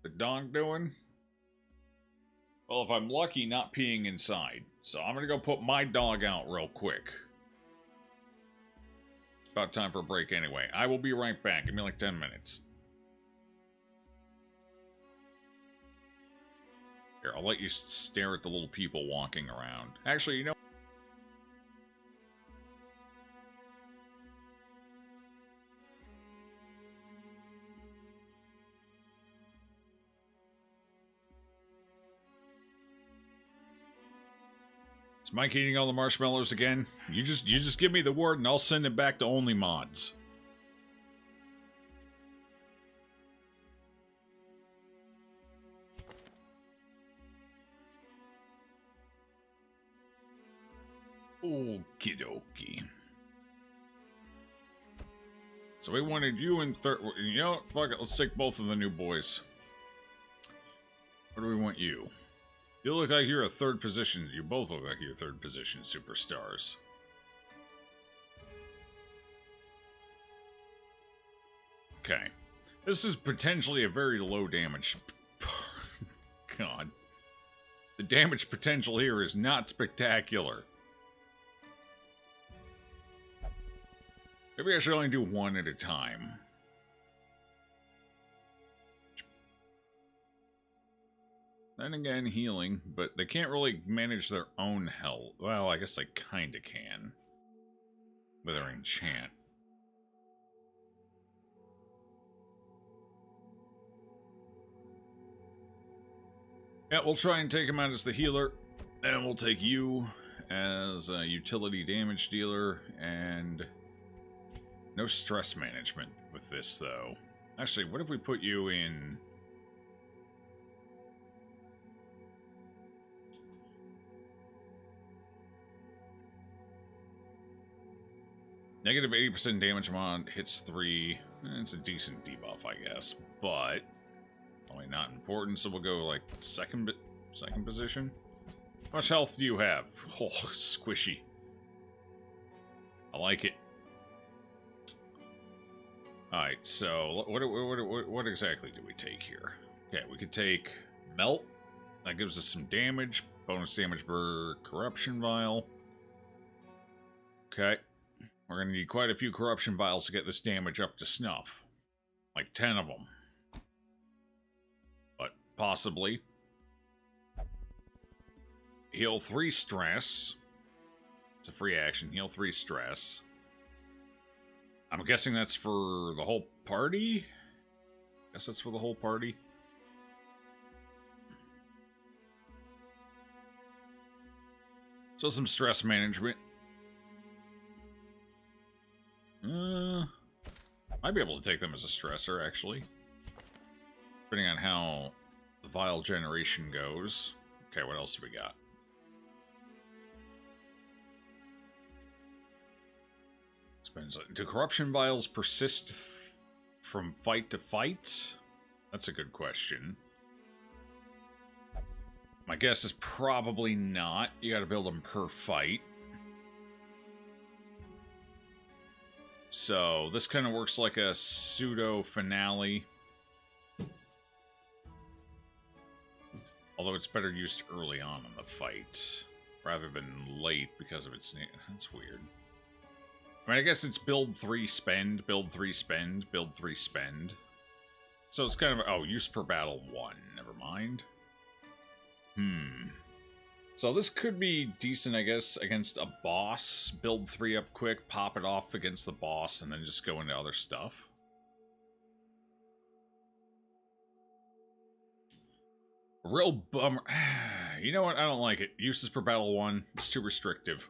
The dog doing? Well, if I'm lucky, not peeing inside. So I'm gonna go put my dog out real quick. About time for a break anyway. I will be right back. Give me like 10 minutes. Here, I'll let you stare at the little people walking around. Actually, you know... Is Mike eating all the marshmallows again? You just give me the word and I'll send it back to only mods. Okie dokie. So we wanted you in third. You know what? Fuck it. Let's take both of the new boys. Where do we want you? You look like you're a third position. You both look like you're third position superstars. Okay. This is potentially a very low damage. God. The damage potential here is not spectacular. Maybe I should only do one at a time. Then again, healing, but they can't really manage their own health. Well, I guess they kinda can. With their enchant. Yeah, we'll try and take him out as the healer. And we'll take you as a utility damage dealer, and no stress management with this, though. Actually, what if we put you in... Negative 80% damage mod, hits 3. It's a decent debuff, I guess, but probably not important, so we'll go, like, second position. How much health do you have? Oh, squishy. I like it. Alright, so what exactly do we take here? Okay, we could take Melt. That gives us some damage. Bonus damage per Corruption Vial. Okay. We're going to need quite a few Corruption Vials to get this damage up to snuff. Like 10 of them. But possibly. Heal 3 stress. It's a free action. Heal 3 stress. I'm guessing that's for the whole party? Guess that's for the whole party. So some stress management. Might be able to take them as a stressor, actually. Depending on how the vial generation goes. Okay, what else do we got? Do corruption vials persist from fight to fight? That's a good question. My guess is probably not. You gotta build them per fight. So, this kind of works like a pseudo finale. Although it's better used early on in the fight, rather than late because of its name. That's weird. I mean, I guess it's build 3, spend, build 3, spend, build 3, spend. So it's kind of, oh, use per battle 1. Never mind. So this could be decent, I guess, against a boss. Build 3 up quick, pop it off against the boss, and then just go into other stuff. Real bummer. You know what? I don't like it. Uses per battle 1. It's too restrictive.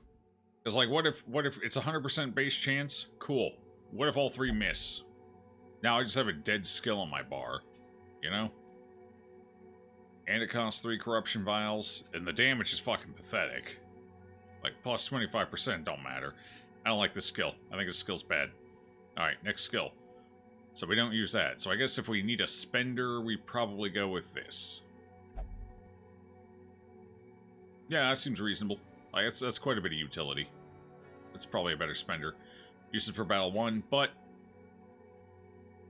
Because, like, what if it's 100% base chance? Cool. What if all 3 miss? Now I just have a dead skill on my bar. You know? And it costs 3 corruption vials, and the damage is fucking pathetic. Like, plus 25% don't matter. I don't like this skill. I think this skill's bad. Alright, next skill. So we don't use that. So I guess if we need a spender, we probably go with this. Yeah, that seems reasonable. Like, that's quite a bit of utility. That's probably a better spender. Uses per battle 1, but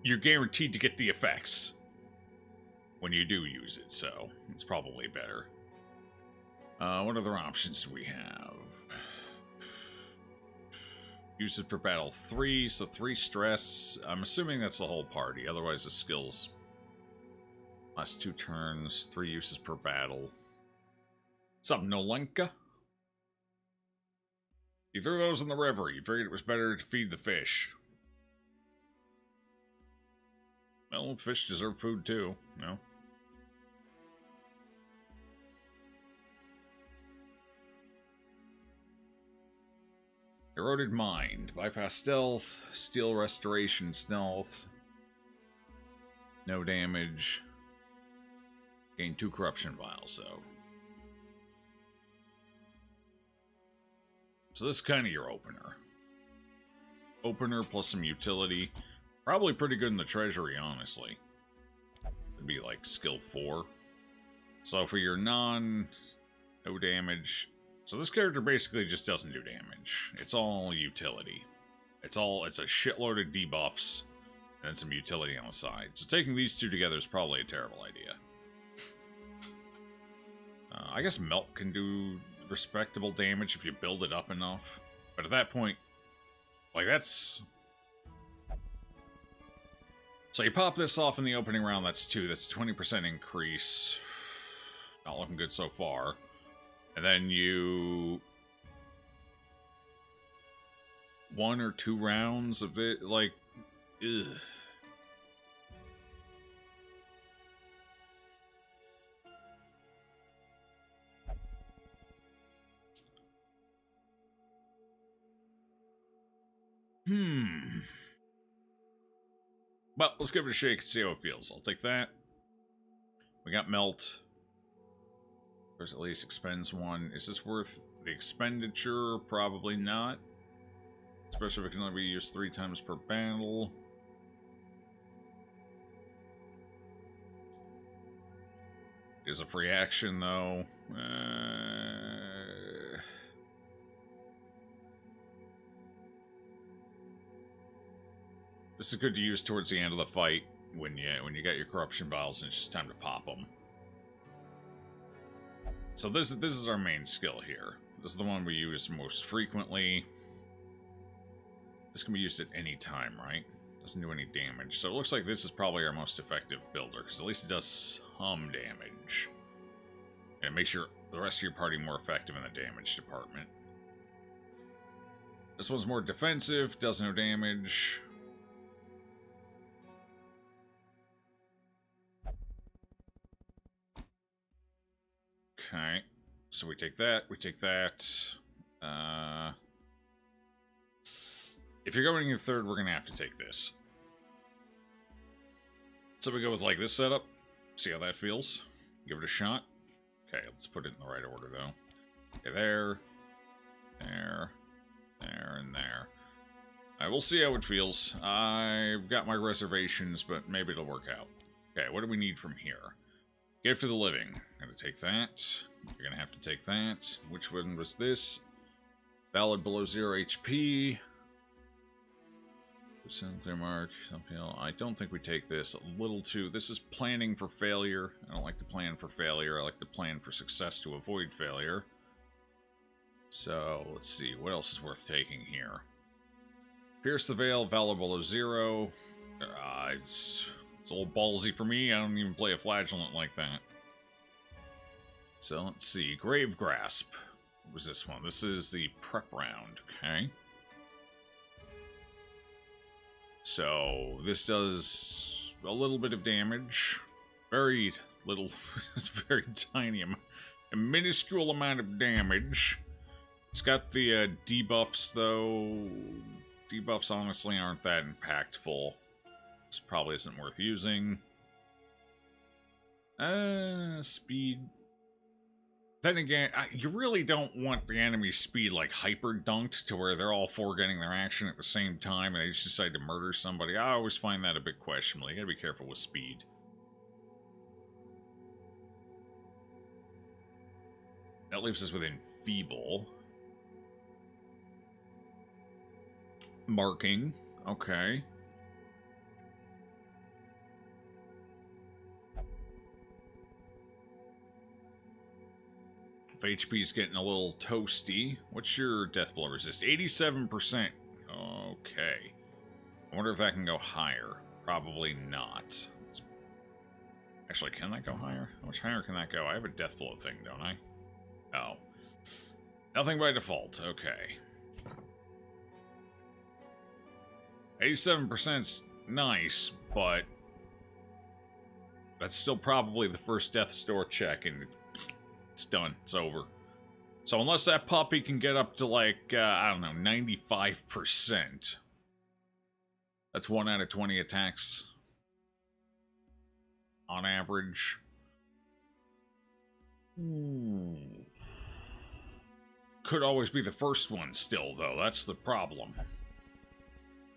you're guaranteed to get the effects when you do use it, so it's probably better. What other options do we have? Uses per battle 3, so 3 stress. I'm assuming that's the whole party, otherwise the skills. Last 2 turns, 3 uses per battle. What's up, Nolenka? You threw those in the river. You figured it was better to feed the fish. Well, fish deserve food too, you know? Eroded Mind. Bypass stealth. Steel restoration stealth. No damage. Gain 2 corruption vials, though. So this is kind of your opener. Opener plus some utility. Probably pretty good in the treasury, honestly. It'd be like skill 4. So for your no damage. So this character basically just doesn't do damage. It's all utility. It's a shitload of debuffs and some utility on the side. So taking these two together is probably a terrible idea. I guess Melt can do respectable damage if you build it up enough. But at that point, like that's... So you pop this off in the opening round, that's 2. That's 20% increase. Not looking good so far. And then you... 1 or 2 rounds of it, like... Ugh. Well, let's give it a shake and see how it feels. I'll take that. We got Melt. There's at least expends 1. Is this worth the expenditure? Probably not. Especially if it can only be used 3 times per battle. It is a free action, though. This is good to use towards the end of the fight when you got your corruption vials and it's just time to pop them. So this is our main skill here. This is the one we use most frequently. This can be used at any time, right? Doesn't do any damage. So it looks like this is probably our most effective builder, because at least it does some damage. And it makes the rest of your party more effective in the damage department. This one's more defensive, does no damage. Okay, so we take that, if you're going in your third, we're going to have to take this. So we go with, like, this setup, see how that feels, give it a shot. Okay, let's put it in the right order, though. Okay, there, and there. Alright, we'll see how it feels. I've got my reservations, but maybe it'll work out. Okay, what do we need from here? Gift of the Living. Gonna take that. You're gonna have to take that. Which one was this? Valid below 0 HP. Clear mark. I don't think we take this. A little too... This is planning for failure. I don't like to plan for failure. I like to plan for success to avoid failure. So, let's see. What else is worth taking here? Pierce the Veil. Valid below 0. It's a little ballsy for me. I don't even play a flagellant like that. So, let's see. Grave Grasp. What was this one? This is the prep round. Okay. So, this does a little bit of damage. Very little. It's very tiny. A minuscule amount of damage. It's got the debuffs, though. Debuffs, honestly, aren't that impactful. This probably isn't worth using. Speed. Then again, you really don't want the enemy's speed like hyper dunked to where they're all four getting their action at the same time and they just decide to murder somebody. I always find that a bit questionable. You gotta be careful with speed. That leaves us with Enfeeble. Marking. Okay. If HP's getting a little toasty. What's your death blow resist? 87%. Okay. I wonder if that can go higher. Probably not. Actually, can that go higher? How much higher can that go? I have a death blow thing, don't I? Oh. Nothing by default. Okay. 87%'s nice, but that's still probably the first death store check, and it's done. It's over. So unless that puppy can get up to like, I don't know, 95%. That's 1 out of 20 attacks. On average. Ooh. Could always be the first one still, though. That's the problem.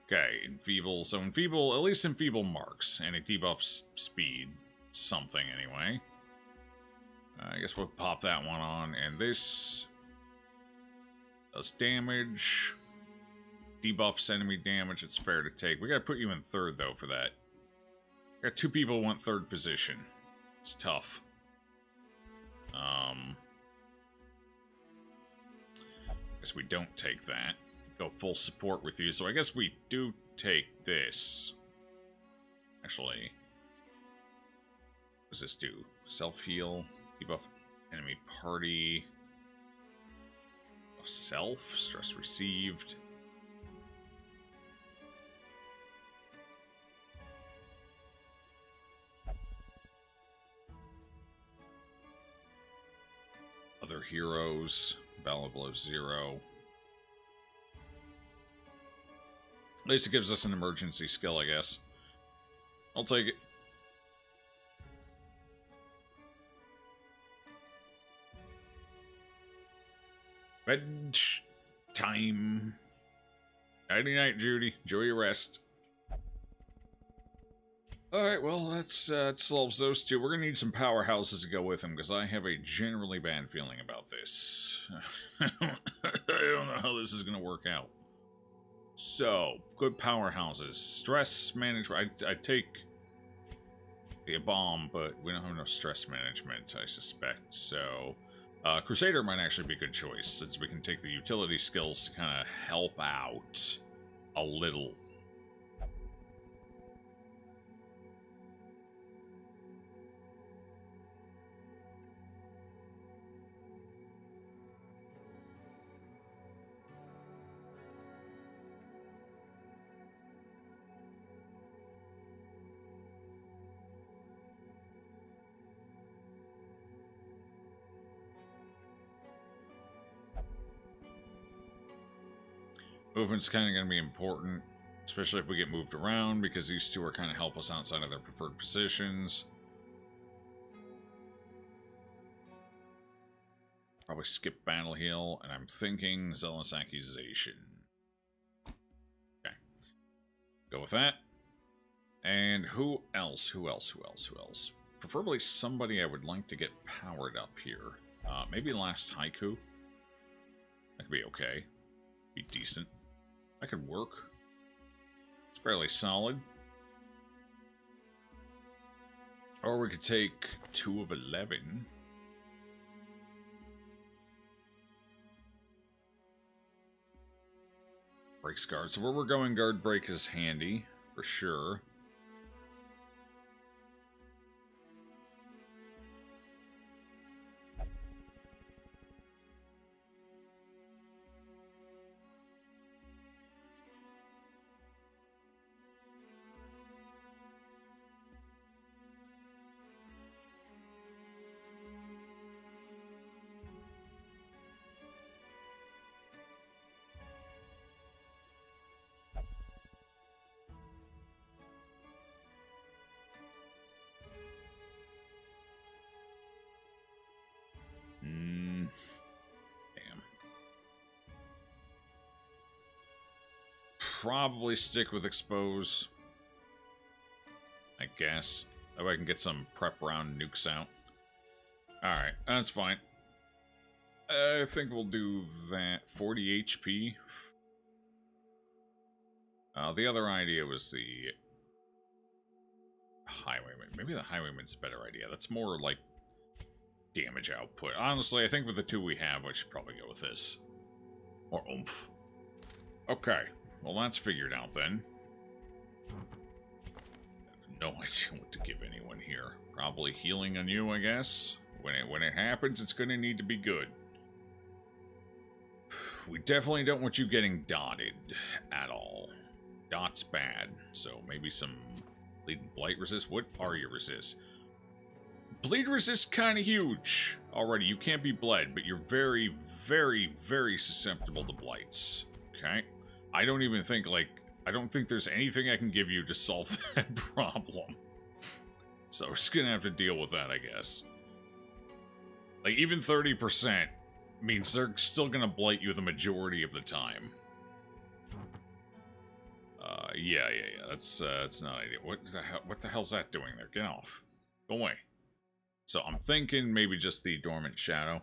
Okay, Enfeeble. So Enfeeble, at least Enfeeble marks. And it debuffs speed. Something, anyway. I guess we'll pop that one on. And this does damage. Debuffs enemy damage. It's fair to take. We gotta put you in third, though, for that. Got 2 people who want third position. It's tough. Guess we don't take that. Go full support with you, so I guess we do take this. Actually, what does this do? Self-heal, debuff enemy party, self, stress received. Other heroes, Battle Below 0. At least it gives us an emergency skill, I guess. I'll take it. Bed time. Nighty night, Judy. Enjoy your rest. Alright, well, that solves those two. We're going to need some powerhouses to go with them, because I have a generally bad feeling about this. I don't know how this is going to work out. So, good powerhouses. Stress management. I take a bomb, but we don't have enough stress management, I suspect. So, Crusader might actually be a good choice, since we can take the utility skills to kind of help out a little. Movement's kind of going to be important, especially if we get moved around, because these two are kind of help us outside of their preferred positions. Probably skip Battle Heal, and I'm thinking Zealous Accusation. Okay. Go with that. And who else? Who else? Preferably somebody I would like to get powered up here. Maybe Last Haiku. That could be okay. Be decent. That could work. It's fairly solid. Or we could take 2 of 11. Breaks guard. So where we're going, guard break is handy, for sure. Probably stick with Expose, I guess. That way I can get some prep round nukes out. Alright, that's fine. I think we'll do that. 40 HP. The other idea was the Highwayman. Maybe the Highwayman's a better idea. That's more like damage output. Honestly, I think with the 2 we have, I should probably go with this. Or oomph. Okay. Well, that's figured out then. I have no idea what to give anyone here. Probably healing on you, I guess. When it happens, it's going to need to be good. We definitely don't want you getting dotted at all. Dot's bad, so maybe some bleed and blight resist. What are your resists? Bleed resist kind of huge already. You can't be bled, but you're very, very, very susceptible to blights. Okay? I don't even think, like, I don't think there's anything I can give you to solve that problem. So we're just gonna have to deal with that, I guess. Like, even 30% means they're still gonna blight you the majority of the time. Yeah. That's not ideal. What the hell's that doing there? Get off. Go away. So I'm thinking maybe just the Dormant Shadow.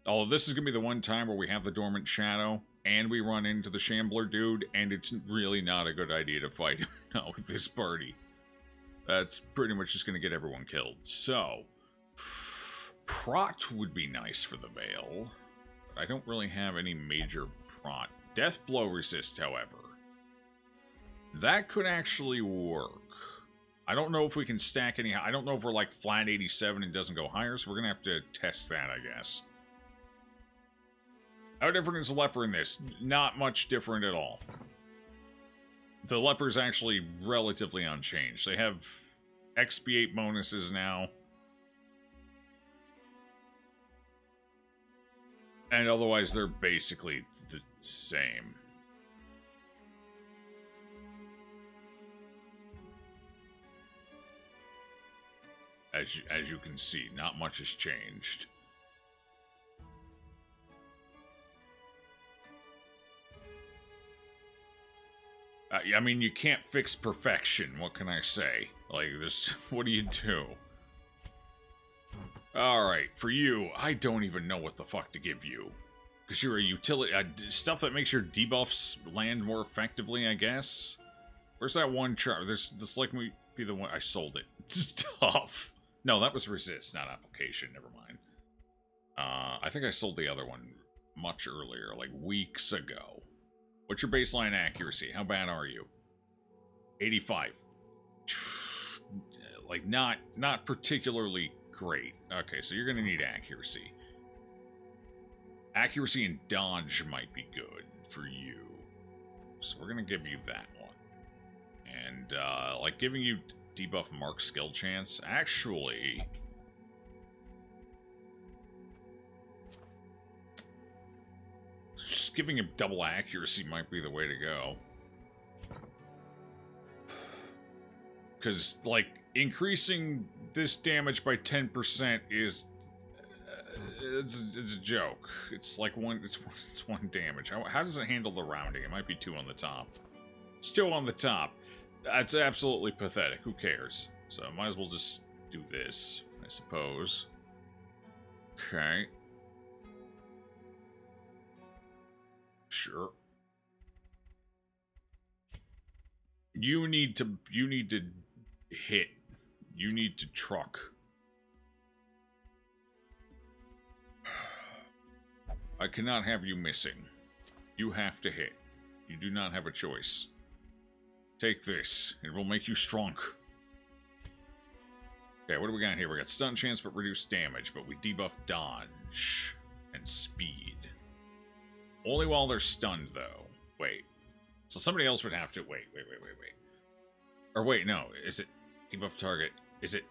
Oh, this is gonna be the one time where we have the Dormant Shadow, and we run into the Shambler dude, and it's really not a good idea to fight him now with this party. That's pretty much just gonna get everyone killed. So, Prot would be nice for the Veil. But I don't really have any major Prot. Death Blow resist, however. That could actually work. I don't know if we can stack any... I don't know if we're like flat 87 and doesn't go higher, so we're gonna have to test that, I guess. How different is the Leper in this? Not much different at all. The Leper's actually relatively unchanged. They have expiate bonuses now. And otherwise, they're basically the same. As you can see, not much has changed. I mean, you can't fix perfection. What can I say? Like, this, what do you do? Alright, for you, I don't even know what the fuck to give you. Because you're a utility... stuff that makes your debuffs land more effectively, I guess? Where's that one chart? This like me be the one... I sold it. Stuff. No, that was resist, not application. Never mind. I think I sold the other one much earlier, like weeks ago. What's your baseline accuracy? How bad are you? 85. Like, not particularly great. Okay, so you're going to need accuracy. Accuracy and dodge might be good for you. So we're going to give you that one. And, like, giving you debuff mark skill chance. Actually... just giving him double accuracy might be the way to go. Because, like, increasing this damage by 10% is... it's a joke. It's like it's one damage. How does it handle the rounding? It might be 2 on the top. It's 2 on the top. That's absolutely pathetic. Who cares? So I might as well just do this, I suppose. Okay. Sure. You need to hit. You need to truck. I cannot have you missing. You have to hit. You do not have a choice. Take this. It will make you strong. Okay, what do we got here? We got stun chance but reduced damage, but we debuff dodge and speed. Only while they're stunned, though. Wait. So somebody else would have to... Wait. Or wait, no. Is it debuff target? Is it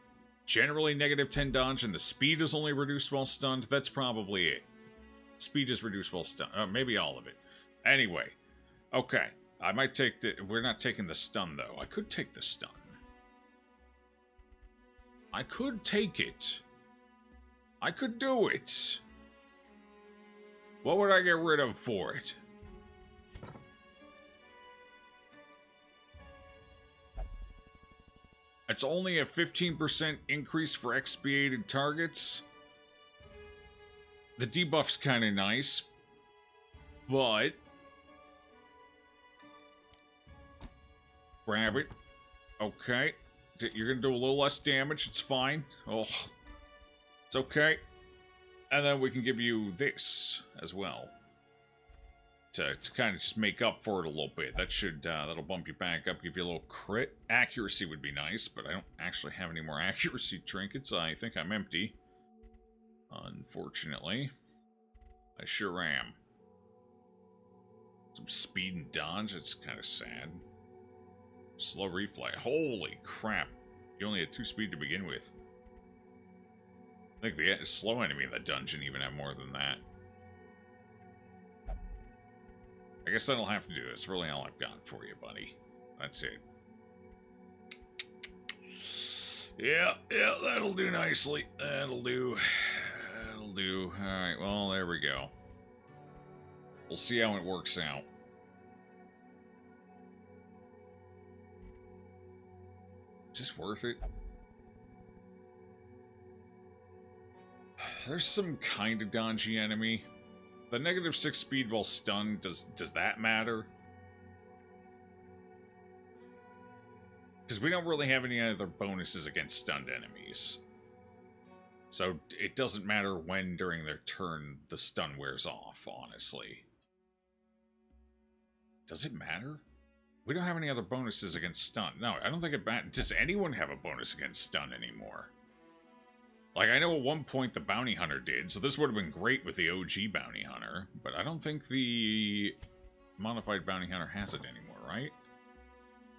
generally negative 10 dodge and the speed is only reduced while stunned? That's probably it. Speed is reduced while stunned. Maybe all of it. Anyway. Okay. I might take the... We're not taking the stun, though. I could take the stun. I could take it. I could do it. What would I get rid of for it? It's only a 15% increase for expiated targets. The debuff's kind of nice. But... grab it. Okay. You're going to do a little less damage. It's fine. Oh. It's okay. And then we can give you this as well. To kind of just make up for it a little bit. That should, that'll bump you back up, give you a little crit. Accuracy would be nice, but I don't actually have any more accuracy trinkets. I think I'm empty. Unfortunately. I sure am. Some speed and dodge, it's kind of sad. Slow reflex. Holy crap. You only had 2 speed to begin with. I think the slow enemy in the dungeon even have more than that. I guess that'll have to do. It's really all I've got for you, buddy. That's it. Yeah, that'll do nicely. That'll do. Alright, well, there we go. We'll see how it works out. Is this worth it? There's some kind of dodgy enemy. The -6 speed while stunned, does that matter? Because we don't really have any other bonuses against stunned enemies. So it doesn't matter when during their turn the stun wears off, honestly. Does it matter? We don't have any other bonuses against stun. No, I don't think it matters. Does anyone have a bonus against stun anymore? Like, I know at one point the Bounty Hunter did, so this would have been great with the OG Bounty Hunter, but I don't think the Modified Bounty Hunter has it anymore, right?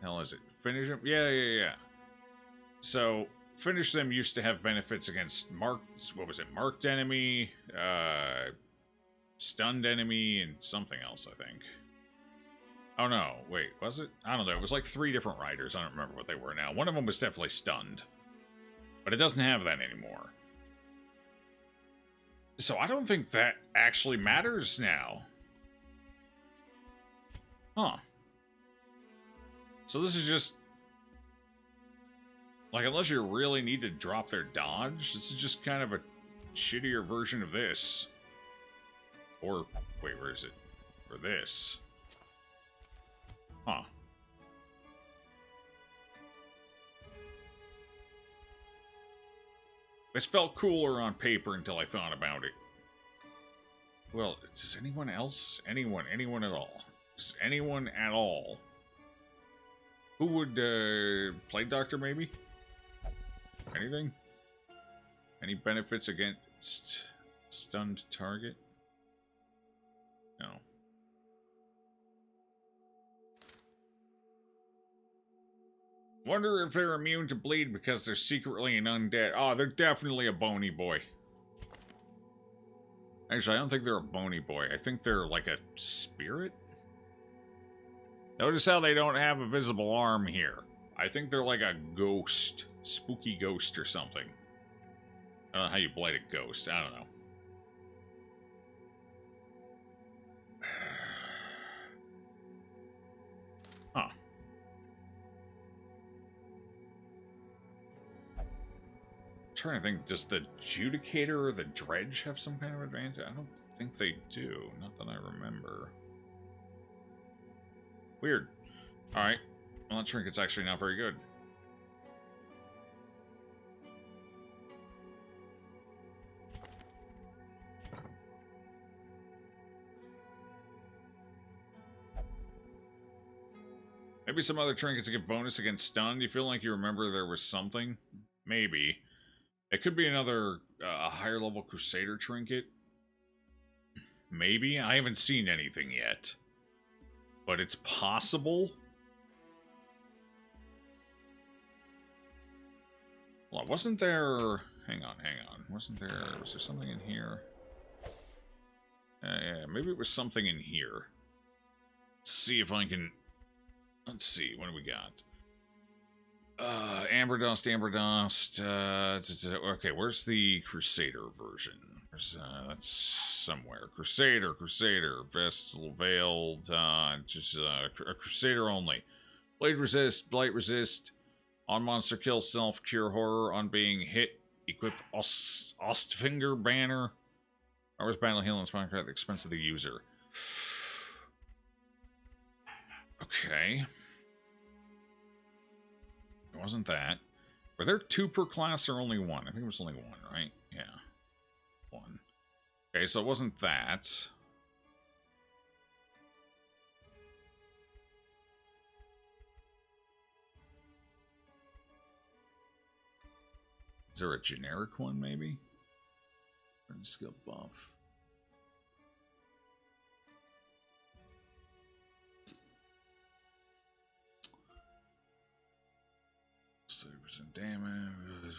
Hell is it? Finish them? Yeah. So, Finish Them used to have benefits against marked enemy, stunned enemy, and something else, I think. Oh no, wait, was it? I don't know, it was like 3 different riders, I don't remember what they were now. One of them was definitely stunned. But it doesn't have that anymore. So I don't think that actually matters now. Huh. So this is just... like, unless you really need to drop their dodge, this is just kind of a shittier version of this. Or, wait, where is it? Or this. Huh. This felt cooler on paper until I thought about it. Well, does anyone else? Anyone at all? Does anyone at all? Who would, Plague Doctor, maybe? Anything? Any benefits against stunned target? No. Wonder if they're immune to bleed because they're secretly an undead. Oh, they're definitely a bony boy. Actually, I don't think they're a bony boy. I think they're like a spirit? Notice how they don't have a visible arm here. I think they're like a ghost. Spooky ghost or something. I don't know how you blight a ghost. I don't know. Huh. Trying to think, does the Judicator or the Dredge have some kind of advantage? I don't think they do, not that I remember. Weird. Alright. Well, that trinket's actually not very good. Maybe some other trinkets give bonus against stun. Do you feel like you remember there was something? Maybe. It could be another a higher level Crusader trinket. Maybe. I haven't seen anything yet. But it's possible. Well, wasn't there... Hang on. Was there something in here? Yeah, maybe it was something in here. Let's see if I can... Let's see, what do we got? Amber Dust. Okay, where's the Crusader version? That's somewhere. Crusader, Vestal Veiled, just a Crusader only. Blade resist, blight resist, on monster kill, self cure horror, on being hit, equip Ostfinger banner. Hours battle heal and spawn at the expense of the user. Okay. It wasn't that. Were there 2 per class or only 1? I think it was only 1, right? Yeah. 1. Okay, so it wasn't that. Is there a generic one, maybe? Skill buff. Damage.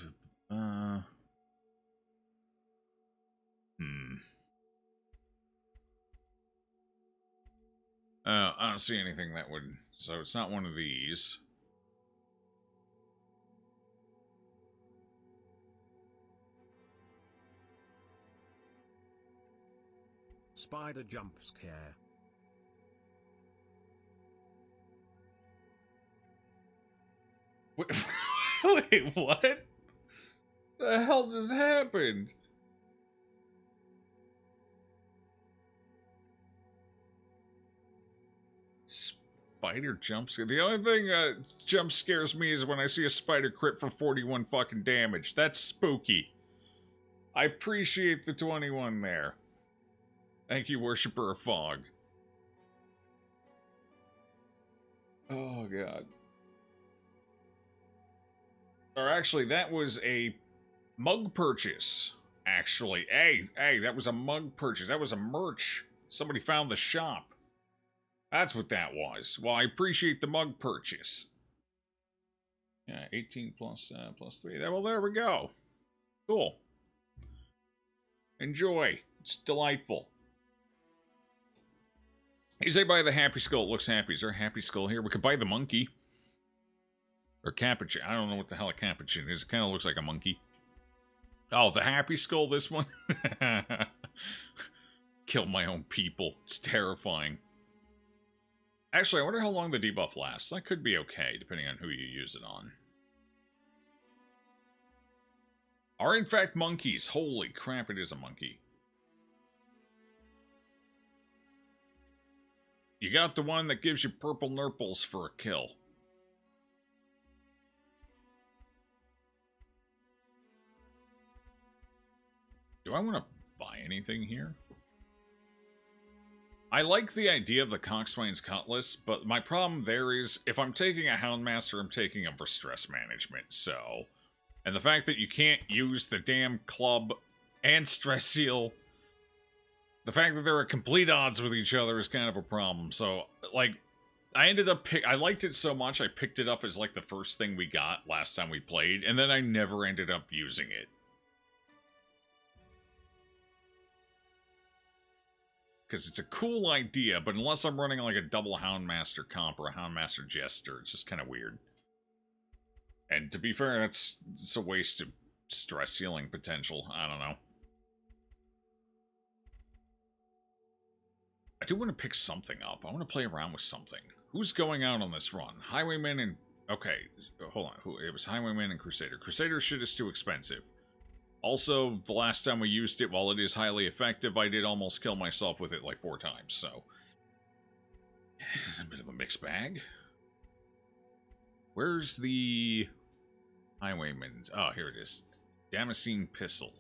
I don't see anything that would... So it's not one of these. Spider jump scare. Wait, what? The hell just happened? Spider jump scare. The only thing jump scares me is when I see a spider crit for 41 fucking damage. That's spooky. I appreciate the 21 there. Thank you, Worshipper of Fog. Oh, God. Or actually, that was a mug purchase. Actually. Hey, that was a mug purchase. That was a merch. Somebody found the shop. That's what that was. Well, I appreciate the mug purchase. Yeah, 18 plus 3. Well, there we go. Cool. Enjoy. It's delightful. You say buy the Happy Skull. It looks happy. Is there a Happy Skull here? We could buy the monkey. Or Capuchin. I don't know what the hell a Capuchin is. It kind of looks like a monkey. Oh, the Happy Skull, this one? Kill my own people. It's terrifying. Actually, I wonder how long the debuff lasts. That could be okay, depending on who you use it on. Are in fact monkeys. Holy crap, it is a monkey. You got the one that gives you purple nurples for a kill. Do I want to buy anything here? I like the idea of the Coxswain's Cutlass, but my problem there is, if I'm taking a Houndmaster, I'm taking him for stress management, so... And the fact that you can't use the damn club and stress seal... The fact that they're at complete odds with each other is kind of a problem, so, like... I ended up I liked it so much, I picked it up as, like, the first thing we got last time we played, and then I never ended up using it. Because it's a cool idea, but unless I'm running like a double Houndmaster comp or a Houndmaster Jester, it's just kind of weird. And to be fair, it's a waste of stress healing potential. I don't know. I do want to pick something up. I want to play around with something. Who's going out on this run? Highwayman and... Okay, hold on. It was Highwayman and Crusader. Crusader shit is too expensive. Also, the last time we used it, while it is highly effective, I did almost kill myself with it like 4 times, so... It's a bit of a mixed bag. Where's the... Highwayman's? Oh, here it is. Damascene Pistol.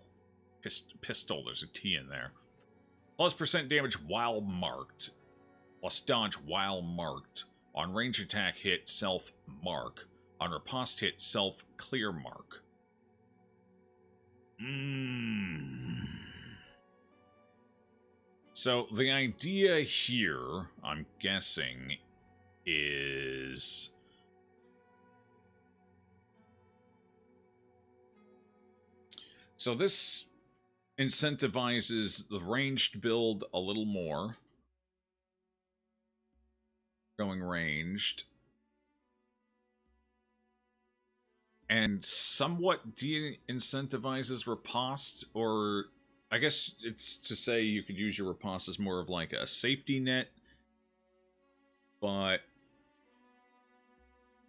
Pistol, there's a T in there. Plus % damage while marked. Plus dodge while marked. On range attack hit, self-mark. On riposte hit, self-clear mark. So, the idea here, I'm guessing, is... So this incentivizes the ranged build a little more. Going ranged. And somewhat de-incentivizes riposte, or I guess it's to say you could use your riposte as more of like a safety net, but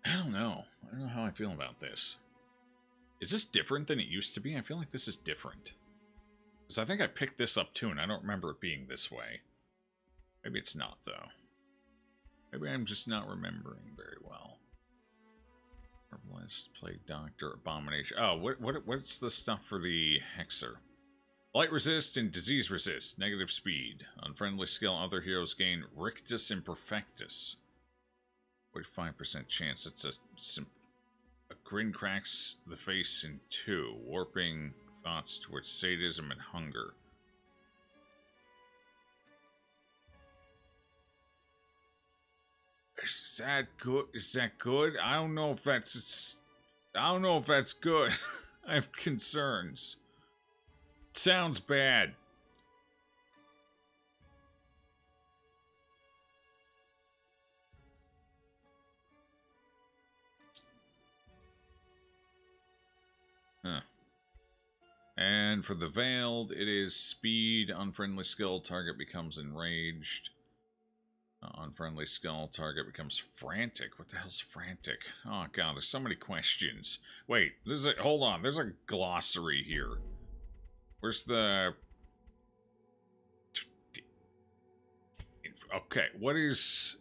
I don't know. I don't know how I feel about this. Is this different than it used to be? I feel like this is different. Because I think I picked this up too, and I don't remember it being this way. Maybe it's not, though. Maybe I'm just not remembering very well. Herbalist, Plague Doctor, Abomination. Oh, what's the stuff for the Hexer? Light resist and disease resist. Negative speed. Unfriendly skill. Other heroes gain Rictus Imperfectus. 45% chance. It's a grin cracks the face in 2. Warping thoughts towards sadism and hunger. Is that good? Is that good? I don't know if that's... I don't know if that's good. I have concerns. It sounds bad. Huh. And for the Veiled, it is speed, unfriendly skill, target becomes enraged. Unfriendly skill, target becomes frantic. What the hell's frantic? Oh god, there's so many questions. Wait, hold on, there's a glossary here. Where's the... Okay, what is...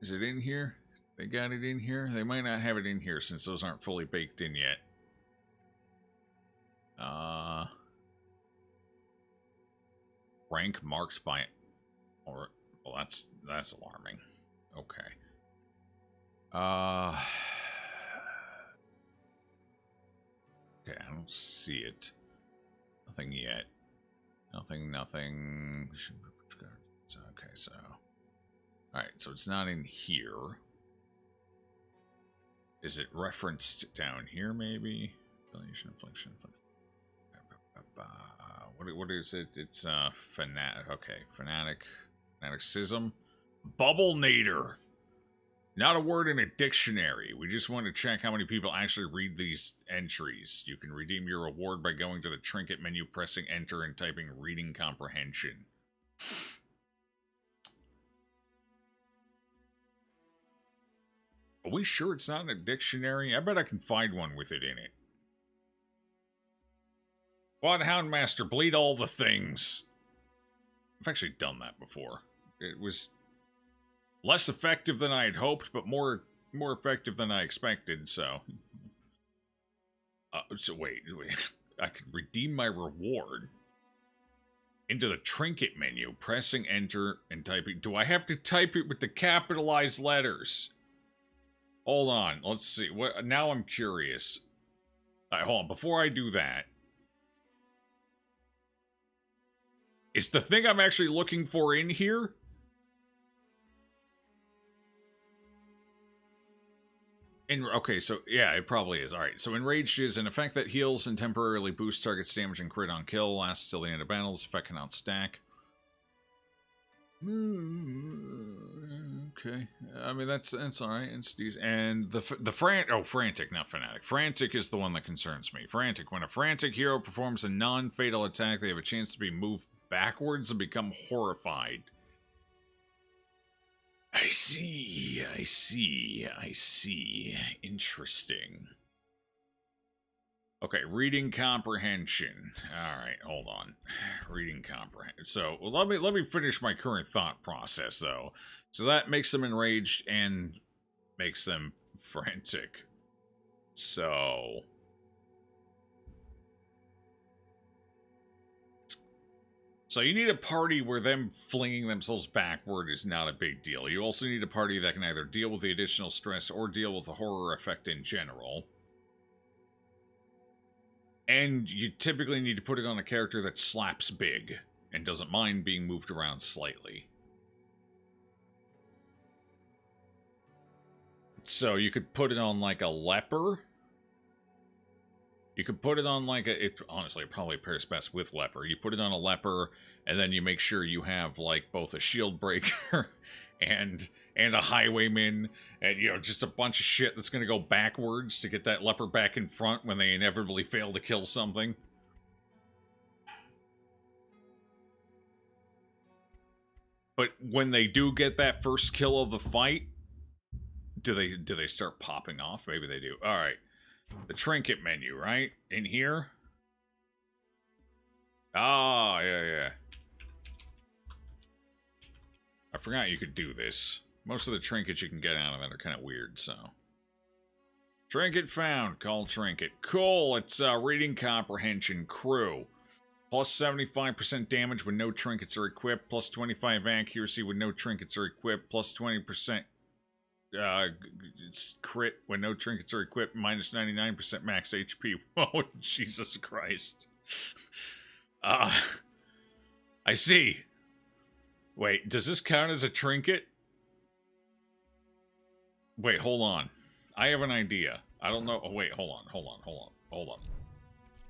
Is it in here? They got it in here? They might not have it in here since those aren't fully baked in yet. Rank marked by... Or, well, that's alarming. Okay. Okay, I don't see it. Nothing yet. Nothing. Okay, so... Alright, so it's not in here. Is it referenced down here, maybe? Affiliation, affliction, what is it? It's fanatic. Okay, fanaticism. Bubblenator. Not a word in a dictionary. We just want to check how many people actually read these entries. You can redeem your reward by going to the trinket menu, pressing enter, and typing reading comprehension. Are we sure it's not in a dictionary? I bet I can find one with it in it. What, Houndmaster? Bleed all the things. I've actually done that before. It was less effective than I had hoped, but more effective than I expected, so... so wait. I could redeem my reward into the trinket menu, pressing enter and typing... Do I have to type it with the capitalized letters? Hold on, let's see. What? Now I'm curious. Hold on, before I do that. Is the thing I'm actually looking for in here? Okay, so yeah, it probably is. Alright, so Enraged is an effect that heals and temporarily boosts target's damage and crit on kill. Lasts till the end of battle. This effect cannot stack. Okay, I mean that's alright. It's decent. And the frantic, not fanatic. Frantic is the one that concerns me. Frantic. When a frantic hero performs a non-fatal attack, they have a chance to be moved backwards and become horrified. I see. Interesting. Okay, reading comprehension. Alright, hold on. Reading comprehension. So, well, let me finish my current thought process, though. So that makes them enraged and makes them frantic. So... So you need a party where them flinging themselves backward is not a big deal. You also need a party that can either deal with the additional stress or deal with the horror effect in general. And you typically need to put it on a character that slaps big and doesn't mind being moved around slightly. So you could put it on like a leper. You could put it on like a... honestly, it probably pairs best with leper. You put it on a leper, and then you make sure you have like both a shield breaker and a highwayman, and you know, just a bunch of shit that's going to go backwards to get that leper back in front when they inevitably fail to kill something. But when they do get that first kill of the fight, do they start popping off? Maybe they do. All right. The trinket menu, right? In here? Ah, yeah. I forgot you could do this. Most of the trinkets you can get out of it are kind of weird, so... Trinket found. Call trinket. Cool, it's reading comprehension. Crew. Plus 75% damage when no trinkets are equipped. Plus 25 accuracy when no trinkets are equipped. Plus 20%... it's crit when no trinkets are equipped, minus 99% max HP. Oh, Jesus Christ. I see. Wait, does this count as a trinket? Wait, hold on. I have an idea. I don't know. Oh, wait, hold on.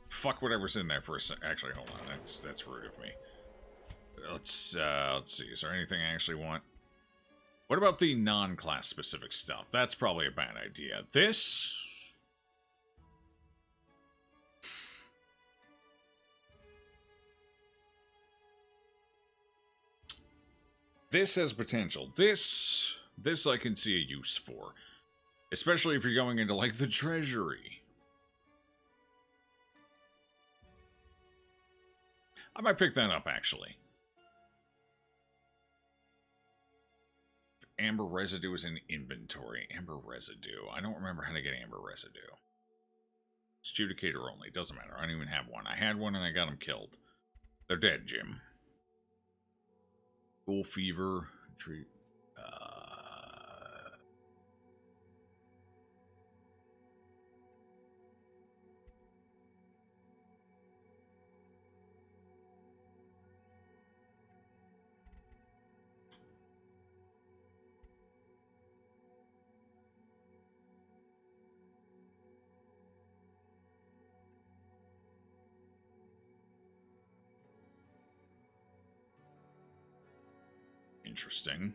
Fuck whatever's in there for a sec. Actually, hold on. That's rude of me. Let's see. Is there anything I actually want? What about the non-class specific stuff? That's probably a bad idea. This... This has potential. This I can see a use for. Especially if you're going into, like, the treasury. I might pick that up, actually. Amber residue is in inventory. Amber residue. I don't remember how to get amber residue. It's adjudicator only. Doesn't matter. I don't even have one. I had one and I got them killed. They're dead, Jim. Bull fever. Treat. Interesting.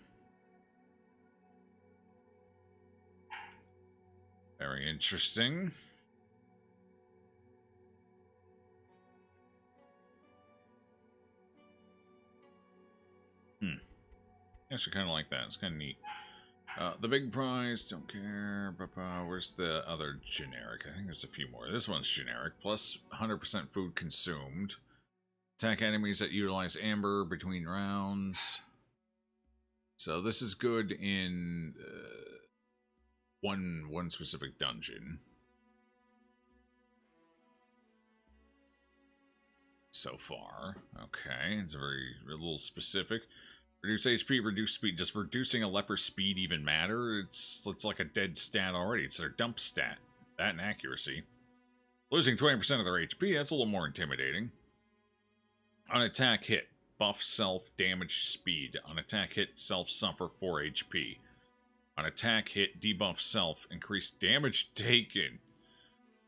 Very interesting. Actually, kind of like that. It's kind of neat. The big prize, don't care. Where's the other generic? I think there's a few more. This one's generic. Plus 100% food consumed. Attack enemies that utilize amber between rounds. So this is good in one specific dungeon. So far. Okay, it's a little specific. Reduce HP, reduce speed. Does reducing a leper's speed even matter? It's like a dead stat already. It's their dump stat. That and accuracy. Losing 20% of their HP, that's a little more intimidating. On attack hit, buff self, damage speed. On attack hit, self suffer 4 HP. On attack hit, debuff self, increase damage taken.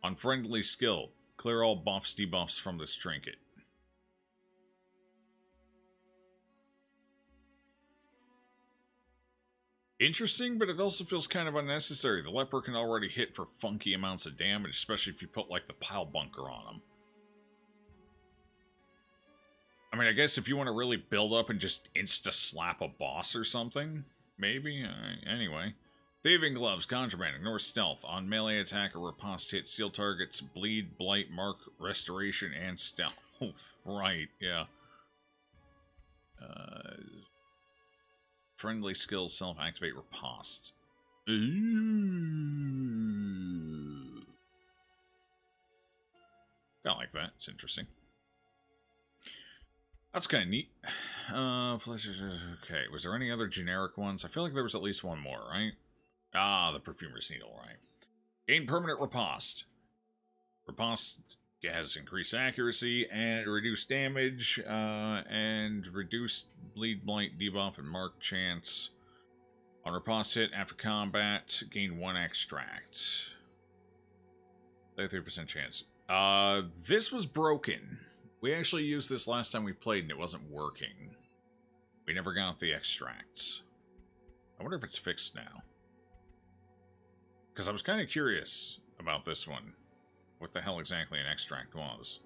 On friendly skill, clear all buffs, debuffs from this trinket. Interesting, but it also feels kind of unnecessary. The leper can already hit for funky amounts of damage, especially if you put, like, the pile bunker on him. I mean, I guess if you want to really build up and just insta-slap a boss or something, maybe. Anyway. Thieving gloves, contraband, ignore stealth. On melee attack or riposte hit, steal targets, bleed, blight, mark, restoration, and stealth. Right, yeah. Friendly skills, self-activate, riposte. Ooh. Kinda like that. It's interesting. That's kind of neat. Okay, was there any other generic ones? I feel like there was at least one more, right? Ah, the Perfumer's Needle, right. Gain permanent riposte. Riposte has increased accuracy and reduced damage, and reduced bleed, blight, debuff, and mark chance. On riposte hit after combat, gain 1 extract. 33% chance. This was broken. We actually used this last time we played and it wasn't working. We never got the extracts. I wonder if it's fixed now. Because I was kind of curious about this one. What the hell exactly an extract was.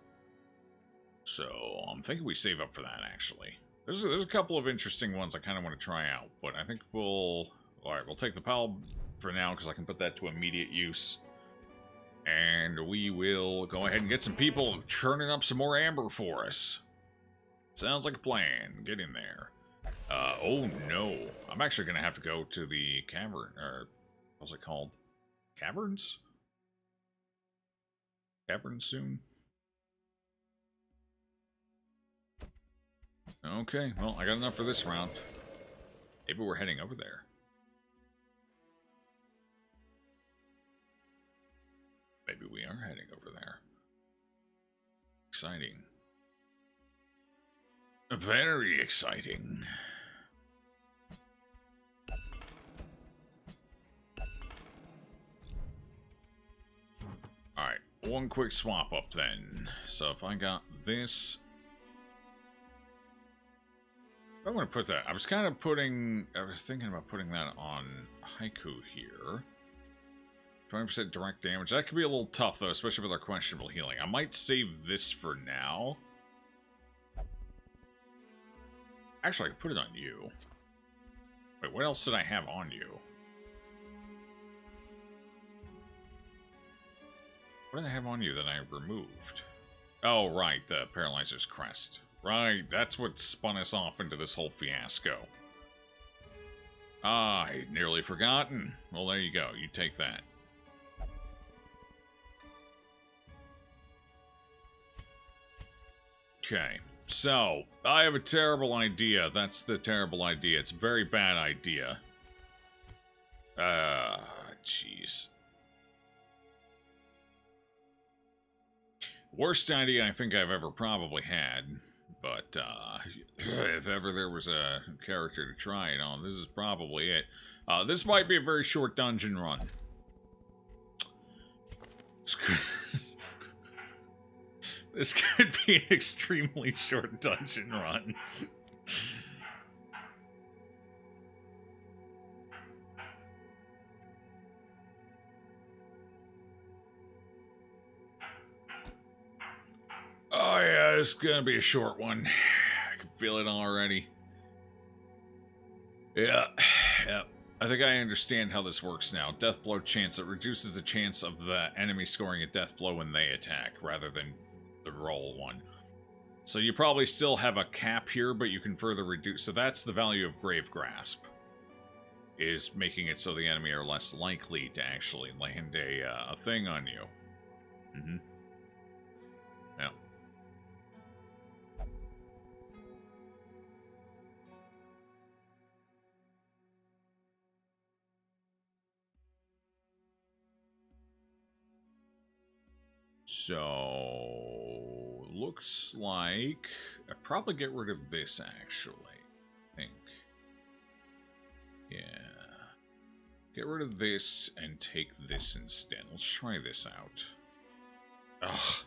So, I'm thinking we save up for that, actually. There's a couple of interesting ones I kind of want to try out, but I think we'll... Alright, we'll take the PAL for now, because I can put that to immediate use. And we will go ahead and get some people churning up some more amber for us. Sounds like a plan. Get in there. Oh no. I'm actually going to have to go to the cavern, or what's it called? Caverns? Caverns soon? Okay, well, I got enough for this round. Maybe we're heading over there. Maybe we are heading over there. Exciting. Very exciting. Alright, one quick swap up then. So if I got this... I'm going to put that... I was thinking about putting that on Haiku here. 20% direct damage. That could be a little tough, though, especially with our questionable healing. I might save this for now. Actually, I can put it on you. Wait, what else did I have on you? What did I have on you that I removed? Oh, right, the Paralyzer's Crest. Right, that's what spun us off into this whole fiasco. Ah, I'd nearly forgotten. Well, there you go. You take that. Okay, so, I have a terrible idea. That's the terrible idea. It's a very bad idea. Jeez. Worst idea I think I've ever probably had. But, if ever there was a character to try it on, this is probably it. This might be a very short dungeon run. This could be an extremely short dungeon run. Oh yeah, it's gonna be a short one. I can feel it already. Yeah. I think I understand how this works now. Death blow chance. It reduces the chance of the enemy scoring a death blow when they attack, rather than the roll one. So you probably still have a cap here, but you can further reduce. So that's the value of Grave Grasp, is making it so the enemy are less likely to actually land a thing on you. Mm-hmm. Yeah. So, looks like I'd probably get rid of this, actually. I think. Yeah. Get rid of this and take this instead. Let's try this out. Ugh.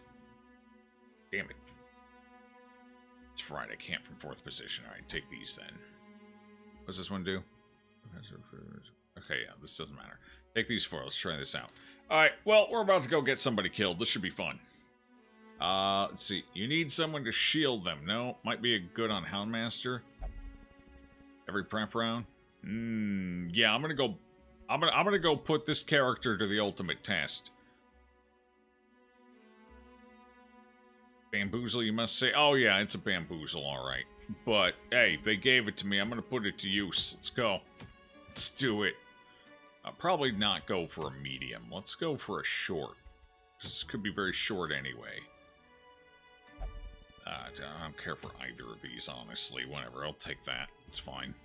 Damn it. It's right, I can't from 4th position. Alright, take these then. What's this one do? Okay, yeah, this doesn't matter. Take these 4. Let's try this out. Alright, well, we're about to go get somebody killed. This should be fun. Let's see. You need someone to shield them. No, might be a good on Houndmaster. Every prep round. Yeah, I'm gonna go put this character to the ultimate test. Bamboozle, you must say. Oh yeah, it's a bamboozle, alright. But, hey, they gave it to me. I'm gonna put it to use. Let's go. Let's do it. I'll probably not go for a medium. Let's go for a short. This could be very short anyway. I don't care for either of these, honestly. Whatever, I'll take that. It's fine.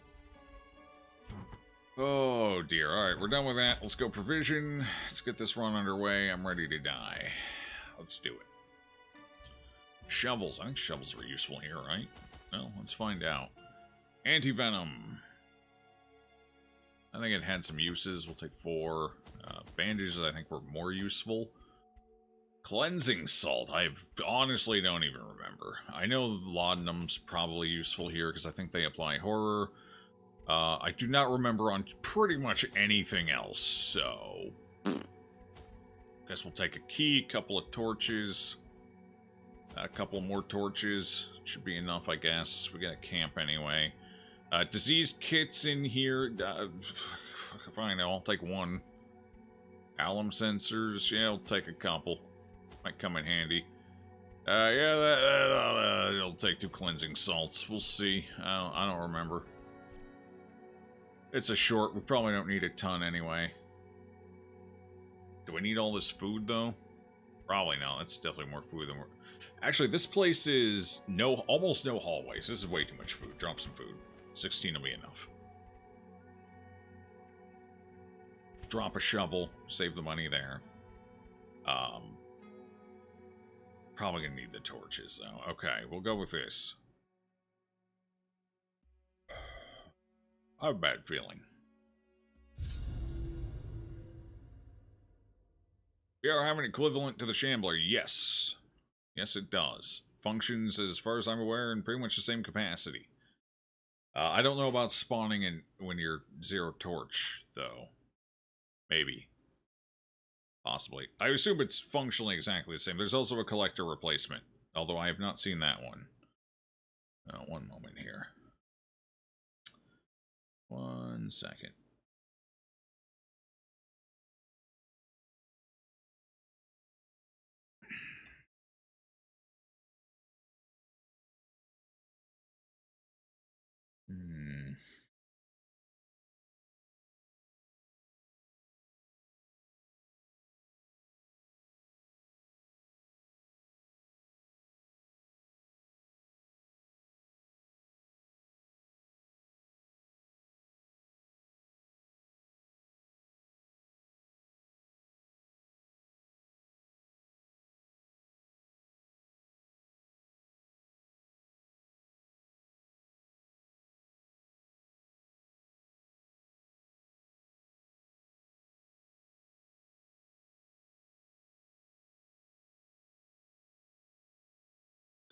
Oh, dear. Alright, we're done with that. Let's go provision. Let's get this run underway. I'm ready to die. Let's do it. Shovels. I think shovels are useful here, right? Well, let's find out. Anti-venom. I think it had some uses. We'll take 4. Bandages, I think, were more useful. Cleansing salt. I honestly don't even remember. I know laudanum's probably useful here because I think they apply horror. I do not remember on pretty much anything else, so... Guess we'll take a key, couple of torches, a couple more torches. Should be enough, I guess. We got a camp anyway. Disease kits in here. Fine, I'll take 1. Alum sensors. Yeah, I'll take a couple. Might come in handy. Yeah, it'll take 2 cleansing salts. We'll see. I don't remember. It's a short. We probably don't need a ton anyway. Do we need all this food, though? Probably not. That's definitely more food than we're... Actually, this place is almost no hallways. This is way too much food. Drop some food. 16 will be enough. Drop a shovel. Save the money there. Probably gonna need the torches, though. Okay, we'll go with this. I have a bad feeling. We are having an equivalent to the Shambler. Yes. Yes, it does. Functions, as far as I'm aware, in pretty much the same capacity. I don't know about spawning in when you're 0 torch, though. Maybe. Possibly. I assume it's functionally exactly the same. There's also a collector replacement, although I have not seen that one. One moment here. 1 second. Hmm.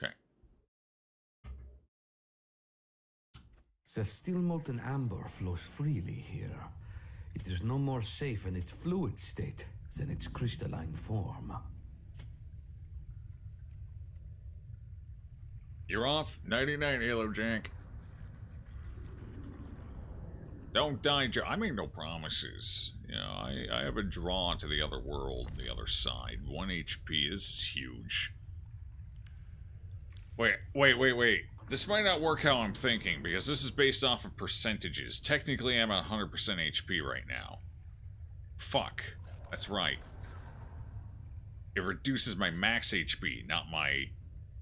Okay. The still molten amber flows freely here. It is no more safe in its fluid state than its crystalline form. You're off. 99, Halo Jack. Don't die, Joe. I make no promises. You know, I have a draw to the other world, the other side. 1 HP. This is huge. Wait. This might not work how I'm thinking, because this is based off of percentages. Technically, I'm at 100% HP right now. Fuck. That's right. It reduces my max HP, not my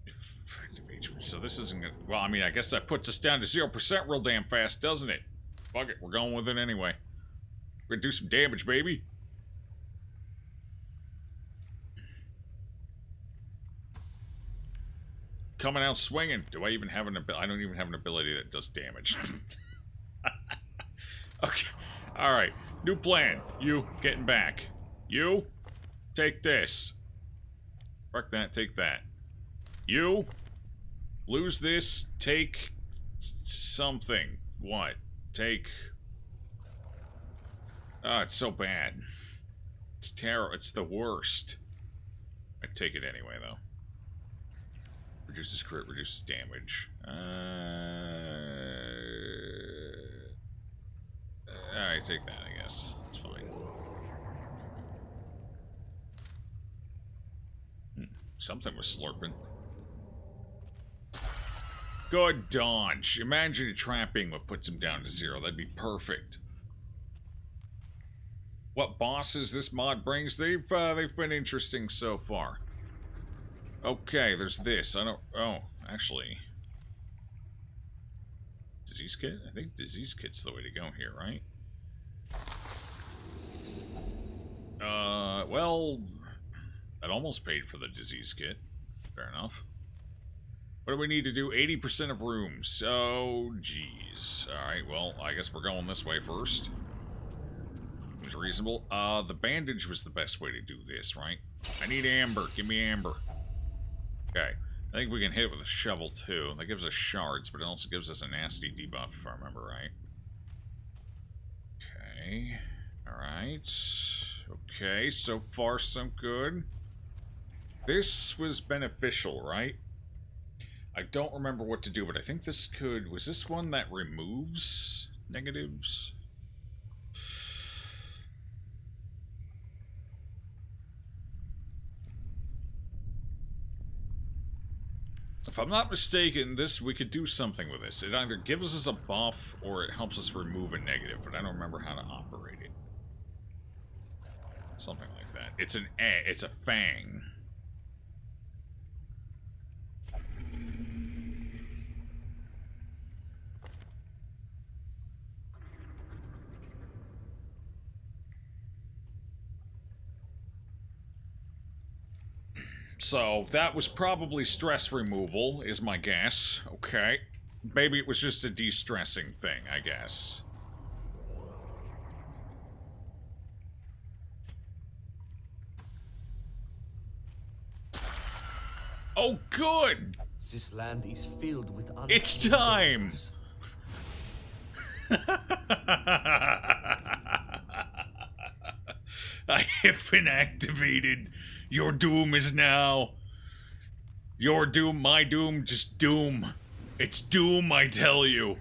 effective HP. So this isn't gonna... Well, I mean, I guess that puts us down to 0% real damn fast, doesn't it? Fuck it, we're going with it anyway. We're gonna do some damage, baby. Coming out swinging. Do I even have an ability? I don't even have an ability that does damage. Okay. Alright. New plan. You, getting back. You, take this. Fuck that, take that. You, lose this, take something. What? Take... Oh, it's so bad. It's terrible. It's the worst. I take it anyway, though. Reduces crit, reduces damage. Alright, take that, I guess. It's fine. Something was slurping. Good dodge. Imagine a trapping what puts him down to 0. That'd be perfect. What bosses this mod brings, they've been interesting so far. Okay, there's this. I don't... Oh, actually... Disease kit? I think disease kit's the way to go here, right? Well... That almost paid for the disease kit. Fair enough. What do we need to do? 80% of rooms. Oh, jeez. Alright, well, I guess we're going this way first. Seems reasonable. The bandage was the best way to do this, right? I need amber. Give me amber. Okay. I think we can hit it with a shovel, too. That gives us shards, but it also gives us a nasty debuff, if I remember right. Okay. Alright. Okay, so far so good. This was beneficial, right? I don't remember what to do, but I think this could... Was this one that removes negatives? If I'm not mistaken, we could do something with this. It either gives us a buff or it helps us remove a negative, but I don't remember how to operate it. Something like that. It's a fang. So, that was probably stress removal, is my guess. Okay. Maybe it was just a de-stressing thing, I guess. Oh, good! This land is filled with It's time! I have been activated. Your doom is now. Your doom, my doom, just doom. It's doom, I tell you.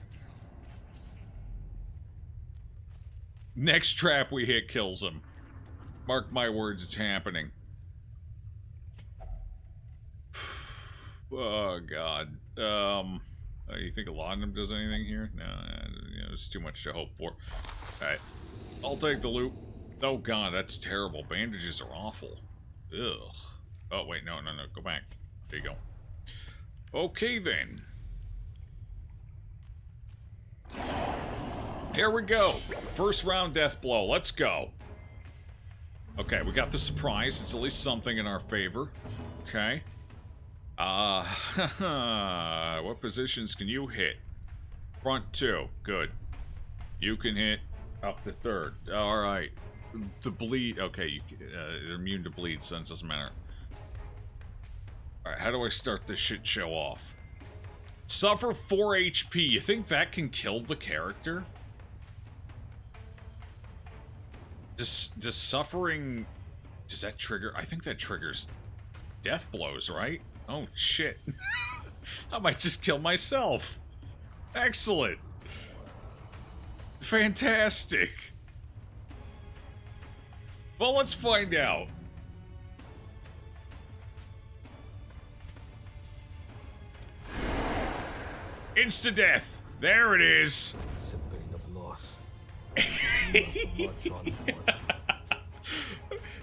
Next trap we hit kills him. Mark my words, it's happening. Oh, God. You think a laudanum does anything here? No, there's too much to hope for. Alright. I'll take the loot. Oh, God, that's terrible. Bandages are awful. Ugh. Oh, wait, no. Go back. There you go. Okay, then. Here we go. First round death blow. Let's go. Okay, we got the surprise. It's at least something in our favor. Okay. What positions can you hit? Front 2. Good. You can hit up to 3rd. Alright. The bleed. Okay, they're immune to bleed, so it doesn't matter. Alright, how do I start this shit show off? Suffer 4 HP. You think that can kill the character? Does suffering... Does that trigger... I think that triggers death blows, right? Oh, shit. I might just kill myself. Excellent. Fantastic. Well, let's find out. Insta-death. There it is. It's a pain of loss. Much on foot.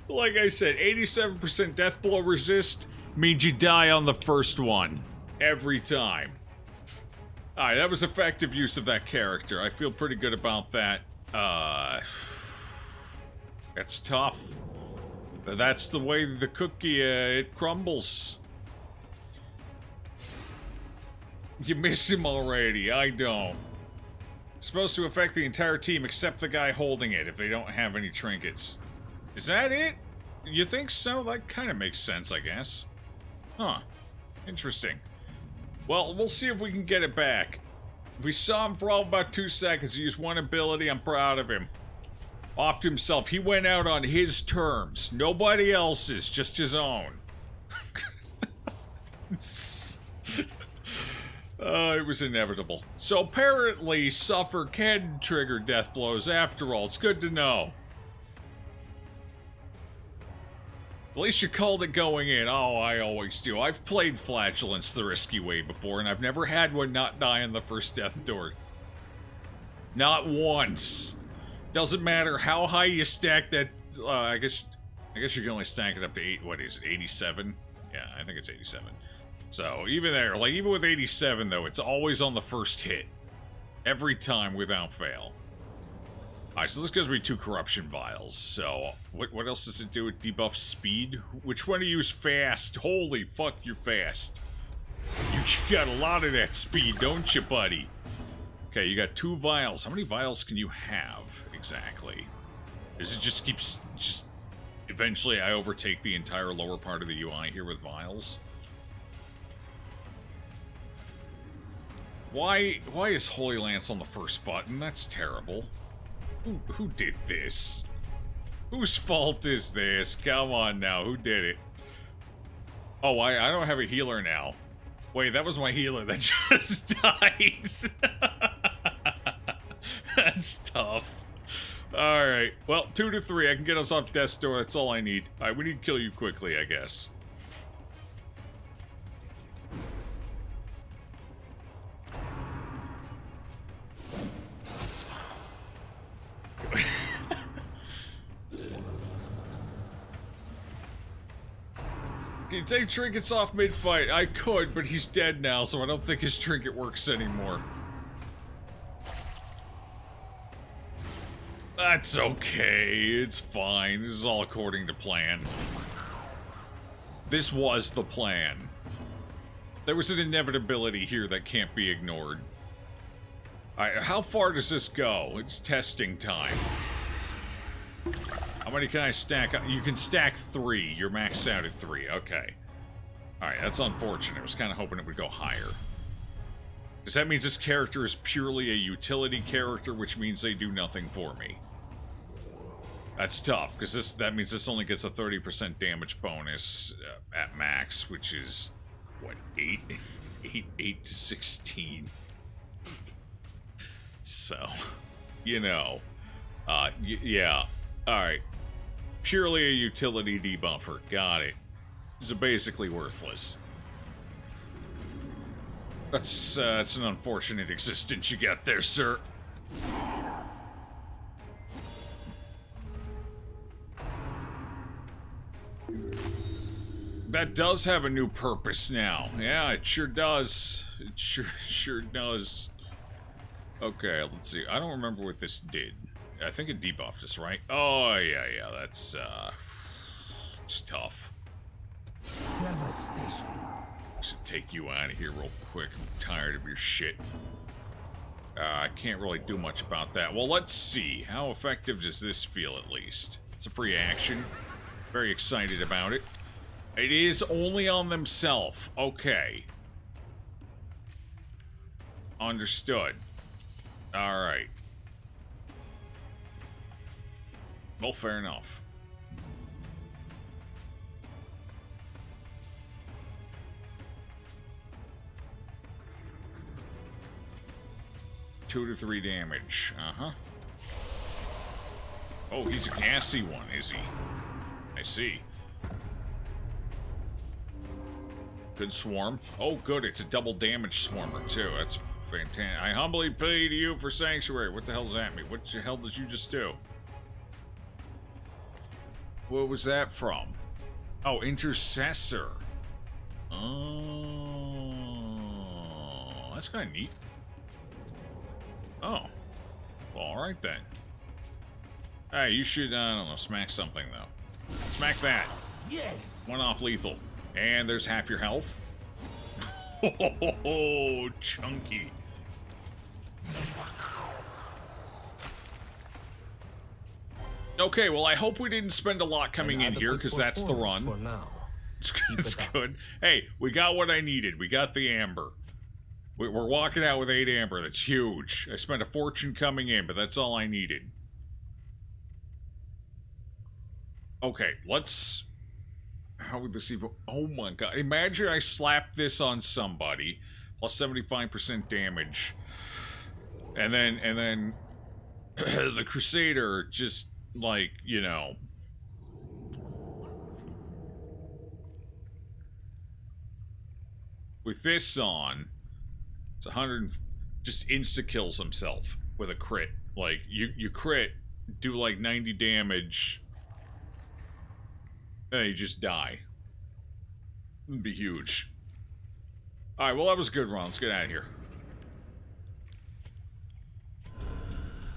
Like I said, 87% death blow resist means you die on the first one. Every time. Alright, that was effective use of that character. I feel pretty good about that. That's tough. But that's the way the cookie, it crumbles. You miss him already, I don't. It's supposed to affect the entire team except the guy holding it if they don't have any trinkets. Is that it? You think so? That kind of makes sense, I guess. Huh. Interesting. Well, we'll see if we can get it back. We saw him for all about 2 seconds. He used one ability. I'm proud of him. Off to himself. He went out on his terms. Nobody else's, just his own. It was inevitable. So apparently, Suffer can trigger death blows after all. It's good to know. At least you called it going in. Oh, I always do. I've played Flatulence the risky way before, and I've never had one not die on the first death door. Not once. Doesn't matter how high you stack that. I guess you can only stack it up to 8. What is it? 87? Yeah, I think it's 87. So even there, like even with 87 though, it's always on the first hit, every time without fail. Alright, so this gives me 2 corruption vials. So what else does it do? It debuffs speed. Which one do you use fast? Holy fuck, you're fast. You got a lot of that speed, don't you, buddy? Okay, you got 2 vials. How many vials can you have exactly? Does it just keeps eventually I overtake the entire lower part of the UI here with vials? Why is Holy Lance on the first button? That's terrible. Who did this? Whose fault is this? Come on now, who did it? Oh, I don't have a healer now. Wait, that was my healer that just died. That's tough. Alright, well, 2 to 3. I can get us off death's door. That's all I need. Alright, we need to kill you quickly, I guess. Can you take trinkets off mid-fight? I could, but he's dead now, so I don't think his trinket works anymore. That's okay. It's fine. This is all according to plan. This was the plan. There was an inevitability here that can't be ignored. Alright, how far does this go? It's testing time. How many can I stack? You can stack 3. You're maxed out at 3. Okay. Alright, that's unfortunate. I was kind of hoping it would go higher. Because that means this character is purely a utility character, which means they do nothing for me. That's tough, because that means this only gets a 30% damage bonus at max, which is, what, 8 to 16. So, you know. Yeah. Alright. Purely a utility debuffer. Got it. These are basically worthless. That's an unfortunate existence you got there, sir. That does have a new purpose now. Yeah, it sure does. It sure does. Okay, let's see. I don't remember what this did. I think it debuffed us, right? Oh, yeah, that's, it's tough. Devastation. Should take you out of here real quick. I'm tired of your shit. I can't really do much about that. Well, let's see. How effective does this feel, at least? It's a free action. Very excited about it. It is only on themselves. Okay. Understood. Alright. Well, fair enough. Two to 3 damage. Uh-huh. Oh, he's a gassy one, is he? I see. Good swarm. Oh, good. It's a double damage swarmer, too. That's fantastic. I humbly pay to you for Sanctuary. What the hell's that mean? What the hell did you just do? What was that from? Oh, Intercessor. Oh, that's kind of neat. Oh. Well, alright then. Hey, you should, I don't know, smack something, though. Smack that. Yes. One off lethal. And there's half your health. Oh, chunky. Okay, well, I hope we didn't spend a lot coming in here, because that's the run. For now. It's good. Hey, we got what I needed. We got the amber. We're walking out with 8 amber. That's huge. I spent a fortune coming in, but that's all I needed. Okay, let's... How would this even... Oh my god. Imagine I slapped this on somebody. Plus 75% damage. And then... the Crusader just, like, you know... With this on... It's 100... Just insta-kills himself with a crit. Like, you crit, do like 90 damage... And you just die. It'd be huge. Alright, well that was a good run. Let's get out of here.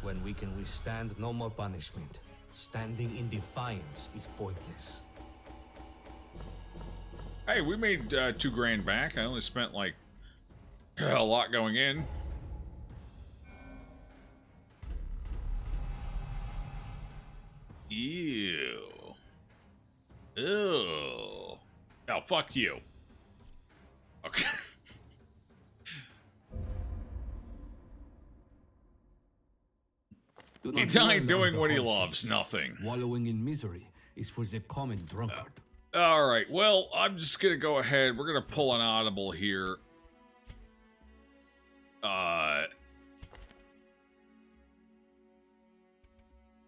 When we can withstand no more punishment, standing in defiance is pointless. Hey, we made 2 grand back. I only spent like a lot going in. Ew. Ew. Oh, fuck you. Okay. He died doing what he loves, nothing. Wallowing in misery is for the common drunkard. Alright, well, I'm just gonna go ahead. We're gonna pull an audible here.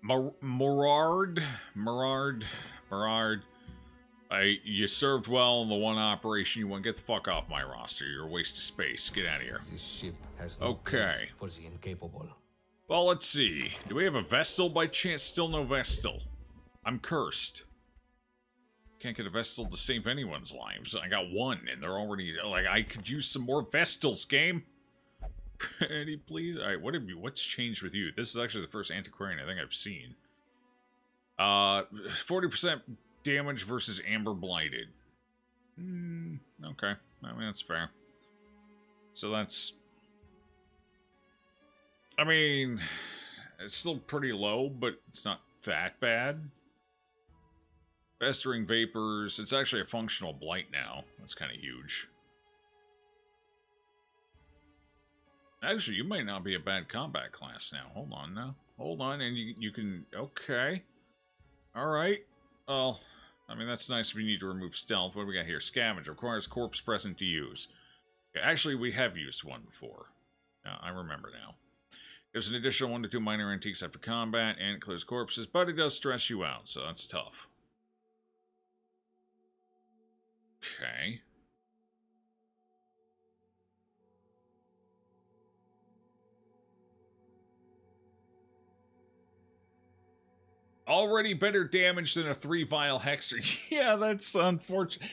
Morard. You served well in the one operation you won. Get the fuck off my roster. You're a waste of space. Get out of here. This ship has no place for the incapable. Well, let's see. Do we have a Vestal by chance? Still no Vestal. I'm cursed. Can't get a Vestal to save anyone's lives. I got 1, and they're already... Like, I could use some more Vestals, game. Pretty please? Alright, what's changed with you? This is actually the first Antiquarian I think I've seen. 40% damage versus Amber Blighted. Okay. I mean, that's fair. So that's... I mean, it's still pretty low, but it's not that bad. Festering Vapors. It's actually a functional blight now. That's kind of huge. Actually, you might not be a bad combat class now. Hold on now. Hold on, and you can... Okay. Alright. Well, I mean, that's nice if you need to remove stealth. What do we got here? Scavenger. Requires corpse present to use. Okay, actually, we have used one before. I remember now. There's an additional 1 to 2 minor antiques after combat, and it clears corpses, but it does stress you out, so that's tough. Okay. Already better damage than a 3 vial hexer. Yeah, that's unfortunate.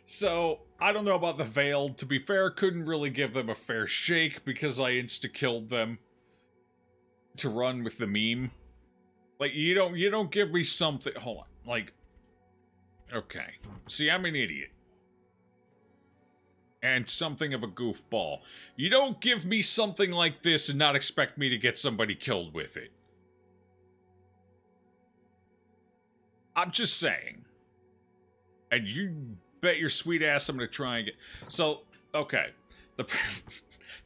So, I don't know about the Veiled. To be fair, couldn't really give them a fair shake because I insta-killed them to run with the meme. Like, you don't give me something. Hold on. Like, okay. See, I'm an idiot. And something of a goofball. You don't give me something like this and not expect me to get somebody killed with it. I'm just saying. And you bet your sweet ass I'm gonna try and get... So, okay.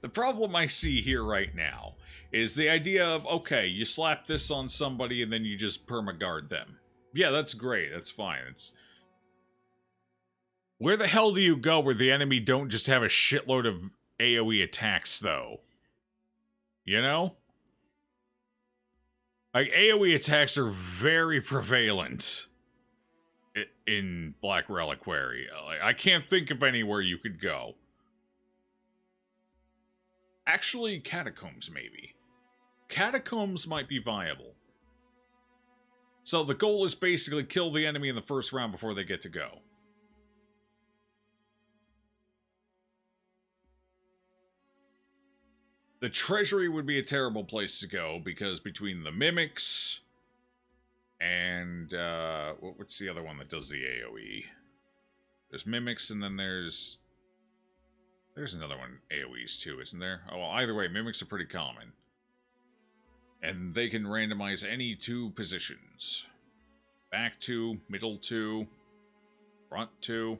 The problem I see here right now is the idea of, okay, you slap this on somebody and then you just permaguard them. Yeah, that's great. That's fine. It's... Where the hell do you go where the enemy don't just have a shitload of AoE attacks, though? You know? Like, AoE attacks are very prevalent in Black Reliquary. Like, I can't think of anywhere you could go. Actually, Catacombs, maybe. Catacombs might be viable. So the goal is basically kill the enemy in the first round before they get to go. The Treasury would be a terrible place to go, because between the Mimics and, what's the other one that does the AoE? There's Mimics, and then there's another one, AoEs too, isn't there? Oh, well, either way, Mimics are pretty common. And they can randomize any 2 positions. Back 2, middle 2, front 2.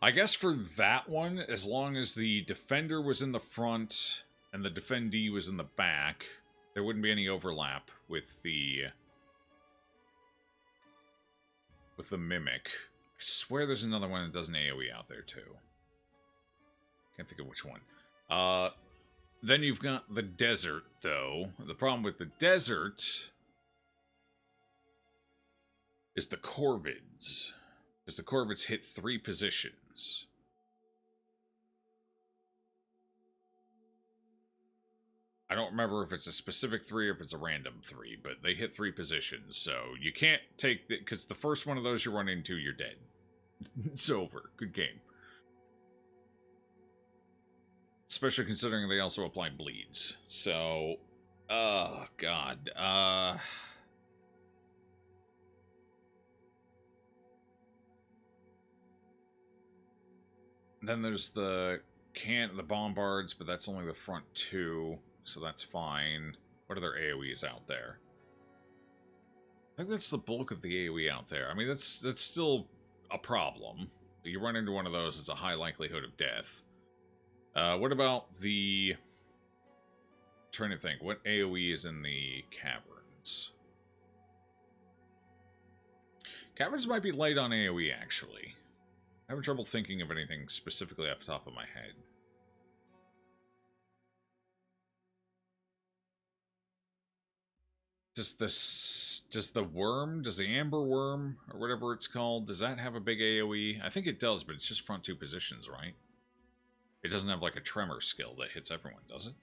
I guess for that one, as long as the defender was in the front and the defendee was in the back, there wouldn't be any overlap with the Mimic. I swear there's another one that does an AoE out there too. Can't think of which one. Then you've got the desert, though. The problem with the desert is the Corvids. Because the Corvids hit 3 positions. I don't remember if it's a specific 3 or if it's a random 3, but they hit 3 positions, so you can't take the... Because the first one of those you run into, you're dead. It's over. Good game. Especially considering they also apply bleeds. So... Oh, God. Then there's the bombards, but that's only the front 2, so that's fine. What are their AoEs out there? I think that's the bulk of the AoE out there. I mean, that's still a problem. You run into one of those, it's a high likelihood of death. What about the... I'm trying to think, what AoE is in the caverns? Caverns might be light on AoE, actually. I'm having trouble thinking of anything specifically off the top of my head. Does the worm, does the amber worm, or whatever it's called, does that have a big AoE? I think it does, but it's just front 2 positions, right? It doesn't have like a tremor skill that hits everyone, does it?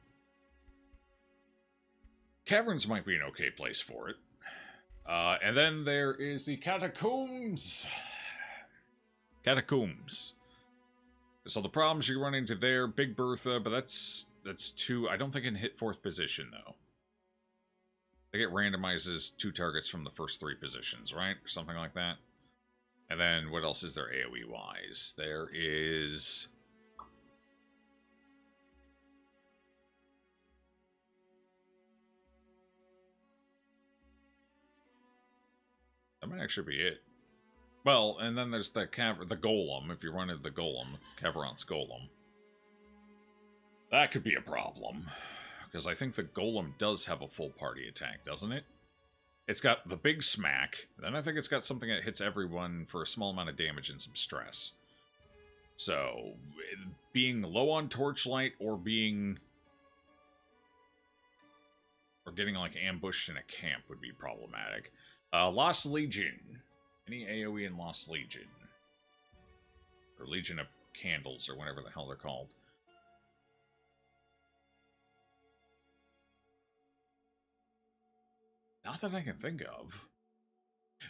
Caverns might be an okay place for it. And then there is the Catacombs. Catacombs. So the problems you run into there, Big Bertha, but that's 2. I don't think it can hit 4th position, though. I think it randomizes 2 targets from the first 3 positions, right? Or something like that. And then what else is there AoE-wise? There is... That might actually be it. Well, and then there's the Golem, if you run into the Golem, Caverant's Golem. That could be a problem. Because I think the Golem does have a full party attack, doesn't it? It's got the big smack, then I think it's got something that hits everyone for a small amount of damage and some stress. So, being low on torchlight or getting like ambushed in a camp would be problematic. Lost Legion. Any AoE in Lost Legion? Or Legion of Candles, or whatever the hell they're called. Not that I can think of.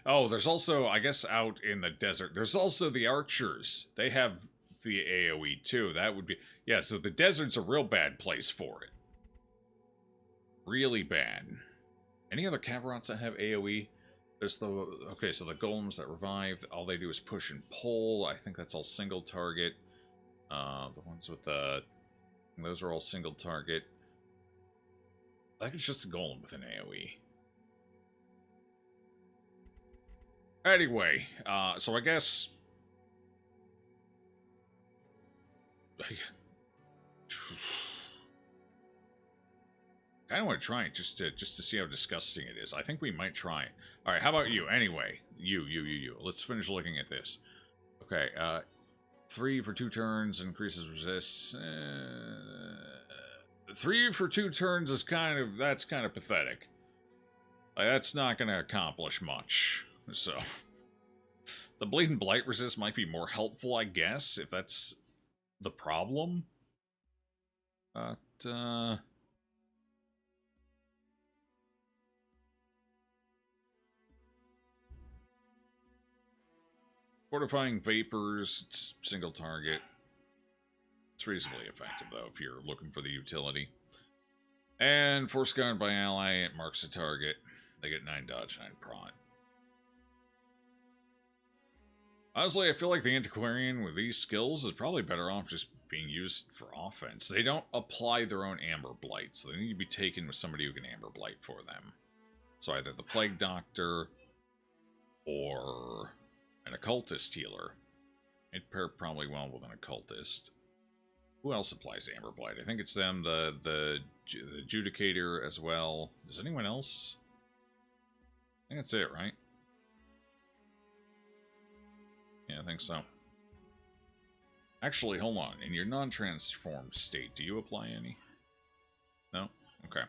Oh, there's also, I guess, out in the desert, there's also the archers. They have the AoE too. That would be... Yeah, so the desert's a real bad place for it. Really bad. Any other Cavarats that have AoE? There's the... Okay, so the golems that revived, all they do is push and pull. I think that's all single target. The ones with the... Those are all single target. I think it's just a golem with an AoE. Anyway, so I guess... I kind of want to try it just to see how disgusting it is. I think we might try it. All right, how about you? Anyway, you. Let's finish looking at this. Okay, 3 for 2 turns, increases resist. 3 for 2 turns is that's kind of pathetic. Like, that's not going to accomplish much. So, the Bleed and Blight resist might be more helpful, I guess, if that's the problem. But, Fortifying Vapors, it's single target. It's reasonably effective, though, if you're looking for the utility. And Force Guard by Ally, it marks a target. They get 9 dodge, 9 prot. Honestly, I feel like the Antiquarian with these skills is probably better off just being used for offense. They don't apply their own Amber Blight, so they need to be taken with somebody who can Amber Blight for them. So either the Plague Doctor or an Occultist healer. It'd pair probably well with an Occultist. Who else applies Amber Blight? I think it's them, the Judicator as well. Is anyone else? I think that's it, right? Yeah, I think so. Actually, hold on. In your non-transformed state, do you apply any? No? Okay.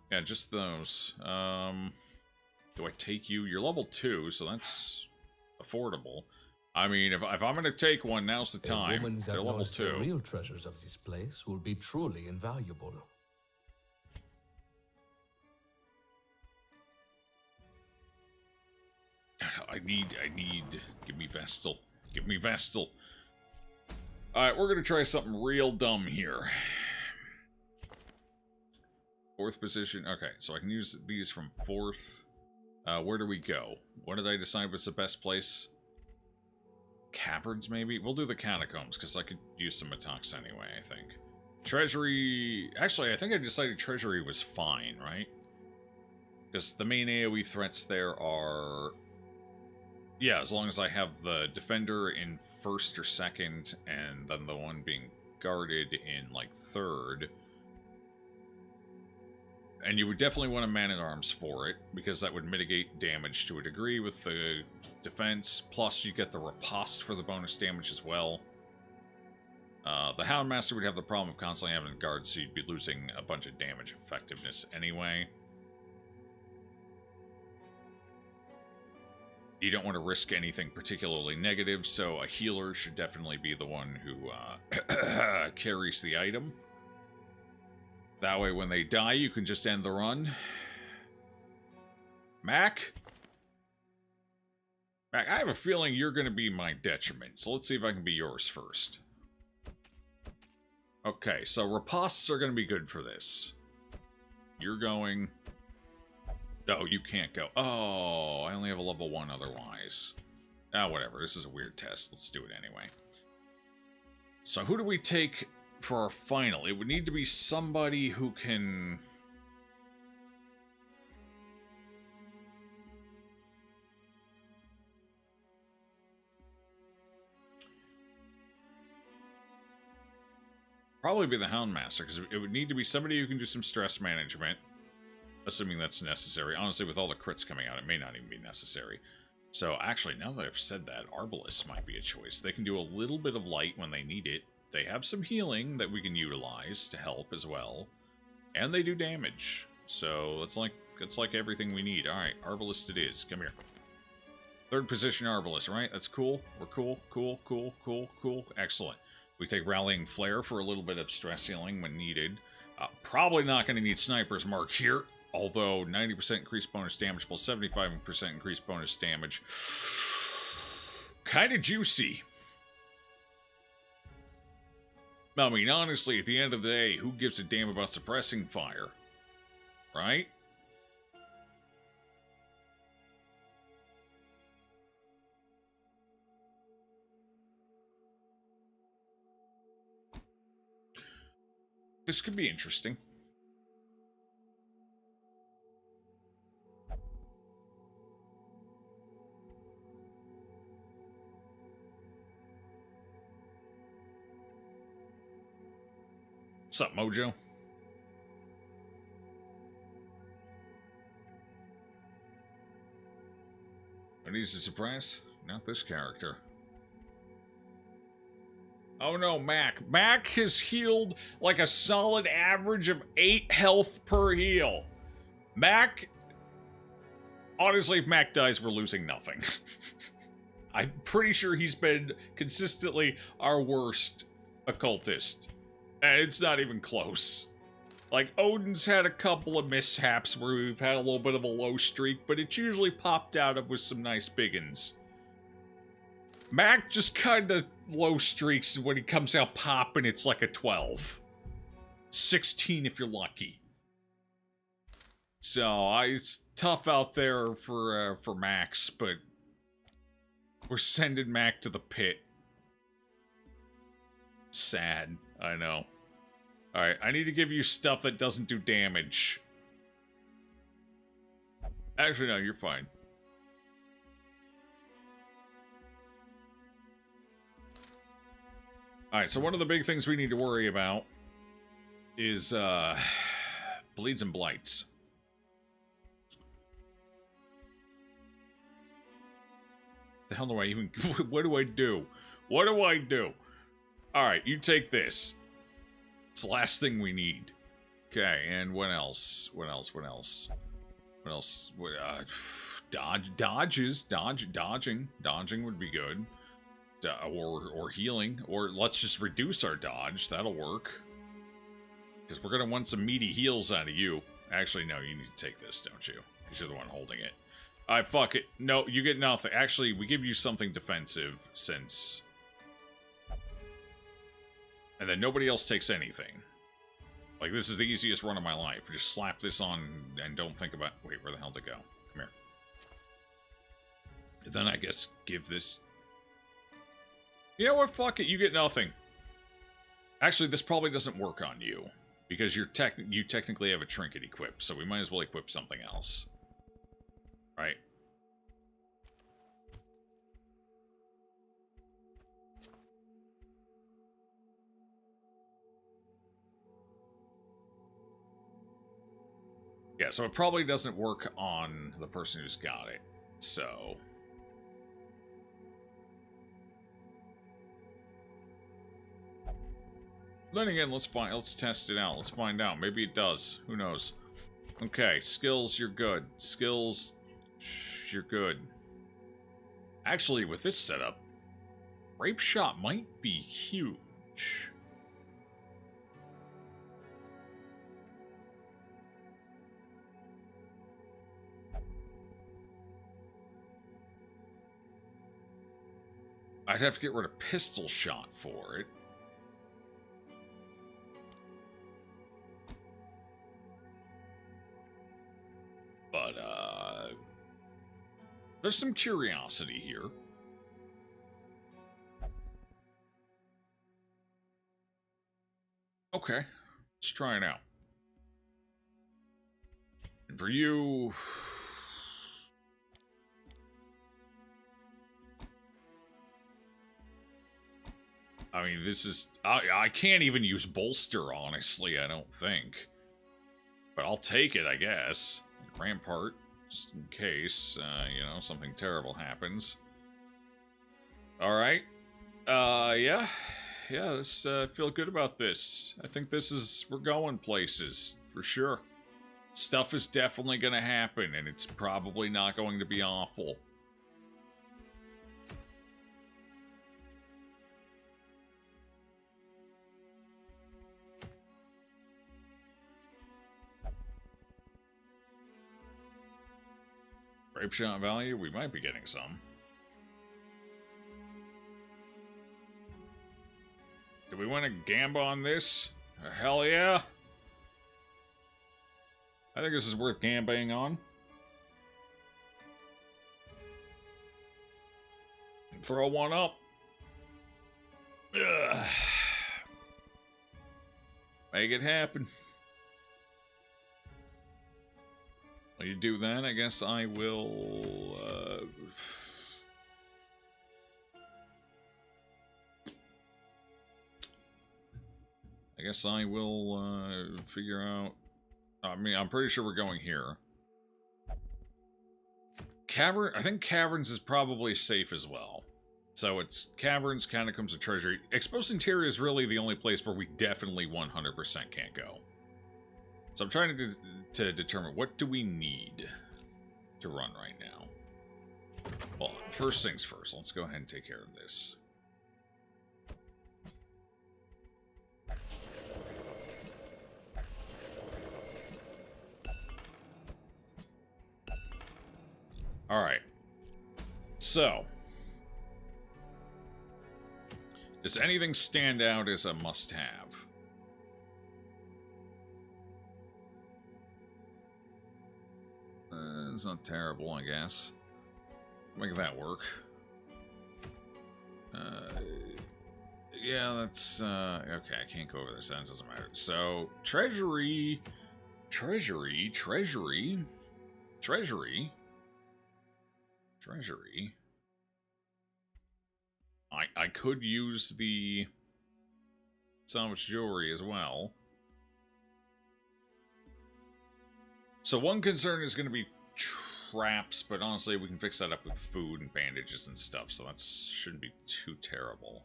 Yeah, just those. Do I take you? You're level 2, so that's affordable. I mean, if I'm going to take one, now's the time. They're level 2. The real treasures of this place will be truly invaluable. I need, give me Vestal. Give me Vestal. Alright, we're gonna try something real dumb here. 4th position, okay, so I can use these from 4th. Where do we go? What did I decide was the best place? Caverns, maybe? We'll do the Catacombs, because I could use some attacks anyway, I think. Treasury, actually, I think I decided Treasury was fine, right? Because the main AoE threats there are... Yeah, as long as I have the Defender in 1st or 2nd, and then the one being guarded in, like, 3rd. And you would definitely want a Man-at-Arms for it, because that would mitigate damage to a degree with the defense, plus you get the Riposte for the bonus damage as well. The Houndmaster would have the problem of constantly having guards, so you'd be losing a bunch of damage effectiveness anyway. You don't want to risk anything particularly negative, so a healer should definitely be the one who carries the item. That way, when they die, you can just end the run. Mac? Mac, I have a feeling you're going to be my detriment, so let's see if I can be yours first. Okay, so Ripostes are going to be good for this. You're going... No, you can't go. Oh, I only have a level 1 otherwise. Ah, whatever. This is a weird test. Let's do it anyway. So who do we take for our final? It would need to be somebody who can... Probably be the Houndmaster, because it would need to be somebody who can do some stress management. Assuming that's necessary. Honestly, with all the crits coming out, it may not even be necessary. So, actually, now that I've said that, Arbalists might be a choice. They can do a little bit of light when they need it. They have some healing that we can utilize to help as well. And they do damage. So, it's like everything we need. Alright, Arbalist it is. Come here. Third position Arbalist, right? That's cool. We're cool, cool, cool, cool, cool. Excellent. We take Rallying Flare for a little bit of stress healing when needed. Probably not going to need Sniper's Mark here. Although, 90% increased bonus damage plus 75% increased bonus damage. Kind of juicy. I mean, honestly, at the end of the day, who gives a damn about suppressing fire? Right? This could be interesting. What's up, Mojo? Who needs to suppress? Not this character. Oh no, Mac. Mac has healed like a solid average of 8 health per heal. Mac... Honestly, if Mac dies, we're losing nothing. I'm pretty sure he's been consistently our worst occultist. And it's not even close. Like, Odin's had a couple of mishaps where we've had a little bit of a low streak, but it's usually popped out of with some nice biggins. Mac just kind of low streaks, and when he comes out popping, it's like a 12. 16 if you're lucky. So, it's tough out there for Max, but we're sending Mac to the pit. Sad, I know. Alright, I need to give you stuff that doesn't do damage. Actually, no, you're fine. Alright, so one of the big things we need to worry about is, bleeds and blights. The hell do I even... What do I do? What do I do? Alright, you take this. It's the last thing we need. Okay, and what else? What else? What else? What else? Dodging. Dodging would be good. Or healing. Or let's just reduce our dodge. That'll work. Because we're going to want some meaty heals out of you. Actually, no, you need to take this, don't you? Because you're the one holding it. Alright, fuck it. No, you get nothing. Actually, we give you something defensive, since... And then nobody else takes anything. Like, this is the easiest run of my life. Just slap this on and don't think about... Wait, where the hell to go? Come here. And then I guess give this... You know what? Fuck it. You get nothing. Actually, this probably doesn't work on you. Because you technically have a trinket equipped. So we might as well equip something else. Right? Yeah, so it probably doesn't work on the person who's got it. So... Then again, let's test it out. Let's find out. Maybe it does. Who knows? Okay, skills, you're good. Skills, you're good. Actually, with this setup, Rape Shot might be huge. I'd have to get rid of Pistol Shot for it. But, there's some curiosity here. Okay, let's try it out. And for you... I mean, this is... I can't even use Bolster, honestly, I don't think. But I'll take it, I guess. Rampart. just in case, you know, something terrible happens. Alright. Yeah. Yeah, this, feel good about this. I think we're going places, for sure. Stuff is definitely gonna happen, and it's probably not going to be awful. Grape shot value? We might be getting some. Do we want to gamble on this? Hell yeah! I think this is worth gambling on. For a one-up. Make it happen. What you do then? I guess I will, I guess I will, figure out... I mean, I'm pretty sure we're going here. Cavern... I think Caverns is probably safe as well. So it's Caverns, Catacombs, and Treasury. Exposed Interior is really the only place where we definitely 100% can't go. So I'm trying to determine what do we need to run right now. Well, first things first. Let's go ahead and take care of this. Alright. So. Does anything stand out as a must-have? It's not terrible, I guess. Make that work. Yeah, that's, okay, I can't go over this, that doesn't matter. So, Treasury... I could use the salvage jewelry as well. So one concern is going to be traps, but honestly we can fix that up with food and bandages and stuff, so that shouldn't be too terrible.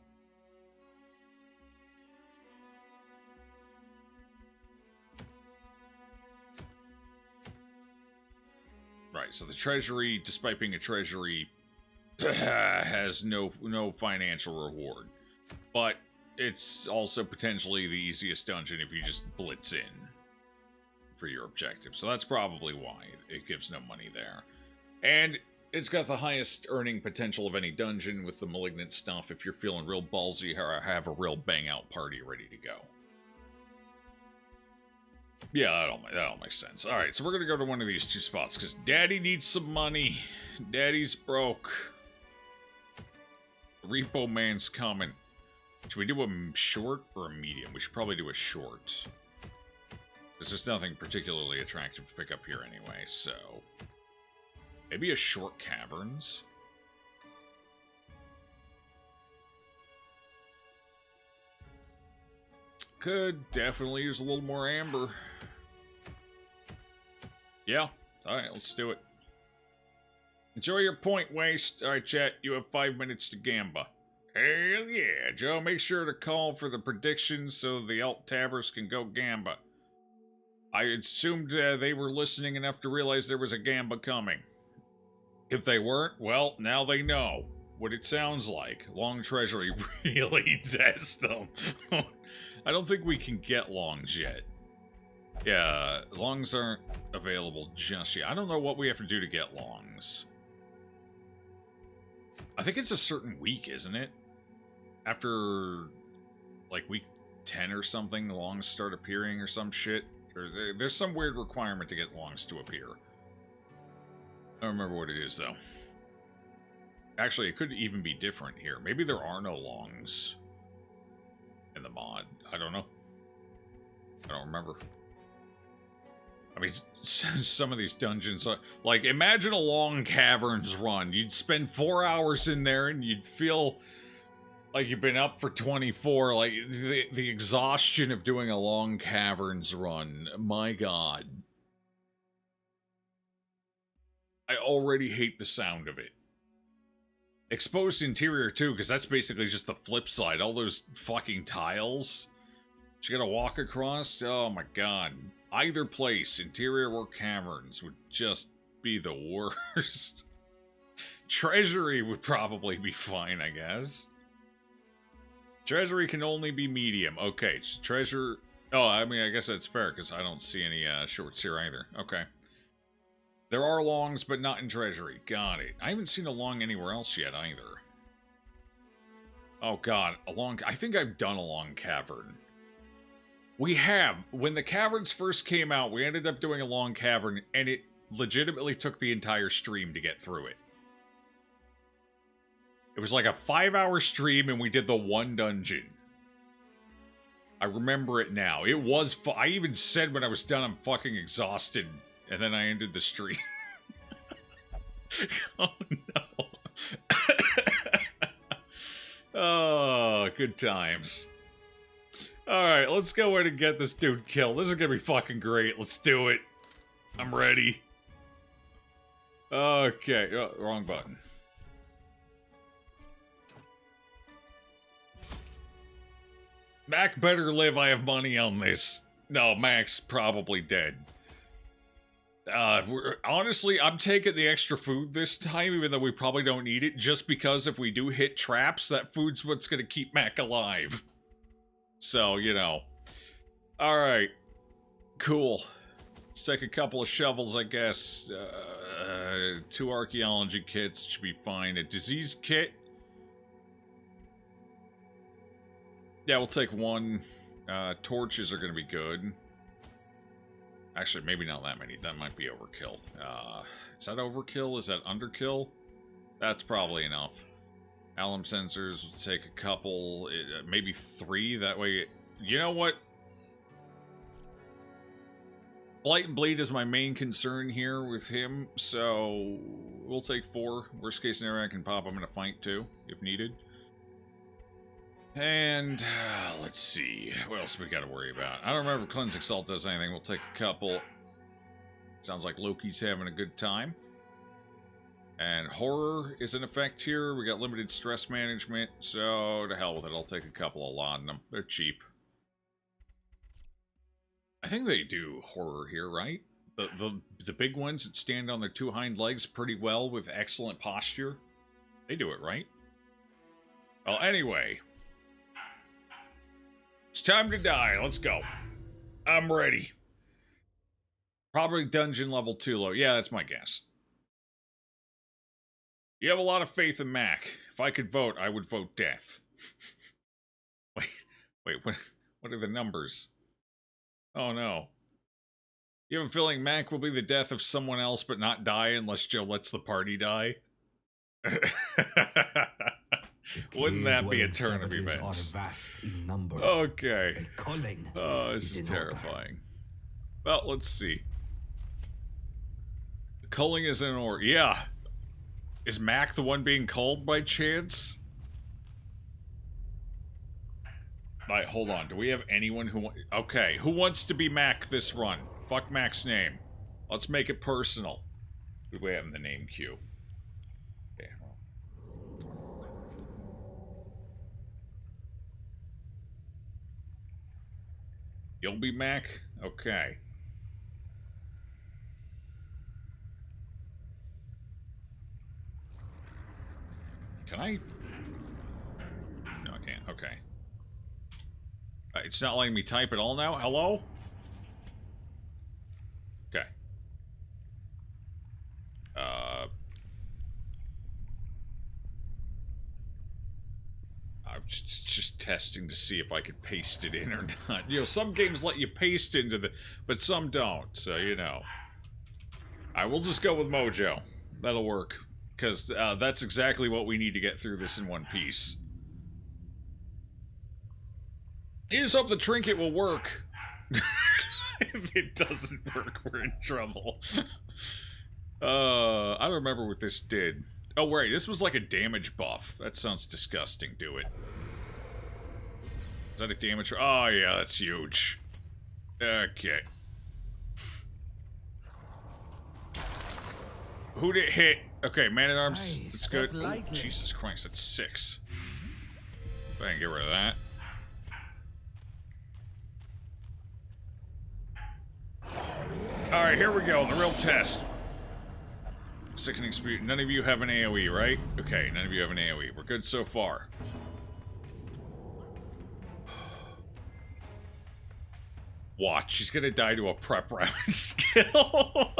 Right, so the treasury, despite being a treasury, has no financial reward. But it's also potentially the easiest dungeon if you just blitz in for your objective. So that's probably why it gives no money there. And it's got the highest earning potential of any dungeon with the malignant stuff. If you're feeling real ballsy, have a real bang-out party ready to go. Yeah, that all makes sense. Alright, so we're going to go to one of these two spots, because Daddy needs some money. Daddy's broke. Repo Man's coming. Should we do a short or a medium? We should probably do a short. Because there's nothing particularly attractive to pick up here anyway, so... maybe a short Caverns? Could definitely use a little more amber. Yeah, alright, let's do it. Enjoy your point waste. Alright, chat, you have 5 minutes to gamba. Hell yeah, Joe, make sure to call for the predictions so the alt tabbers can go gamba. I assumed they were listening enough to realize there was a gamba coming. If they weren't, well, now they know what it sounds like. Long Treasury really test them. I don't think we can get longs yet. Yeah, longs aren't available just yet. I don't know what we have to do to get longs. I think it's a certain week, isn't it? After, like, week 10 or something, the longs start appearing or some shit. Or there's some weird requirement to get longs to appear. I don't remember what it is, though. Actually, it could even be different here. Maybe there are no longs in the mod. I don't know. I don't remember. I mean, some of these dungeons, like, imagine a long Caverns run. You'd spend 4 hours in there and you'd feel like you've been up for 24. Like, the exhaustion of doing a long Caverns run. My God. I already hate the sound of it. Exposed interior too, because that's basically just the flip side. All those fucking tiles you gotta walk across. Oh my god. Either place, interior or caverns, would just be the worst. Treasury would probably be fine, I guess. Treasury can only be medium. Okay, treasure... Oh, I mean, I guess that's fair, because I don't see any shorts here either. Okay. There are longs, but not in treasury. Got it. I haven't seen a long anywhere else yet, either. Oh god, a long... I think I've done a long cavern. We have. When the caverns first came out, we ended up doing a long cavern, and it legitimately took the entire stream to get through it. It was like a 5-hour stream, and we did the one dungeon. I remember it now. It was... I even said when I was done, I'm fucking exhausted, and then I ended the stream. Oh, no. Oh, good times. Alright, let's go in and get this dude killed. This is gonna be fucking great. Let's do it. I'm ready. Okay. Oh, wrong button. Mac better live. I have money on this. No, Mac's probably dead. Honestly, I'm taking the extra food this time, even though we probably don't need it, just because if we do hit traps, that food's what's gonna keep Mac alive. So, you know. Alright. Cool. Let's take a couple of shovels, I guess. 2 archaeology kits should be fine. A disease kit. Yeah, we'll take 1. Torches are going to be good. Actually, maybe not that many. That might be overkill. Is that overkill? Is that underkill? That's probably enough. Alum sensors, we'll take a couple, maybe 3, that way, you know what? Blight and Bleed is my main concern here with him, so we'll take 4. Worst case scenario, I can pop him in a fight too, if needed. And, let's see, what else we gotta worry about? I don't remember if Cleansing Salt does anything, we'll take a couple. Sounds like Loki's having a good time. And horror is in effect here. We got limited stress management, so to hell with it. I'll take a couple of laudanum. They're cheap. I think they do horror here, right? The big ones that stand on their 2 hind legs pretty well with excellent posture. They do it, right? Well, anyway. It's time to die. Let's go. I'm ready. Probably dungeon level 2 low. Yeah, that's my guess. You have a lot of faith in Mac. If I could vote, I would vote death. Wait, what are the numbers? Oh no. You have a feeling Mac will be the death of someone else but not die unless Joe lets the party die? Wouldn't that be a turn of events? Okay. Oh, this is terrifying. Well, let's see. Culling is in order. Yeah. Is Mac the one being called by chance? Right, hold on. Do we have anyone who... Okay, who wants to be Mac this run? Fuck Mac's name. Let's make it personal. Who do we have in the name queue? Okay, well. You'll be Mac? Okay. Can I? No, I can't. Okay. It's not letting me type at all now? Hello? Okay. I'm just testing to see if I could paste it in or not. You know, some games let you paste into the... But some don't, so, you know. I will just go with Mojo. That'll work. Because that's exactly what we need to get through this in one piece. You just hope the trinket will work. If it doesn't work, we're in trouble. I don't remember what this did. Oh, wait, this was like a damage buff. That sounds disgusting. Do it. Is that a damage? Oh, yeah, that's huge. Okay. Who'd it hit? Okay, man-at-arms. Aye, It's step good. Ooh, lightly. Jesus Christ, that's 6. Go ahead and get rid of that. Alright, here we go. The real test. Sickening speed. None of you have an AoE, right? Okay, none of you have an AoE. We're good so far. Watch, she's gonna die to a prep round skill.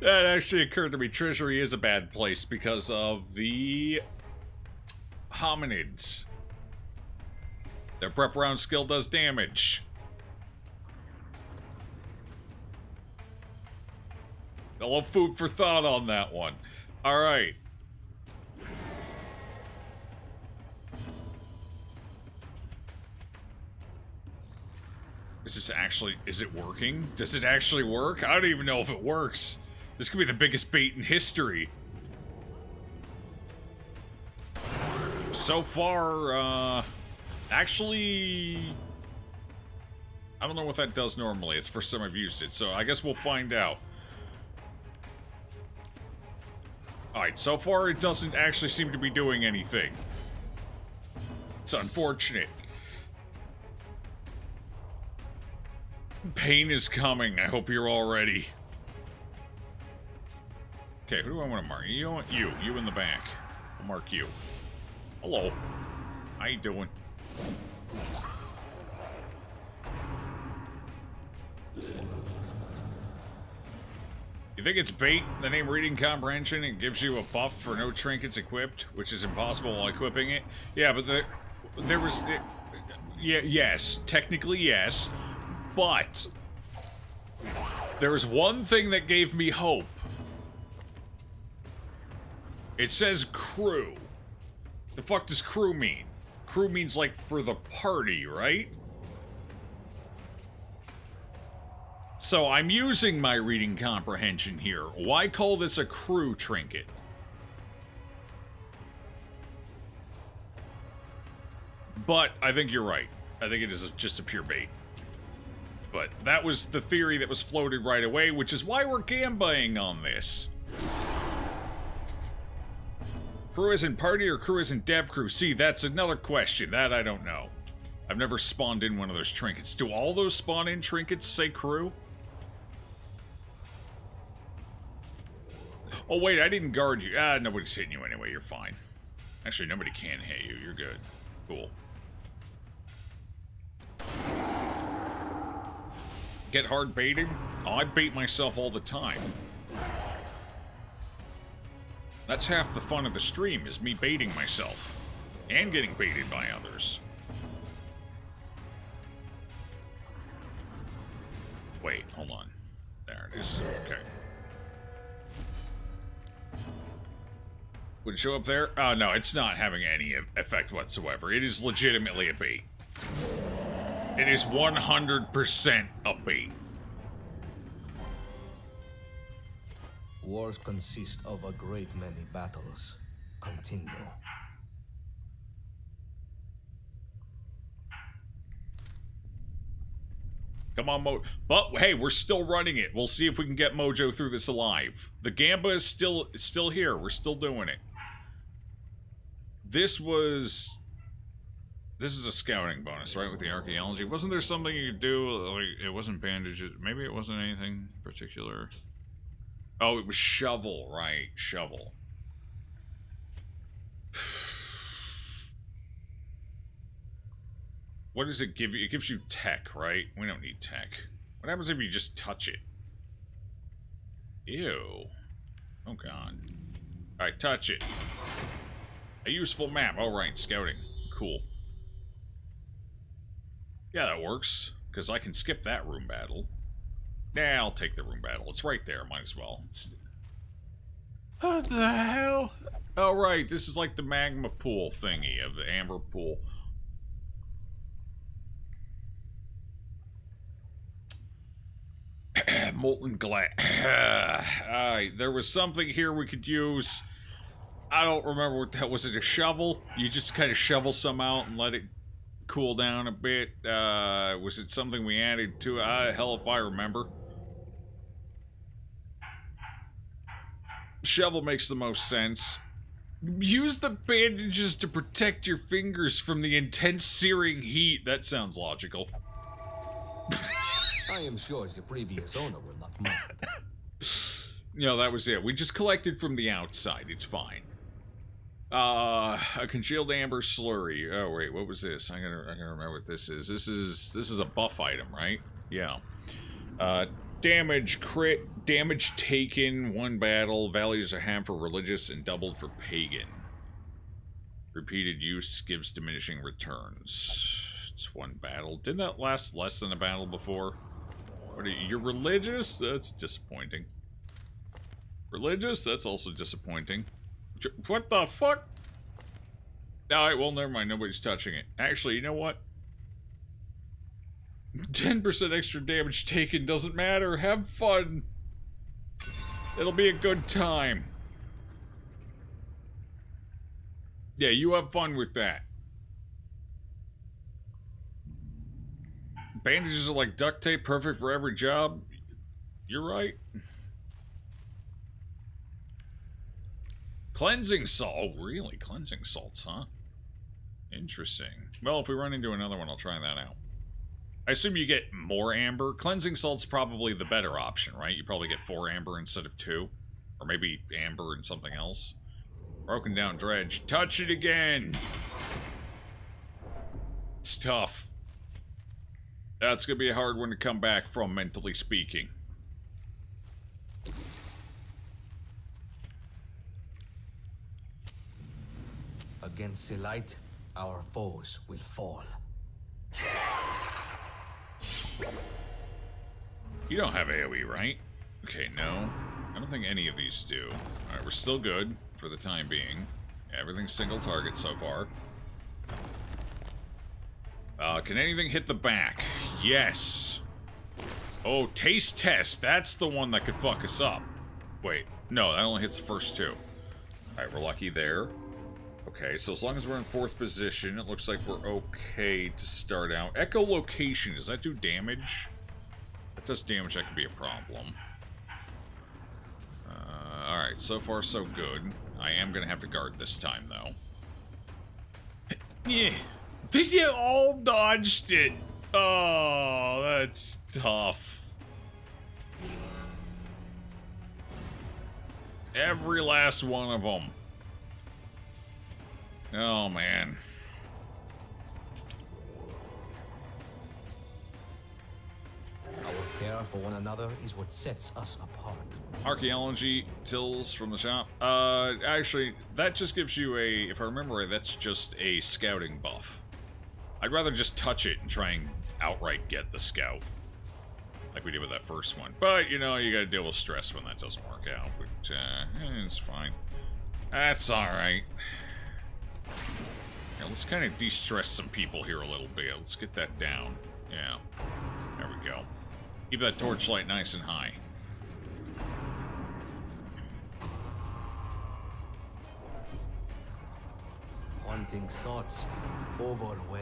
That actually occurred to me. Treasury is a bad place because of the hominids. Their prep round skill does damage. A little food for thought on that one. Alright. Is this actually... Is it working? Does it actually work? I don't even know if it works. This could be the biggest bait in history. So far, actually... I don't know what that does normally. It's the first time I've used it, so I guess we'll find out. Alright, so far it doesn't actually seem to be doing anything. It's unfortunate. Pain is coming. I hope you're all ready. Okay, who do I want to mark? You want you. You in the back. I'll mark you. Hello. How you doing? You think it's bait? The name Reading Comprehension, it gives you a buff for no trinkets equipped, which is impossible while equipping it. Yeah, but there was... yeah, yes. Technically, yes. But there was one thing that gave me hope. It says crew. The fuck does crew mean? Crew means like for the party, right? So I'm using my reading comprehension here. Why call this a crew trinket? But I think you're right. I think it is just a pure bait. But that was the theory that was floated right away, which is why we're gambaying on this. Crew isn't party or crew isn't dev crew? See, that's another question. That I don't know. I've never spawned in one of those trinkets. Do all those spawn in trinkets say crew? Oh wait, I didn't guard you. Ah, nobody's hitting you anyway, you're fine. Actually, nobody can hit you, you're good. Cool. Get hard baited? Oh, I bait myself all the time. That's half the fun of the stream, is me baiting myself. And getting baited by others. Wait, hold on. There it is. Okay. Would it show up there? Oh, no, it's not having any effect whatsoever. It is legitimately a bait. It is 100% a bait. Wars consist of a great many battles. Continue. Come on, But, hey, we're still running it. We'll see if we can get Mojo through this alive. The Gamba is still here. We're still doing it. This is a scouting bonus, right, with the archaeology. Wasn't there something you could do? Like, it wasn't bandages. Maybe it wasn't anything particular. Oh, it was shovel, right. Shovel. What does it give you? It gives you tech, right? We don't need tech. What happens if you just touch it? Ew. Oh, God. Alright, touch it. A useful map. Alright, scouting. Cool. Yeah, that works. Because I can skip that room battle. Nah, I'll take the room battle. It's right there. Might as well. What the hell? Oh, right. This is like the magma pool thingy of the amber pool. Molten glass. Alright, there was something here we could use. I don't remember what the hell. Was it a shovel? You just kind of shovel some out and let it cool down a bit. Was it something we added to it? Hell if I remember. Shovel makes the most sense. Use the bandages to protect your fingers from the intense searing heat. That sounds logical. I am sure the previous owner will not mind. No, that was it. We just collected from the outside. It's fine. A congealed amber slurry. Oh wait, what was this? I gotta remember what this is. This is a buff item, right? Yeah. Damage crit, damage taken, 1 battle, values are half for religious and doubled for pagan. Repeated use gives diminishing returns. It's 1 battle. Didn't that last less than a battle before? What are you? You're religious? That's disappointing. Religious? That's also disappointing. What the fuck? Alright, well, never mind. Nobody's touching it. Actually, you know what? 10% extra damage taken doesn't matter. Have fun. It'll be a good time. Yeah, you have fun with that. Bandages are like duct tape, perfect for every job. You're right. Cleansing salt. Oh, really? Cleansing salts, huh? Interesting. Well, if we run into another one, I'll try that out. I assume you get more amber. Cleansing salt's probably the better option, right? You probably get 4 amber instead of 2. Or maybe amber and something else. Broken down dredge. Touch it again! It's tough. That's gonna be a hard one to come back from, mentally speaking. Against the light, our foes will fall. You don't have AoE, right? Okay, no. I don't think any of these do. Alright, we're still good for the time being. Everything's single target so far. Can anything hit the back? Yes. Oh, taste test. That's the one that could fuck us up. Wait, no, that only hits the first 2. Alright, we're lucky there. Okay, so as long as we're in 4th position, it looks like we're okay to start out. Echolocation, does that do damage? If it does damage, that could be a problem. Alright, so far so good. I am gonna have to guard this time, though. Yeah. Did you all dodged it? Oh, that's tough. Every last one of them. Oh, man. Our care for one another is what sets us apart. Archaeology tills from the shop. Actually, that just gives you a, if I remember right, that's just a scouting buff. I'd rather just touch it and try and outright get the scout. Like we did with that first one. But, you know, you gotta deal with stress when that doesn't work out. But, it's fine. That's alright. Yeah, let's kind of de-stress some people here a little bit. Let's get that down. Yeah. There we go. Keep that torchlight nice and high. Haunting thoughts overwhelm.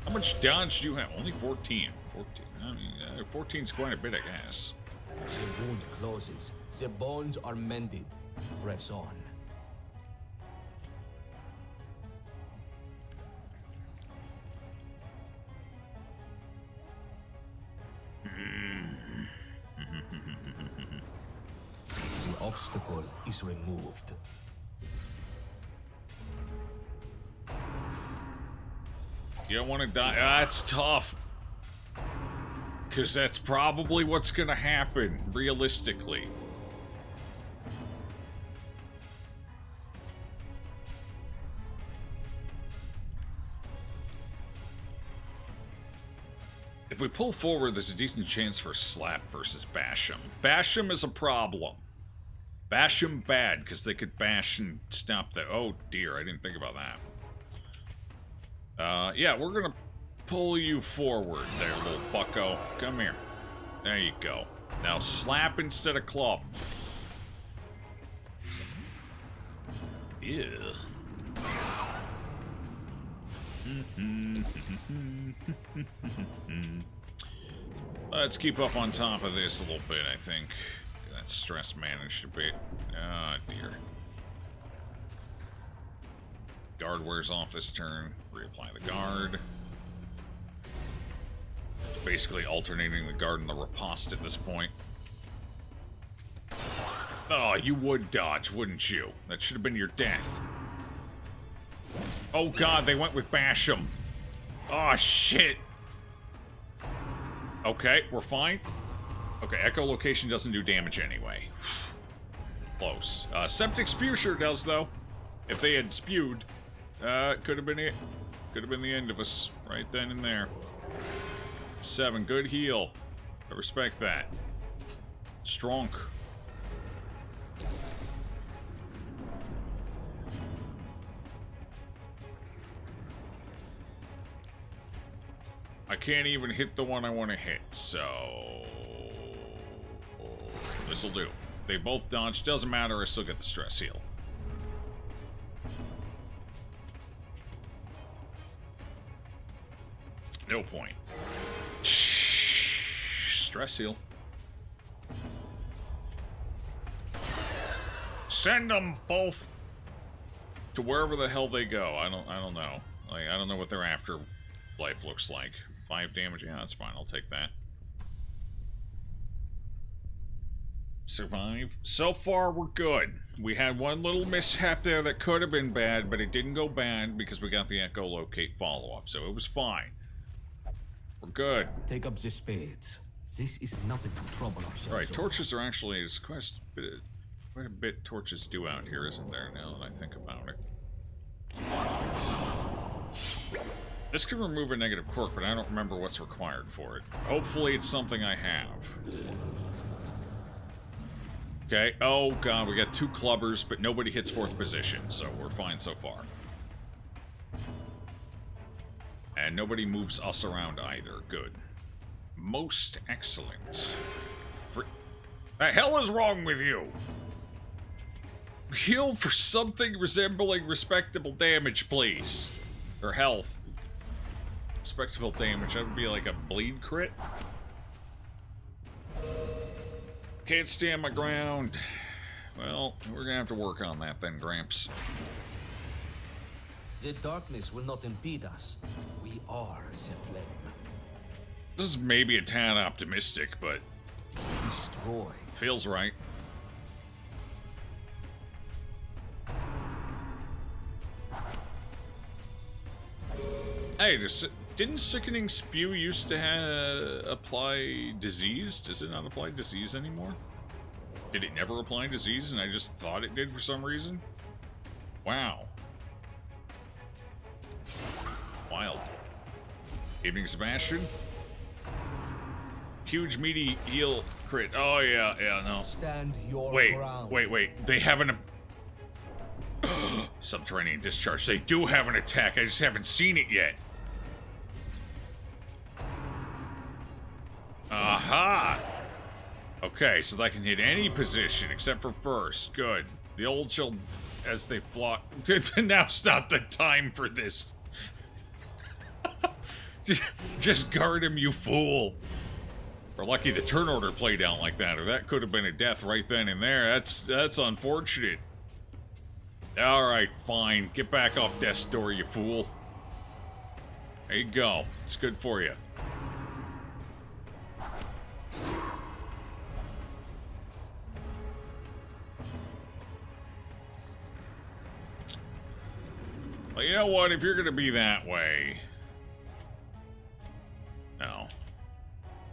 How much dodge do you have? Only 14. 14. I mean, 14's quite a bit, I guess. The wound closes. The bones are mended. Press on. The obstacle is removed. You don't want to die. That's tough. Because that's probably what's going to happen, realistically. If we pull forward, there's a decent chance for Slap versus Basham. Basham is a problem. Bash them bad, because they could bash and stop the... Oh, dear, I didn't think about that. Yeah, we're gonna pull you forward there, little bucko. Come here. There you go. Now slap instead of club. Ew. Let's keep up on top of this a little bit, I think. That stress managed a bit. Ah, dear. Guard wears off this turn. Reapply the guard. Basically alternating the guard and the riposte at this point. Oh, you would dodge, wouldn't you? That should have been your death. Oh god, they went with Basham. Oh shit. Okay, we're fine. Okay, echolocation doesn't do damage anyway. Close. Septic Spew sure does, though. If they had spewed, could have been it. Could have been the end of us right then and there. 7, good heal. I respect that. Strong. I can't even hit the one I want to hit, so... this'll do. They both dodge. Doesn't matter, I still get the stress heal. No point. Stress heal. Send them both to wherever the hell they go. I don't know. Like, I don't know what their afterlife looks like. 5 damage. Yeah, that's fine. I'll take that. Survive. So far, we're good. We had one little mishap there that could have been bad, but it didn't go bad because we got the echolocate follow-up, so it was fine. We're good. Take up the spades. This is nothing to trouble ourselves. Right, torches are actually quite a bit torches do out here, isn't there? Now that I think about it. This can remove a negative quirk, but I don't remember what's required for it. Hopefully, it's something I have. Okay. Oh god, we got 2 clubbers, but nobody hits 4th position, so we're fine so far. And nobody moves us around either. Good. Most excellent. The hell is wrong with you? Heal for something resembling respectable damage, please. Or health. Respectable damage. That would be like a bleed crit. Can't stand my ground. Well, we're gonna have to work on that then, Gramps. The darkness will not impede us. We are the flame. This is maybe a tad optimistic, but Destroy. feels right. Hey, didn't Sickening Spew used to apply disease? Does it not apply disease anymore? Did it never apply disease and I just thought it did for some reason? Wow. Wild. Evening Sebastian. Huge meaty heal crit. Oh yeah, no. Stand your ground. Wait. They have an subterranean discharge. They do have an attack. I just haven't seen it yet. Aha! Okay, so they can hit any position except for first. Good. The old shall, as they flock. Now's not the time for this. Just guard him, you fool. We're lucky the turn order played out like that, or that could have been a death right then and there. That's unfortunate. Alright, fine. Get back off death's door, you fool. There you go. It's good for you. Well, you know what? If you're gonna be that way... No.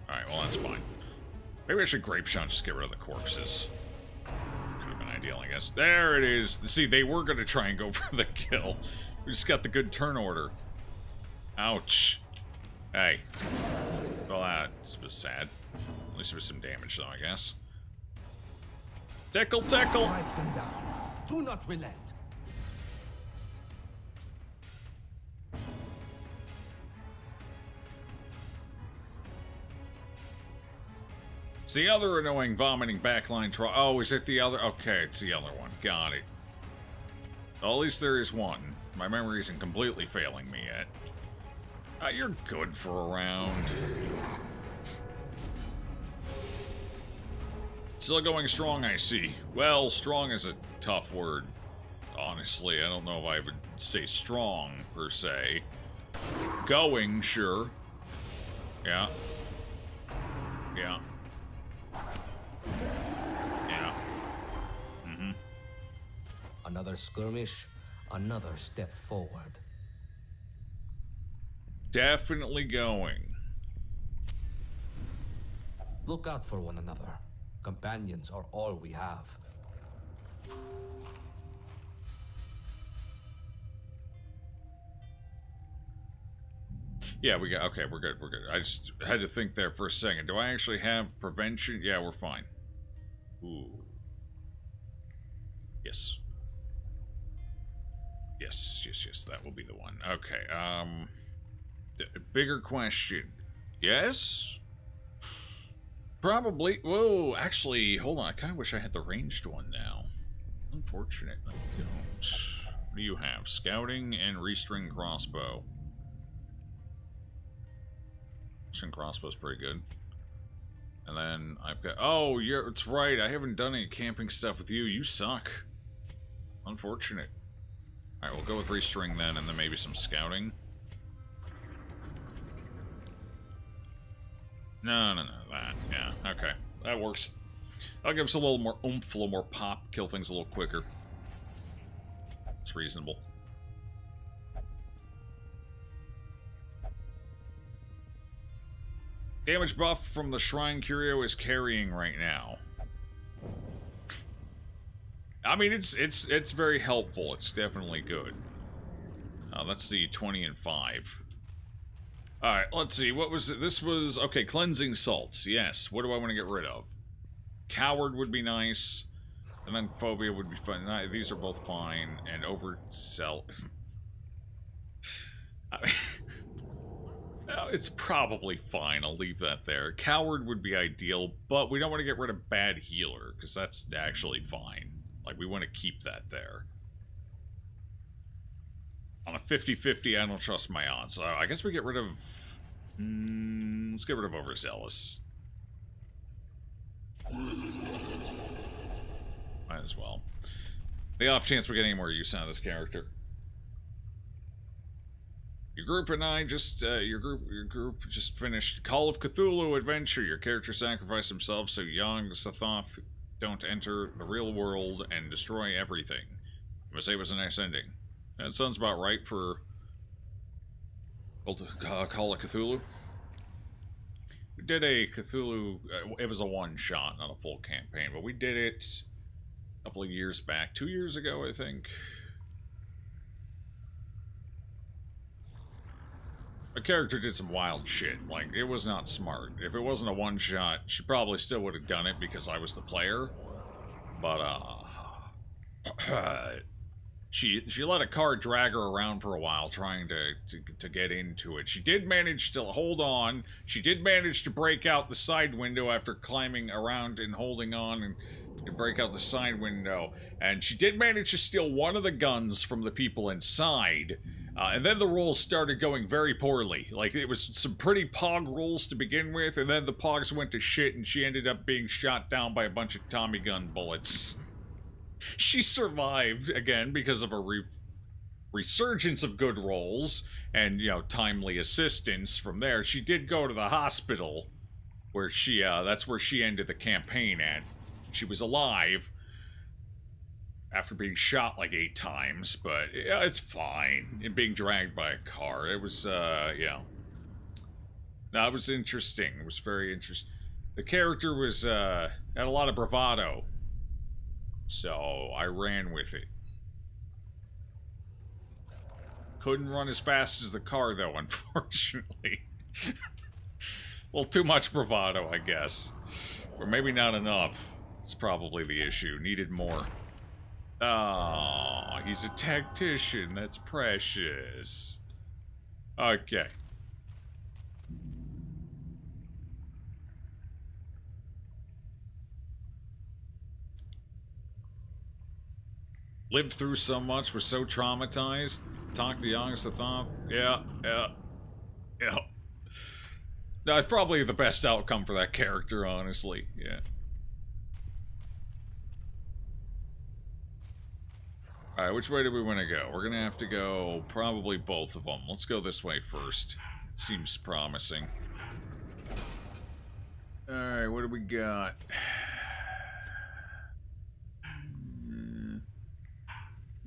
Alright, well, that's fine. Maybe I should Grape Shot, just get rid of the corpses. Could have been ideal, I guess. There it is. See, they were gonna try and go for the kill. We just got the good turn order. Ouch. Hey. Well, that was sad. At least there was some damage, though, I guess. Tickle, tickle! Strike them down. Do not relent. It's the other annoying vomiting backline troll. Oh, is it the other? Okay, it's the other one. Got it. Well, at least there is one. My memory isn't completely failing me yet. You're good for a round. Still going strong, I see. Well, strong is a tough word. Honestly, I don't know if I would say strong, per se. Going, sure. Yeah. Yeah. Yeah. Mm-hmm. Another skirmish, another step forward. Definitely going. Look out for one another. Companions are all we have. Yeah, we got... Okay, we're good, we're good. I just had to think there for a second. Do I actually have prevention? Yeah, we're fine. Ooh. Yes. Yes, yes, yes, that will be the one. Okay, bigger question. Yes? Probably. Whoa, actually, hold on. I kind of wish I had the ranged one now. Unfortunate. I don't. What do you have? Scouting and restring crossbow. Restring crossbow's pretty good. And then I've got... Oh, yeah, it's right. I haven't done any camping stuff with you. You suck. Unfortunate. Alright, we'll go with restring then, and then maybe some scouting. No, that. Yeah, okay. That works. I'll give us a little more oomph, a little more pop, kill things a little quicker. It's reasonable. Damage buff from the Shrine Curio is carrying right now. I mean, it's very helpful. It's definitely good. That's the 20 and 5. Alright, let's see. What was it? This was... Okay, cleansing salts. Yes. What do I want to get rid of? Coward would be nice. And then phobia would be fun. These are both fine. And oversell... It's probably fine. I'll leave that there. Coward would be ideal, but we don't want to get rid of bad healer, because that's actually fine. Like, we want to keep that there. On a 50-50, I don't trust my odds. So I guess we get rid of... let's get rid of Overzealous. Might as well. The off chance we get any more use out of this character. Your group and I just... your group just finished Call of Cthulhu Adventure. Your character sacrificed himself so young Sathoth don't enter the real world and destroy everything. I must say it was a nice ending. That sounds about right for Call of Cthulhu. We did a Cthulhu... it was a one-shot, not a full campaign, but we did it a couple of years back. 2 years ago, I think. The character did some wild shit. Like, it was not smart. If it wasn't a one-shot, she probably still would have done it because I was the player. But, she let a car drag her around for a while trying to get into it. She did manage to hold on. She did manage to break out the side window after climbing around and holding on and break out the side window. And she did manage to steal one of the guns from the people inside. And then the rolls started going very poorly. Like, it was some pretty pog rolls to begin with, and then the pogs went to shit, and she ended up being shot down by a bunch of Tommy gun bullets. She survived, again, because of a resurgence of good rolls, and, you know, timely assistance from there. She did go to the hospital, where she, that's where she ended the campaign at. She was alive after being shot like 8 times, but yeah, it's fine. And being dragged by a car, it was, yeah. No, it was interesting. It was very interesting. The character was, had a lot of bravado, so I ran with it. Couldn't run as fast as the car, though, unfortunately. A little too much bravado, I guess. Or maybe not enough. It's probably the issue. Needed more. Oh, he's a tactician. That's precious. Okay. Lived through so much, was so traumatized. Talked to youngest I thought. Yeah. No, it's probably the best outcome for that character, honestly. Yeah. Alright, which way do we want to go? We're gonna have to go probably both of them. Let's go this way first. Seems promising. Alright, what do we got?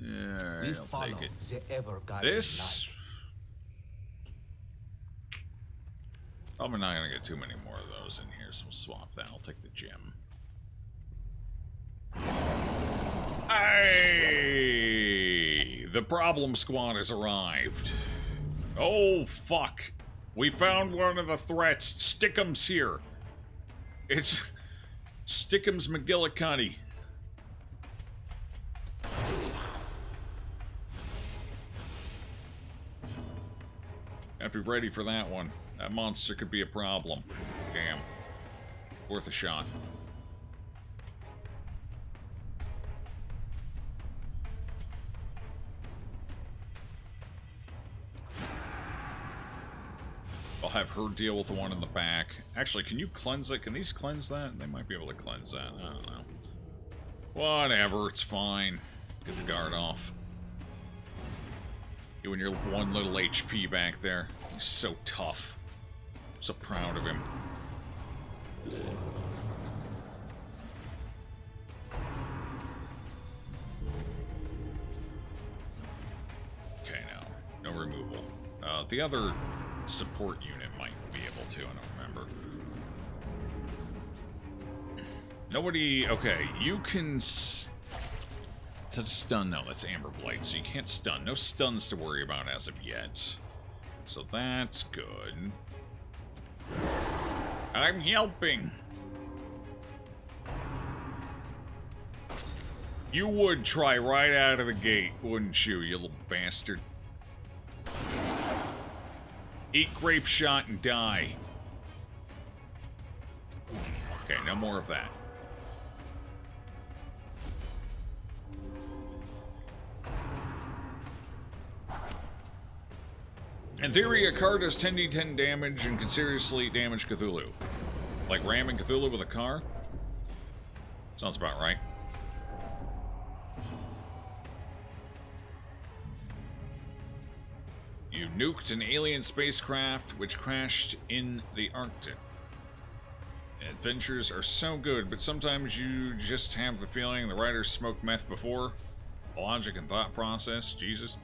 Alright, I'll take it. This... Probably not gonna get too many more of those in here, so we'll swap that. I'll take the gem. Hey! The problem squad has arrived. Oh, fuck. We found one of the threats. Stick'em's here. It's... Stick'em's McGillicuddy. Have to be ready for that one. That monster could be a problem. Damn. Worth a shot. I'll have her deal with the one in the back. Actually, can you cleanse it? Can these cleanse that? They might be able to cleanse that. I don't know. Whatever, it's fine. Get the guard off. You and your one little HP back there. He's so tough. I'm so proud of him. Okay, now. No removal. The other support unit might be able to, I don't remember. Nobody... Okay, you can... Stun? No, that's Amber Blight, so you can't stun. No stuns to worry about as of yet. So that's good. I'm helping! You would try right out of the gate, wouldn't you, you little bastard? Eat grape shot and die. Okay, no more of that. In theory, a car does 10d10 damage and can seriously damage Cthulhu. Like ramming Cthulhu with a car? Sounds about right. You nuked an alien spacecraft which crashed in the Arctic. Adventures are so good, but sometimes you just have the feeling the writers smoked meth before. Logic and thought process, Jesus.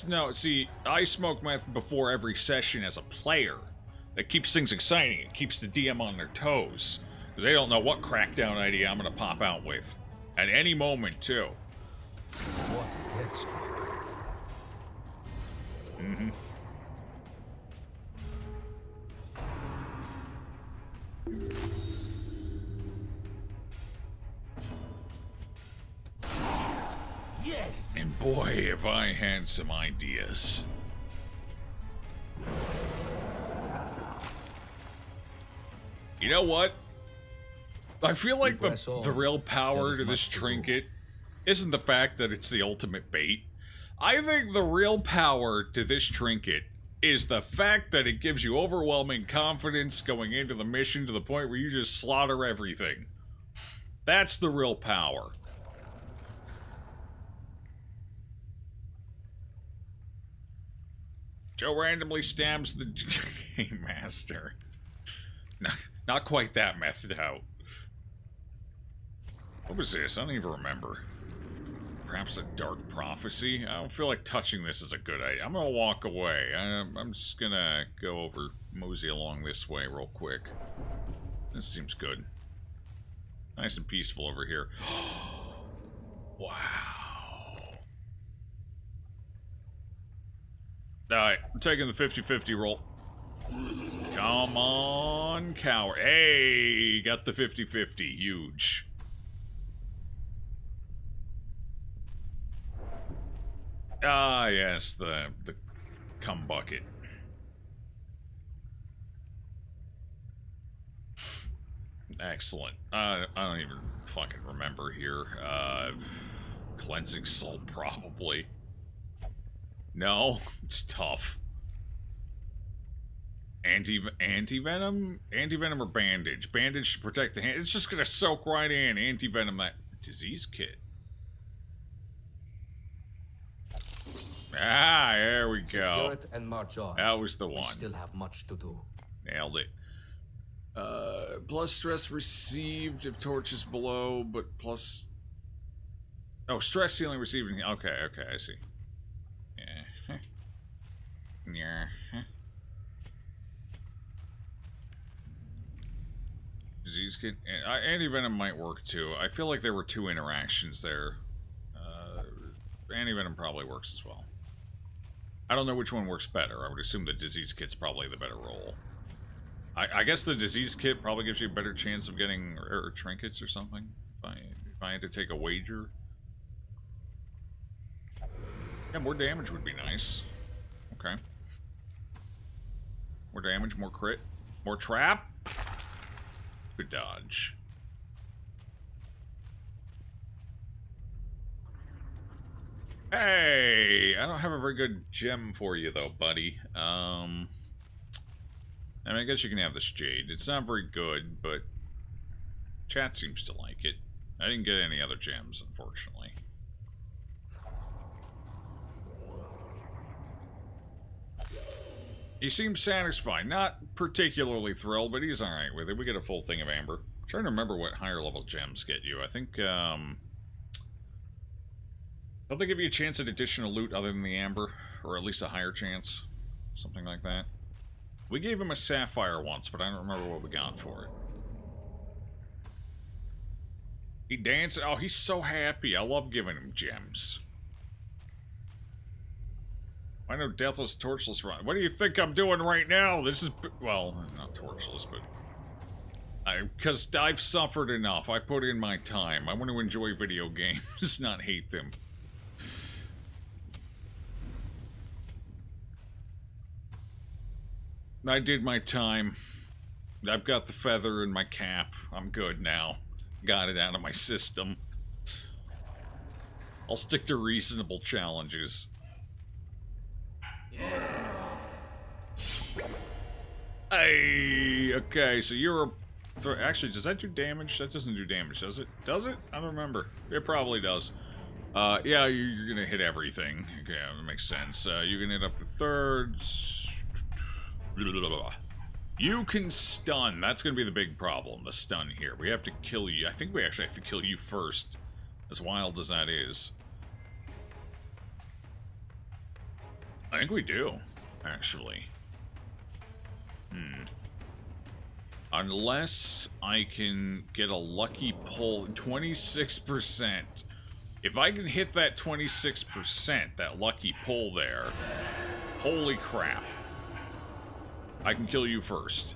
No, see, I smoke meth before every session as a player. That keeps things exciting. It keeps the DM on their toes. Because they don't know what crackdown idea I'm going to pop out with. At any moment, too. What a death stroke. Mm-hmm. Yes! And boy, if I had some ideas. You know what? I feel like the real power to this trinket isn't the fact that it's the ultimate bait. I think the real power to this trinket is the fact that it gives you overwhelming confidence going into the mission to the point where you just slaughter everything. That's the real power. Joe randomly stabs the game master. Not quite that method out. What was this? I don't even remember. Perhaps a dark prophecy? I don't feel like touching this is a good idea. I'm gonna walk away. I'm just gonna go over, mosey along this way real quick. This seems good. Nice and peaceful over here. Wow. Alright, I'm taking the 50-50 roll. Come on, coward. Hey, got the 50-50. Huge. Ah, yes, the cum bucket. Excellent. I don't even fucking remember here. Cleansing Soul, probably. No, it's tough. Anti-venom? Anti-venom or bandage? Bandage to protect the hand. It's just gonna soak right in. Anti-venom, that disease kit. Ah, there we go. Secure it and march on. That was the one. We still have much to do. Nailed it. Plus stress received if torch is below, but plus... Oh, stress ceiling received. Okay, I see. Yeah. Yeah. Disease kit. Anti-venom might work too. I feel like there were 2 interactions there. Anti-venom probably works as well. I don't know which one works better. I would assume the disease kit's probably the better role. I guess the disease kit probably gives you a better chance of getting trinkets or something. If I had to take a wager. Yeah, more damage would be nice. Okay. More damage, more crit. More trap. Good dodge. Hey! I don't have a very good gem for you, though, buddy. I mean, I guess you can have this jade. It's not very good, but chat seems to like it. I didn't get any other gems, unfortunately. He seems satisfied. Not particularly thrilled, but he's alright with it. We get a full thing of amber. I'm trying to remember what higher level gems get you. I think, don't they give you a chance at additional loot other than the amber? Or at least a higher chance? Something like that. We gave him a sapphire once, but I don't remember what we got for it. He danced. Oh, he's so happy. I love giving him gems. I know Deathless Torchless run. What do you think I'm doing right now? This is... Well, not torchless, but... Because I've suffered enough. I put in my time. I want to enjoy video games, not hate them. I did my time. I've got the feather in my cap. I'm good now. Got it out of my system. I'll stick to reasonable challenges. Hey, okay, so you're a... Actually, does that do damage? That doesn't do damage, does it? Does it? I don't remember. It probably does. Yeah, you're gonna hit everything. Okay, that makes sense. You can hit up to thirds. You can stun. That's gonna be the big problem, the stun here. We have to kill you. I think we actually have to kill you first, as wild as that is. I think we do, actually. Unless I can get a lucky pull. 26%. If I can hit that 26%, that lucky pull there, holy crap. I can kill you first,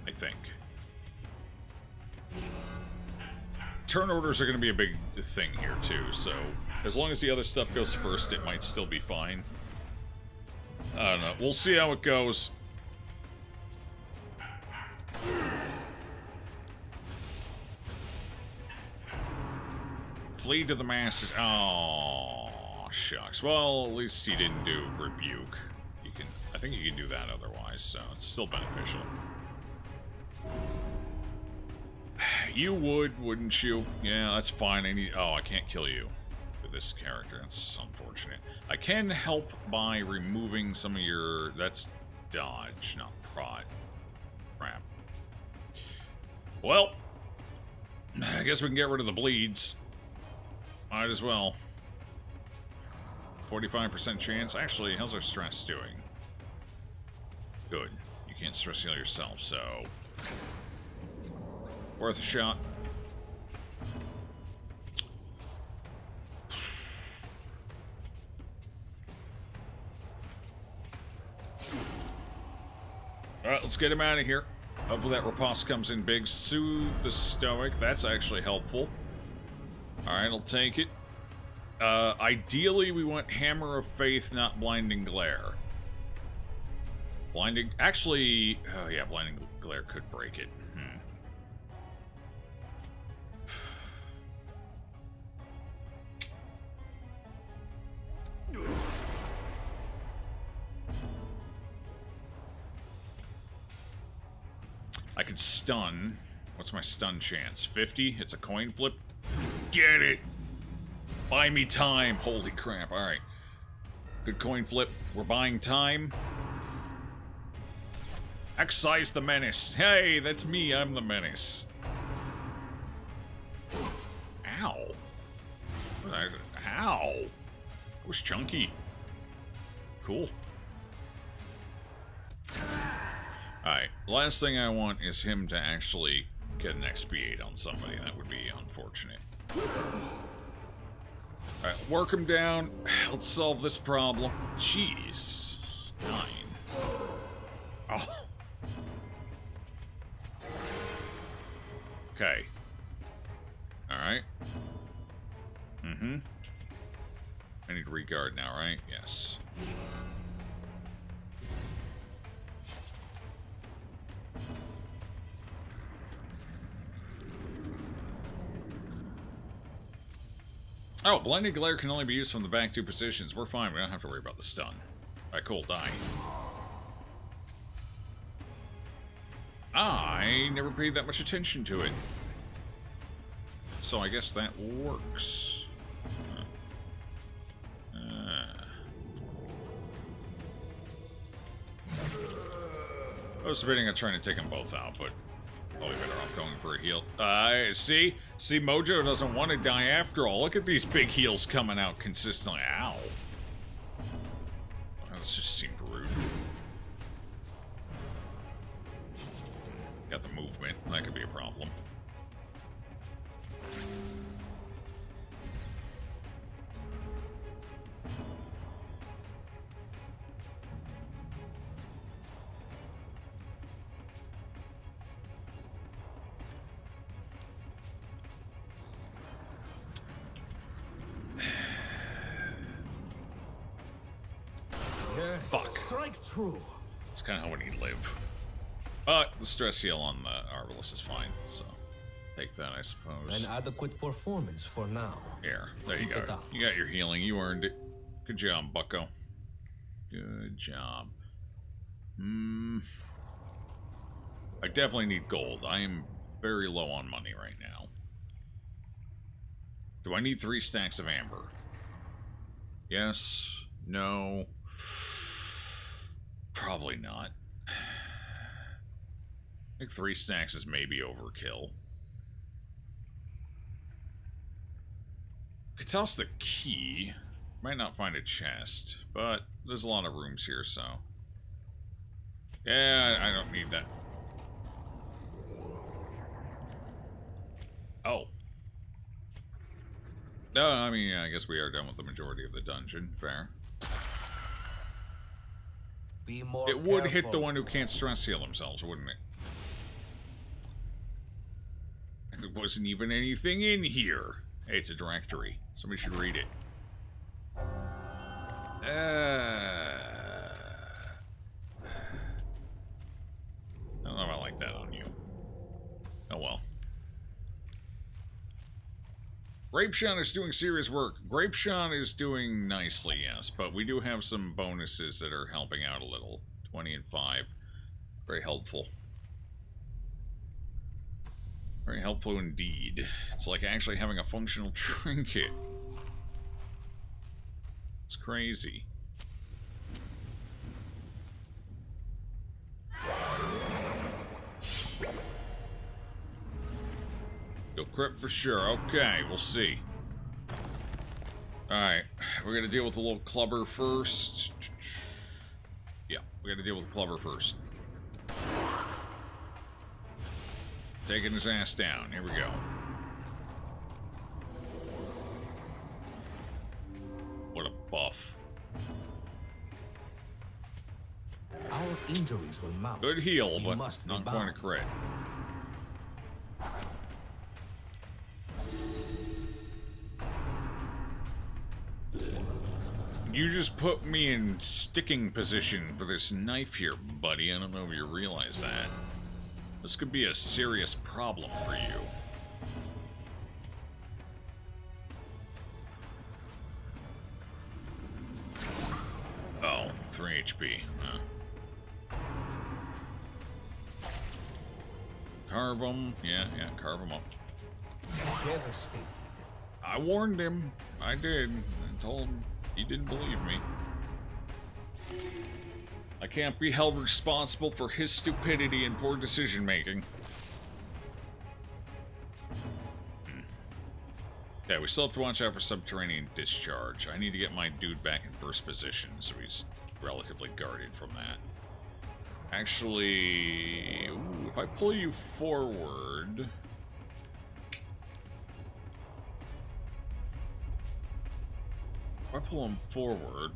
I think. Turn orders are going to be a big thing here, too, so as long as the other stuff goes first, it might still be fine. I don't know. We'll see how it goes. Flee to the masses. Oh, shucks. Well, at least he didn't do rebuke. You can, I think you can do that otherwise, so it's still beneficial. You would, wouldn't you? Yeah, that's fine. I need. Oh, I can't kill you with this character. That's unfortunate. I can help by removing some of your. That's dodge, not prod. Crap. Well, I guess we can get rid of the bleeds. Might as well. 45% chance. Actually, how's our stress doing? Good. You can't stress heal yourself, so... worth a shot. Alright, let's get him out of here. Hopefully that riposte comes in big. Soothe the Stoic. That's actually helpful. Alright, I'll take it. Ideally, we want Hammer of Faith, not Blinding Glare. Blinding... Actually... Oh, yeah, Blinding Glare could break it. I could stun. What's my stun chance? 50? It's a coin flip? Get it! Buy me time. Holy crap. Alright. Good coin flip. We're buying time. Excise the menace. Hey, that's me. I'm the menace. Ow. Ow. That was chunky. Cool. Alright. Last thing I want is him to actually get an XP8 on somebody. That would be unfortunate. Alright, work him down. Let's solve this problem. Jeez. 9. Oh. Okay. Alright. Mm-hmm. I need to regard now, right? Yes. Oh, blinding glare can only be used from the back 2 positions. We're fine. We don't have to worry about the stun. Alright, cool. Die. I never paid that much attention to it. So I guess that works. I was debating on trying to take them both out, but probably better off going for a heal. See? See, Mojo doesn't want to die after all. Look at these big heals coming out consistently. Ow. That just seemed rude. Got the movement. That could be a problem. Fuck. Strike true. That's kind of how we need to live. But the stress heal on the Arbalest is fine, so take that, I suppose. An adequate performance for now. Here, there you Keep go. it up. You got your healing. You earned it. Good job, bucko. Good job. I definitely need gold. I am very low on money right now. Do I need 3 stacks of amber? Yes. No. Probably not. I think 3 stacks is maybe overkill. Could toss the key. Might not find a chest, but there's a lot of rooms here, so... Yeah, I don't need that. Oh. No, I mean, yeah, I guess we are done with the majority of the dungeon. Fair. Be more It would hit careful. the one who can't stress heal themselves, wouldn't it? There wasn't even anything in here. Hey, it's a directory. Somebody should read it. I don't know if I like that on you. Oh well. Grapeshot is doing serious work. Grapeshot is doing nicely, yes, but we do have some bonuses that are helping out a little. 20 and 5. Very helpful. Very helpful indeed. It's like actually having a functional trinket. It's crazy. You'll crit for sure. Okay, we'll see. Alright, we're gonna deal with the little clubber first. Yeah, we gotta deal with the clubber first. Taking his ass down. Here we go. What a buff. Our injuries will mount. Good heal, We but must not rebound. going to crit. You just put me in sticking position for this knife here, buddy. I don't know if you realize that. This could be a serious problem for you. Oh, 3 HP. Huh. Carve them. Yeah, carve them up. Devastated. I warned him. I did. I told him. He didn't believe me. I can't be held responsible for his stupidity and poor decision making. Yeah, we still have to watch out for subterranean discharge. I need to get my dude back in first position, so he's relatively guarded from that. Actually, ooh, if I pull you forward... If I pull him forward...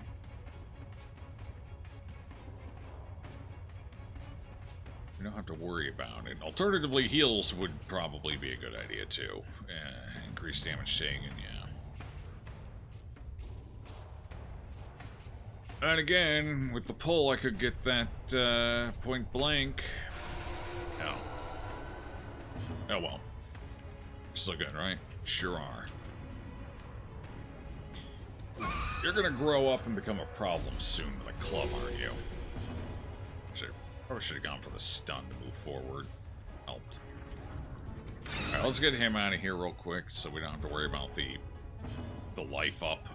We don't have to worry about it. Alternatively, heals would probably be a good idea, too. Increased damage taken, yeah. And again, with the pull, I could get that point blank. Oh. Oh well. Still good, right? Sure are. You're gonna grow up and become a problem soon with a club, aren't you? Probably should have gone for the stun to move forward. Helped. Alright, let's get him out of here real quick so we don't have to worry about the life up.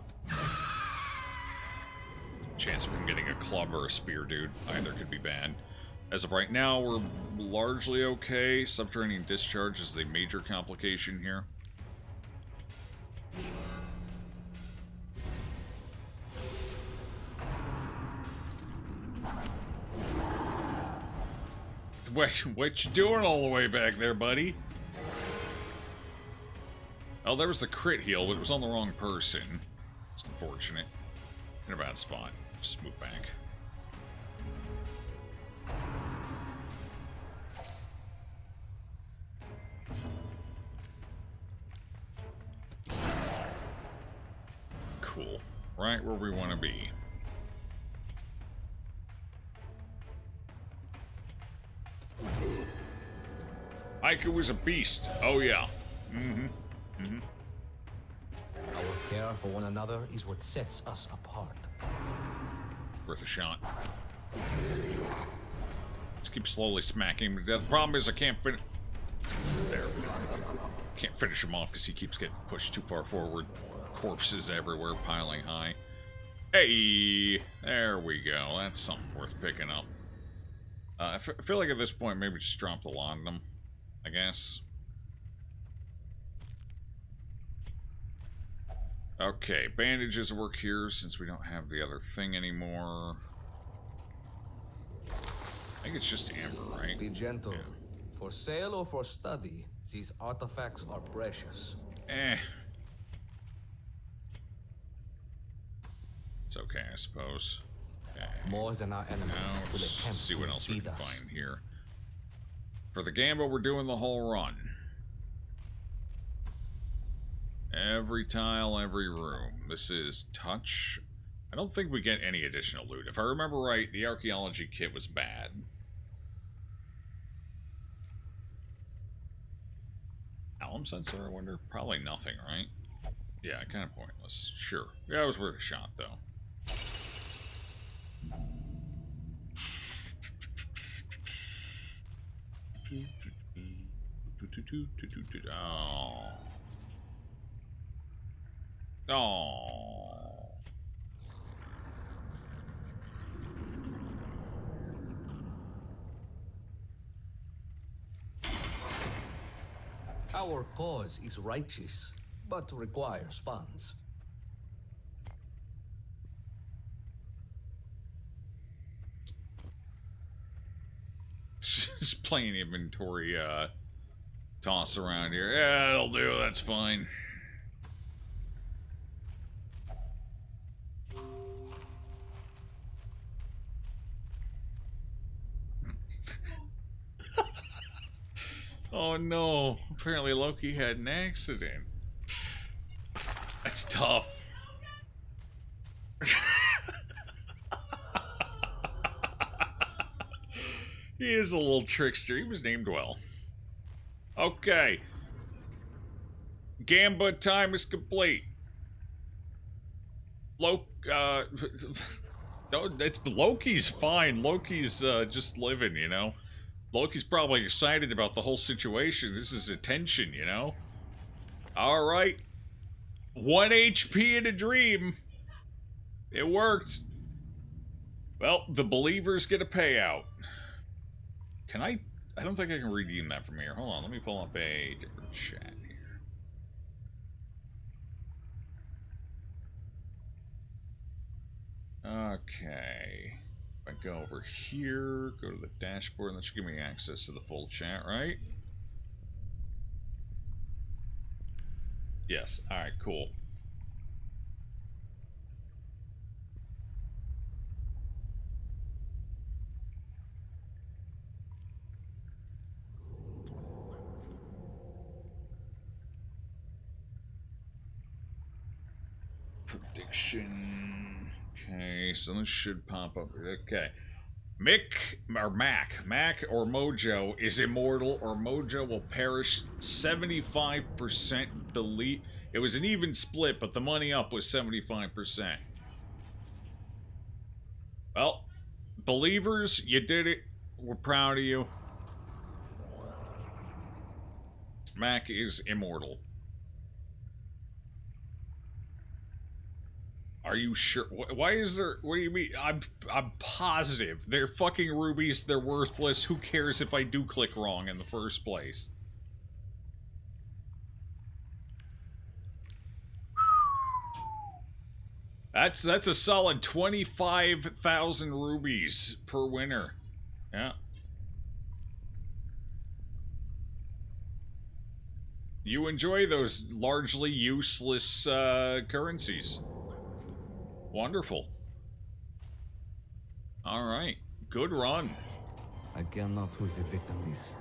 Chance of him getting a club or a spear, dude. Either could be bad. As of right now, we're largely okay. Subterranean discharge is the major complication here. What you doing all the way back there, buddy? Oh, there was the crit heal, but it was on the wrong person. It's unfortunate. In a bad spot. Just move back. Cool. Right where we want to be. Aiku was a beast. Oh, yeah. Our care for one another is what sets us apart. Worth a shot. Just keep slowly smacking him to death. The problem is I can't finish... There. Can't finish him off because he keeps getting pushed too far forward. Corpses everywhere, piling high. Hey! There we go. That's something worth picking up. I feel like at this point, maybe just drop the laudanum, I guess. Okay, bandages work here since we don't have the other thing anymore. I think it's just amber, right? Be gentle. Yeah. For sale or for study, these artifacts are precious. It's okay, I suppose. Okay. More than our enemies Now, will let's attempt see to what else we feed can us. find here. For the Gamba, we're doing the whole run. Every tile, every room. This is touch. I don't think we get any additional loot. If I remember right, the archaeology kit was bad. Alum sensor, I wonder? Probably nothing, right? Yeah, kind of pointless. Sure. Yeah, it was worth a shot, though. Oh. Oh. Our cause is righteous, but requires funds. Just plain inventory toss around here. Yeah, it'll do. That's fine. Oh no. Apparently Loki had an accident. That's tough. He is a little trickster. He was named well. Okay. Gamba time is complete. No, it's Loki's fine. Loki's just living, you know. Loki's probably excited about the whole situation. This is attention, you know? Alright. 1 HP in a dream. It worked. Well, the believers get a payout. Can I don't think I can redeem that from here. Hold on, let me pull up a different chat here. Okay. If I go over here, go to the dashboard, and that should give me access to the full chat, right? Yes. Alright, cool. Prediction. Okay, so this should pop up. Okay. Mac or Mojo is immortal, or Mojo will perish. 75% delete. It was an even split, but the money up was 75%. Well, believers, you did it. We're proud of you. Mac is immortal. Are you sure? Why is there? What do you mean? I'm positive. They're fucking rubies. They're worthless. Who cares if I do click wrong in the first place? That's a solid 25,000 rubies per winner. Yeah. You enjoy those largely useless currencies. Wonderful. Alright. Good run. I care not who the victim is.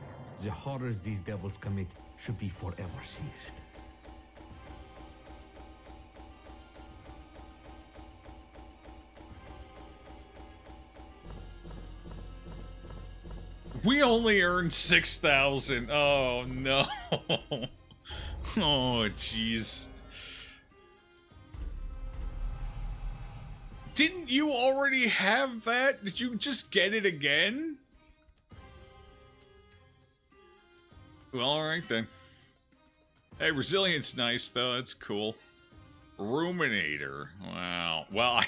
The horrors these devils commit should be forever ceased. We only earned 6,000. Oh, no. Oh, jeez. Didn't you already have that? Did you just get it again? Well, alright then. Hey, resilience nice, though. That's cool. Ruminator. Wow. Well,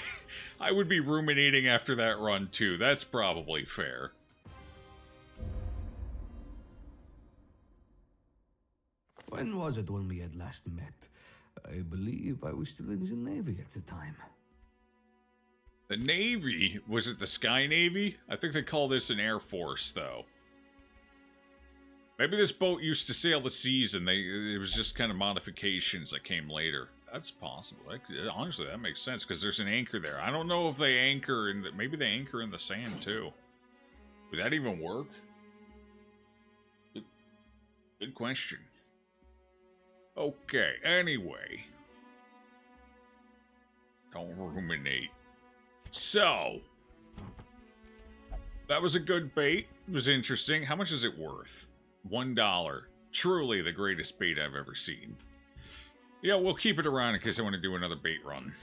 I would be ruminating after that run, too. That's probably fair. When was it when we had last met? I believe I was still in the Navy at the time. The Navy? Was it the Sky Navy? I think they call this an Air Force, though. Maybe this boat used to sail the seas and it was just kind of modifications that came later. That's possible. Honestly, that makes sense, because there's an anchor there. I don't know if they anchor in the... Maybe they anchor in the sand, too. Would that even work? Good question. Okay, anyway. Don't ruminate. So, that was a good bait. It was interesting. How much is it worth? $1. Truly the greatest bait I've ever seen. Yeah, we'll keep it around in case I want to do another bait run.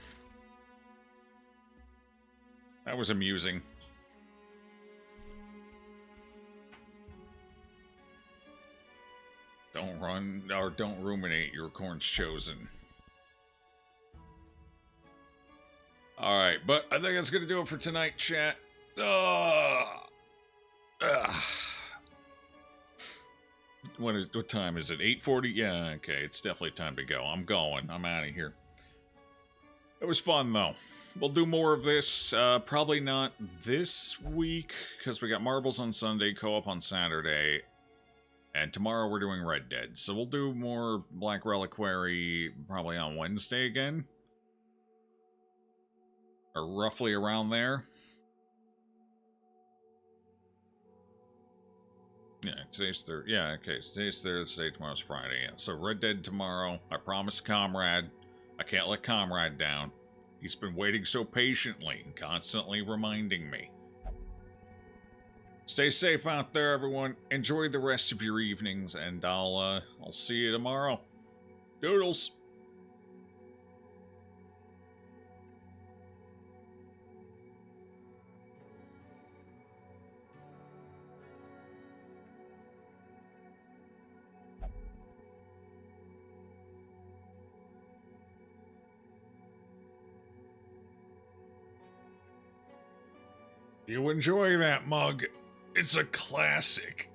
That was amusing. Don't run, or don't ruminate, your corn's chosen. Alright, but I think that's going to do it for tonight, chat. What time is it? 8:40? Yeah, okay, it's definitely time to go. I'm going. I'm out of here. It was fun, though. We'll do more of this. Probably not this week, because we got Marbles on Sunday, Co-op on Saturday, and tomorrow we're doing Red Dead. So we'll do more Black Reliquary probably on Wednesday again. Or roughly around there. Yeah, today's Thursday. Yeah, okay, today's Thursday, tomorrow's Friday. Yeah, so Red Dead tomorrow. I promised Comrade. I can't let Comrade down. He's been waiting so patiently and constantly reminding me. Stay safe out there, everyone. Enjoy the rest of your evenings, and I'll see you tomorrow. Doodles. You enjoy that mug. It's a classic.